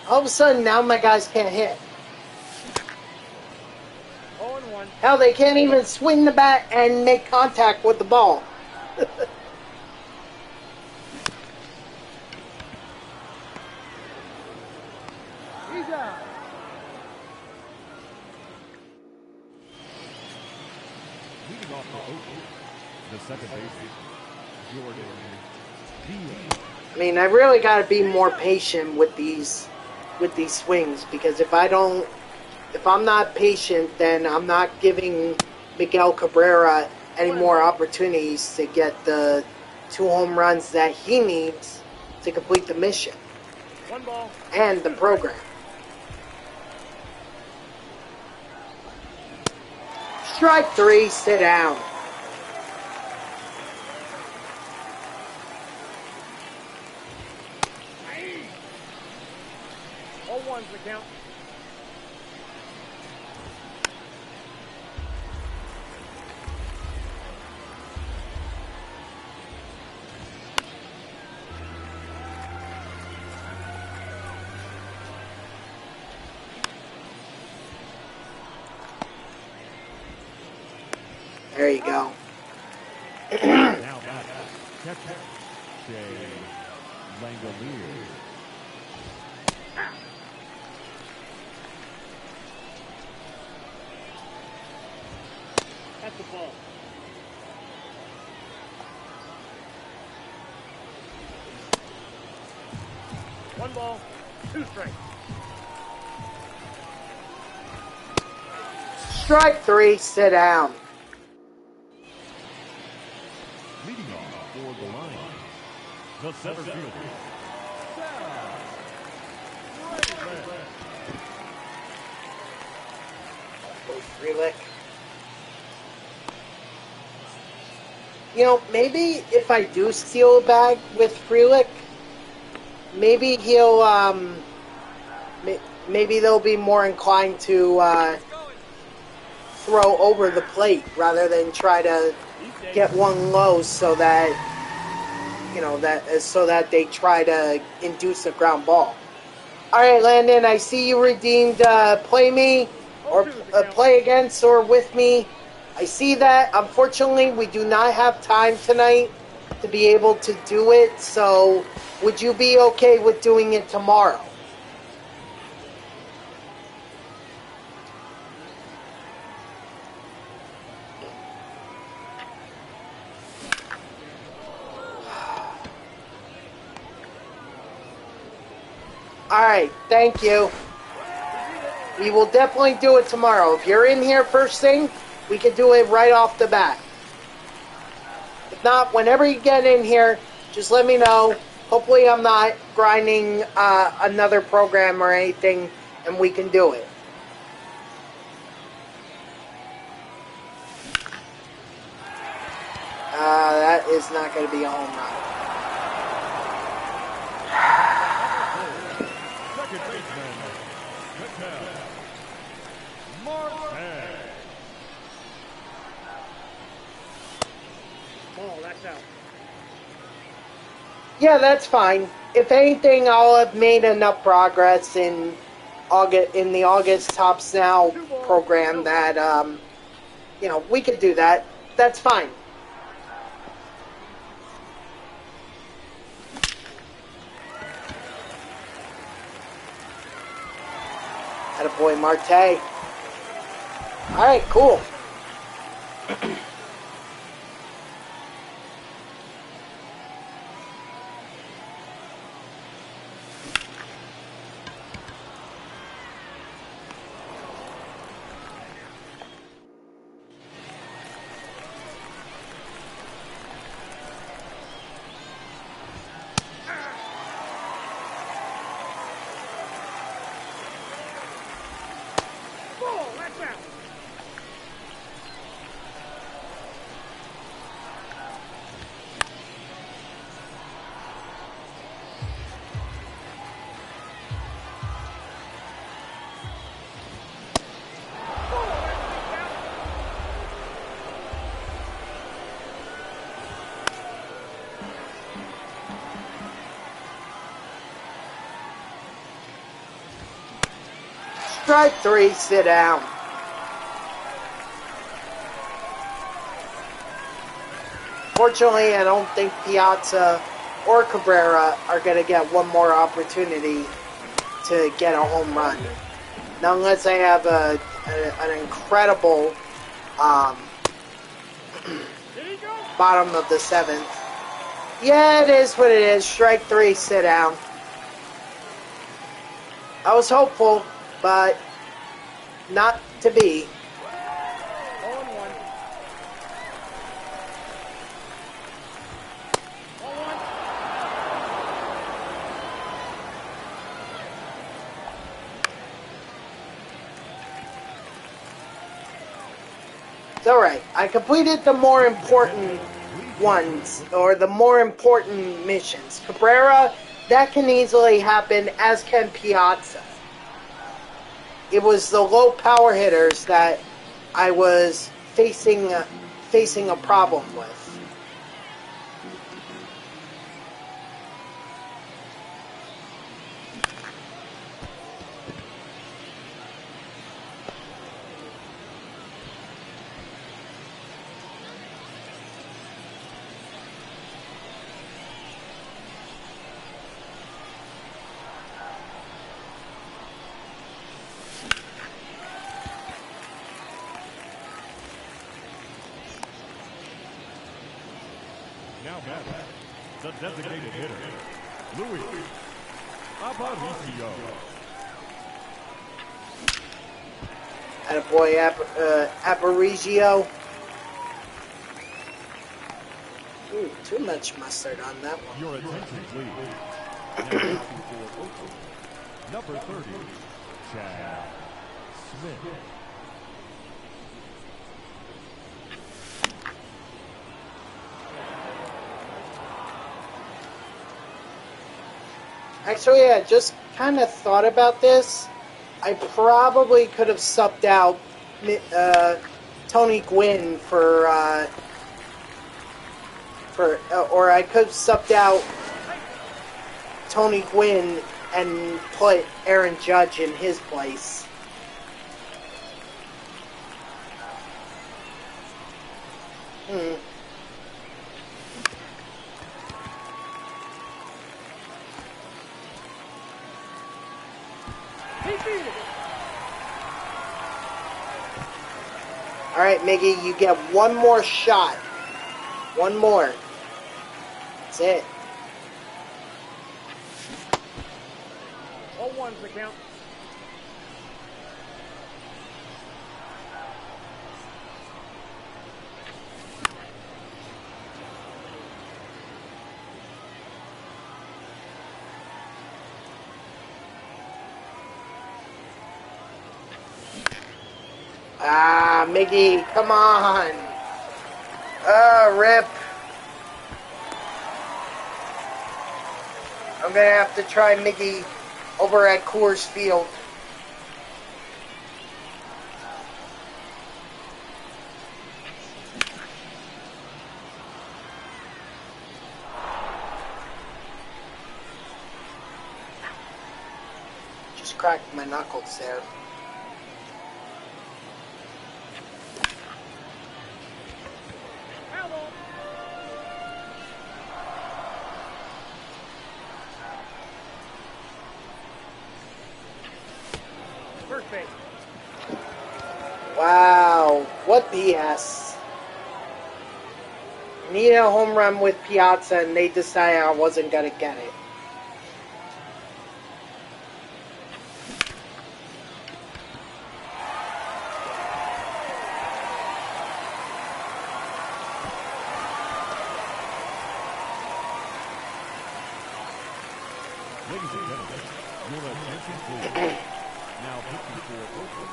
All of a sudden, now my guys can't hit. 0 and 1. Hell, they can't even swing the bat and make contact with the ball. He's out. Leading off for Oakland, the second baseman, Jordan Diaz. I mean, I really got to be more patient with these with these swings, because if I'm not patient, then I'm not giving Miguel Cabrera any more opportunities to get the 2 home runs that he needs to complete the mission 1 ball. and the program. Strike 3, sit down. All ones the count. There you go. Now back, catcher, Shea Langolier. That's the ball. One ball, 2 strikes. Strike 3, sit down. Leading off for the line, the center fielder, Frelick. You know, maybe if I do steal a bag with Frelick, maybe he'll, maybe they'll be more inclined to throw over the plate rather than try to get one low, so that, you know, so that they try to induce a ground ball. All right, Landon, I see you redeemed play me or play against or with me. I see that. Unfortunately, we do not have time tonight to be able to do it, so would you be okay with doing it tomorrow? Alright, thank you. We will definitely do it tomorrow. If you're in here first thing, we can do it right off the bat. If not, whenever you get in here, just let me know. Hopefully I'm not grinding another program or anything, and we can do it. That is not going to be a home run. second baseman, Martin. Ball, that's out. Yeah, that's fine. If anything, I'll have made enough progress in the August Tops Now program that you know, we could do that. That's fine. Attaboy Marte. Alright, cool. Ball, that's out. Strike 3, sit down. Fortunately, I don't think Piazza or Cabrera are going to get one more opportunity to get a home run. Now, unless I have an incredible bottom of the 7th. Yeah, it is what it is. Strike 3, sit down. I was hopeful, but not to be. 0-1. 0-1. It's alright. I completed the more important ones, or the more important missions. Cabrera, that can easily happen, as can Piazza. It was the low power hitters that I was facing a problem with. Now batting, the designated hitter, Louis Aparicio. Attaboy, Aparicio. Ooh, too much mustard on that one. Your attention, please. Now pitching for Oakland, number 30, Chad Smith. Actually, I just kind of thought about this. I probably could have subbed out Tony Gwynn or I could have subbed out Tony Gwynn and put Aaron Judge in his place. Alright, Miggy, you get one more shot. One more. That's it. 0-1's the count. Ah, Miggy, come on. Rip. I'm gonna have to try Miggy over at Coors Field. Just cracked my knuckles there. First base. Wow, what BS. Need a home run with Piazza and they decided I wasn't gonna get it. Ladies and gentlemen, your attention please. Now pitching for Oakland,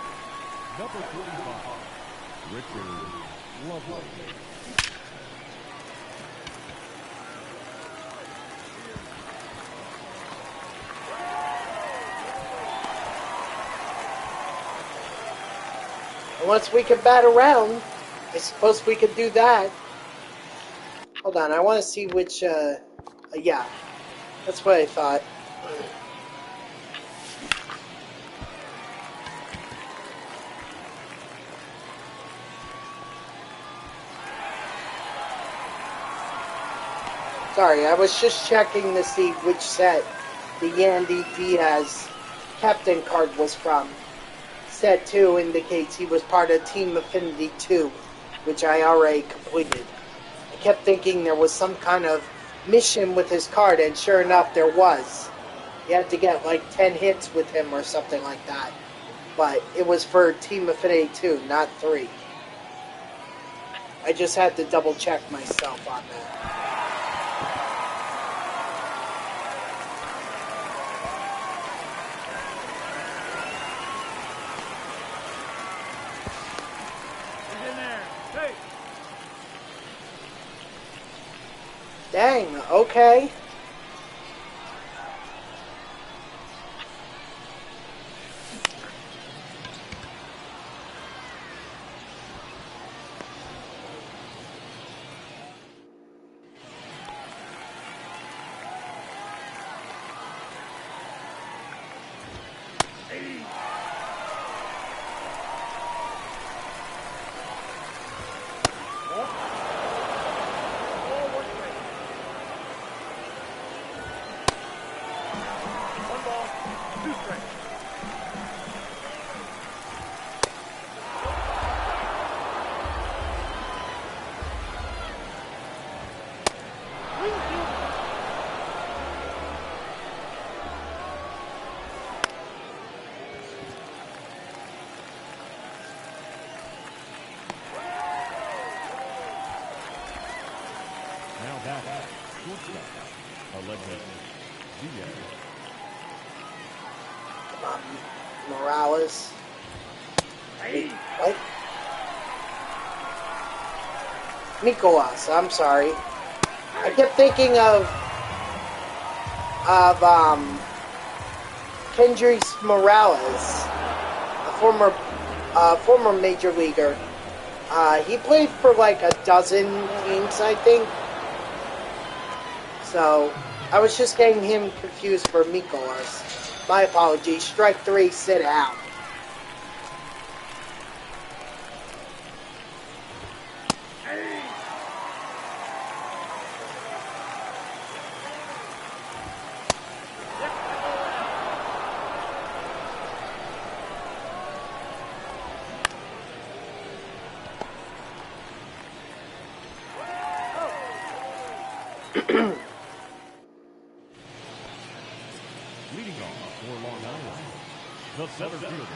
number 45, Richard Lovely. Once we can bat around, I suppose we could do that. Hold on, I want to see which, yeah. That's what I thought. Sorry, I was just checking to see which set the Yandy Diaz captain card was from. Set 2 indicates he was part of Team Affinity 2, which I already completed. I kept thinking there was some kind of mission with his card, and sure enough, there was. You had to get like 10 hits with him or something like that. But it was for Team Affinity 2, not 3. I just had to double check myself on that. He's in there. Hey. Dang, okay. One ball, 2 strikes. Now back, shortstop, Alexis Diaz. Morales. Hey. What? Mikolas, I'm sorry. I kept thinking of Kendrys Morales, a former major leaguer. He played for like a dozen teams, I think. So I was just getting him confused for Mikolas. My apologies. Strike 3, sit out. Leading off for Long Island, the center fielder.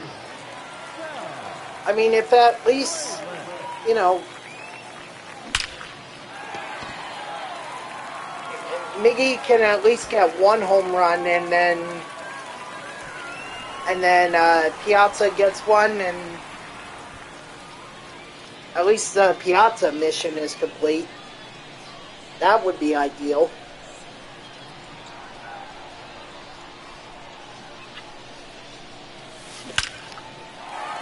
I mean, if at least, you know, Miggy can at least get 1 home run, and then Piazza gets 1, and at least the Piazza mission is complete. That would be ideal.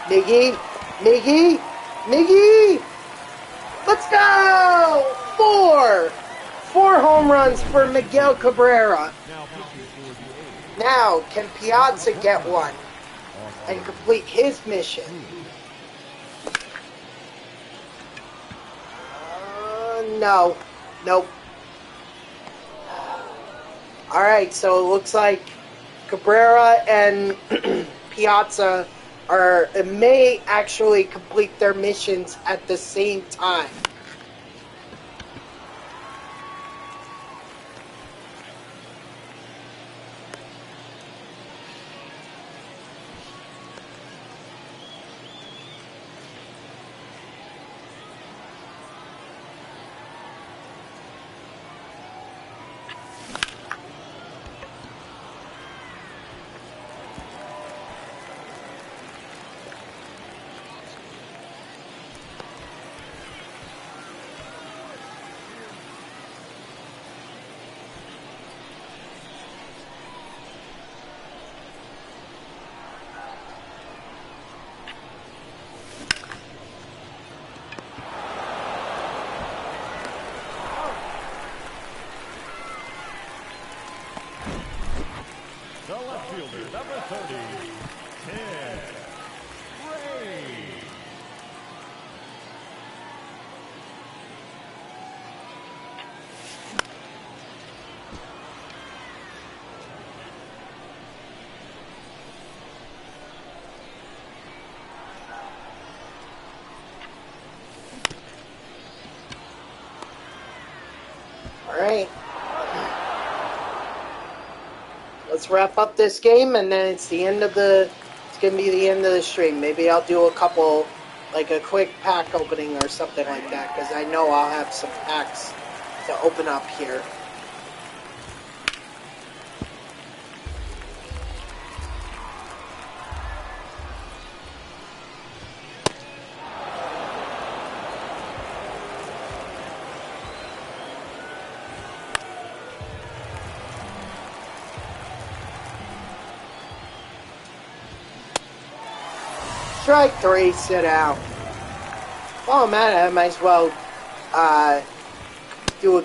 Miggy! Let's go! 4 home runs for Miguel Cabrera. Now pitching for the A's, Now, can Piazza get 1 and complete his mission? No. Nope. Alright, so it looks like Cabrera and Piazza may actually complete their missions at the same time. the left fielder, number 30, Ted Ray. Alright. Let's let's wrap up this game, and then it's the end of the. It's gonna be the end of the stream. Maybe I'll do a couple, like a quick pack opening or something like that, because I know I'll have some packs to open up here. Strike 3, sit down. While I'm at it, I might as well do a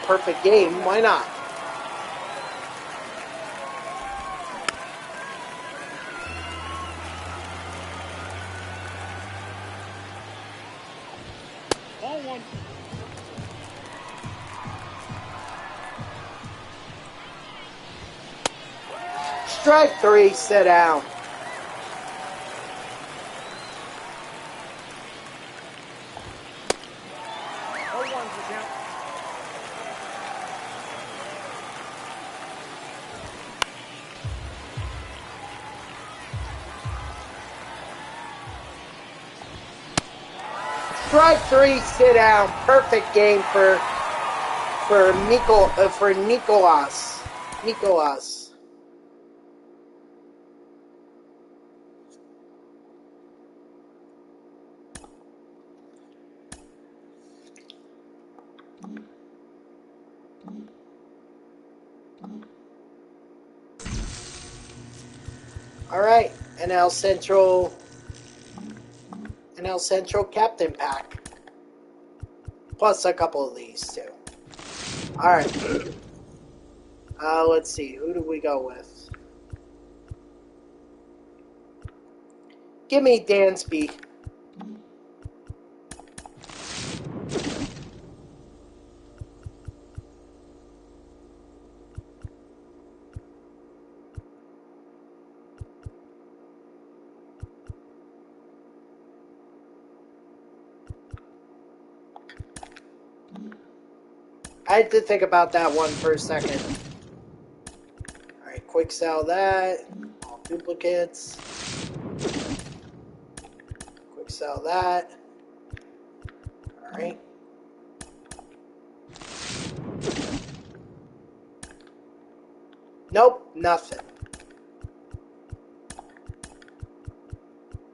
perfect game. Why not? Ball 1. Strike 3, sit down. Strike 3, sit down. Perfect game for Nicolas. Nicolas. All right, NL Central Captain Pack. Plus a couple of these too. All right. Let's see. Who do we go with? Give me Dansby. I had to think about that one for a second. Alright, quick sell that. All duplicates. Quick sell that. Alright. Nope, nothing.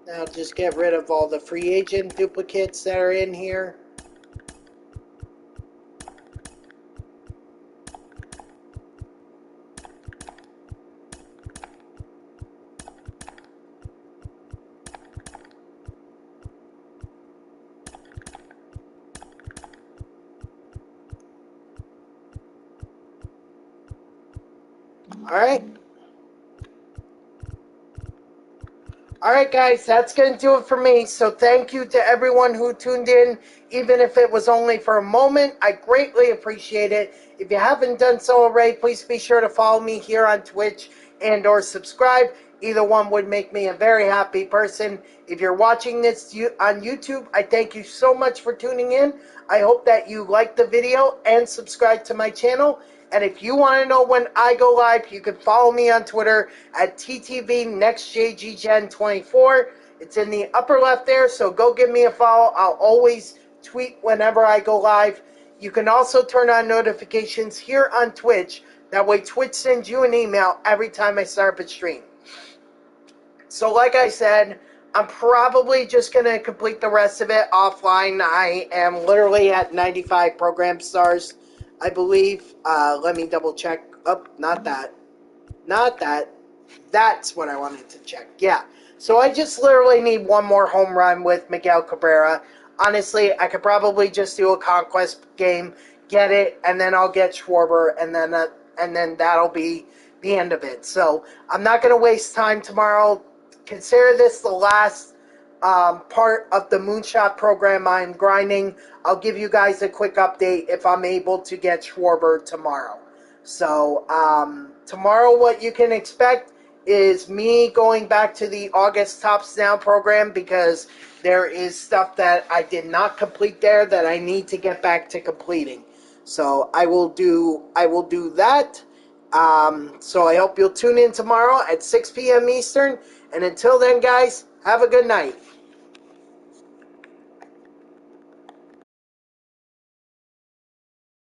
Now just get rid of all the free agent duplicates that are in here. Alright. Alright guys, that's going to do it for me. So thank you to everyone who tuned in, even if it was only for a moment. I greatly appreciate it. If you haven't done so already, please be sure to follow me here on Twitch and or subscribe. Either one would make me a very happy person. If you're watching this on YouTube, I thank you so much for tuning in. I hope that you like the video and subscribe to my channel. And if you want to know when I go live, you can follow me on Twitter at TTVNextJGGen24. It's in the upper left there, so go give me a follow. I'll always tweet whenever I go live. You can also turn on notifications here on Twitch. That way Twitch sends you an email every time I start up a stream. So like I said, I'm probably just going to complete the rest of it offline. I am literally at 95 program stars, I believe. Let me double check. Oh, not that. Not that. That's what I wanted to check. Yeah. So I just literally need one more home run with Miguel Cabrera. Honestly, I could probably just do a conquest game, get it, and then I'll get Schwarber, and then that'll be the end of it. So I'm not going to waste time tomorrow. Consider this the last part of the Moonshot program I'm grinding. I'll give you guys a quick update if I'm able to get Schwarber tomorrow. So tomorrow what you can expect is me going back to the August Tops Down program, because there is stuff that I did not complete there that I need to get back to completing. So I will do that. So I hope you'll tune in tomorrow at 6 p.m. Eastern. And until then, guys, have a good night.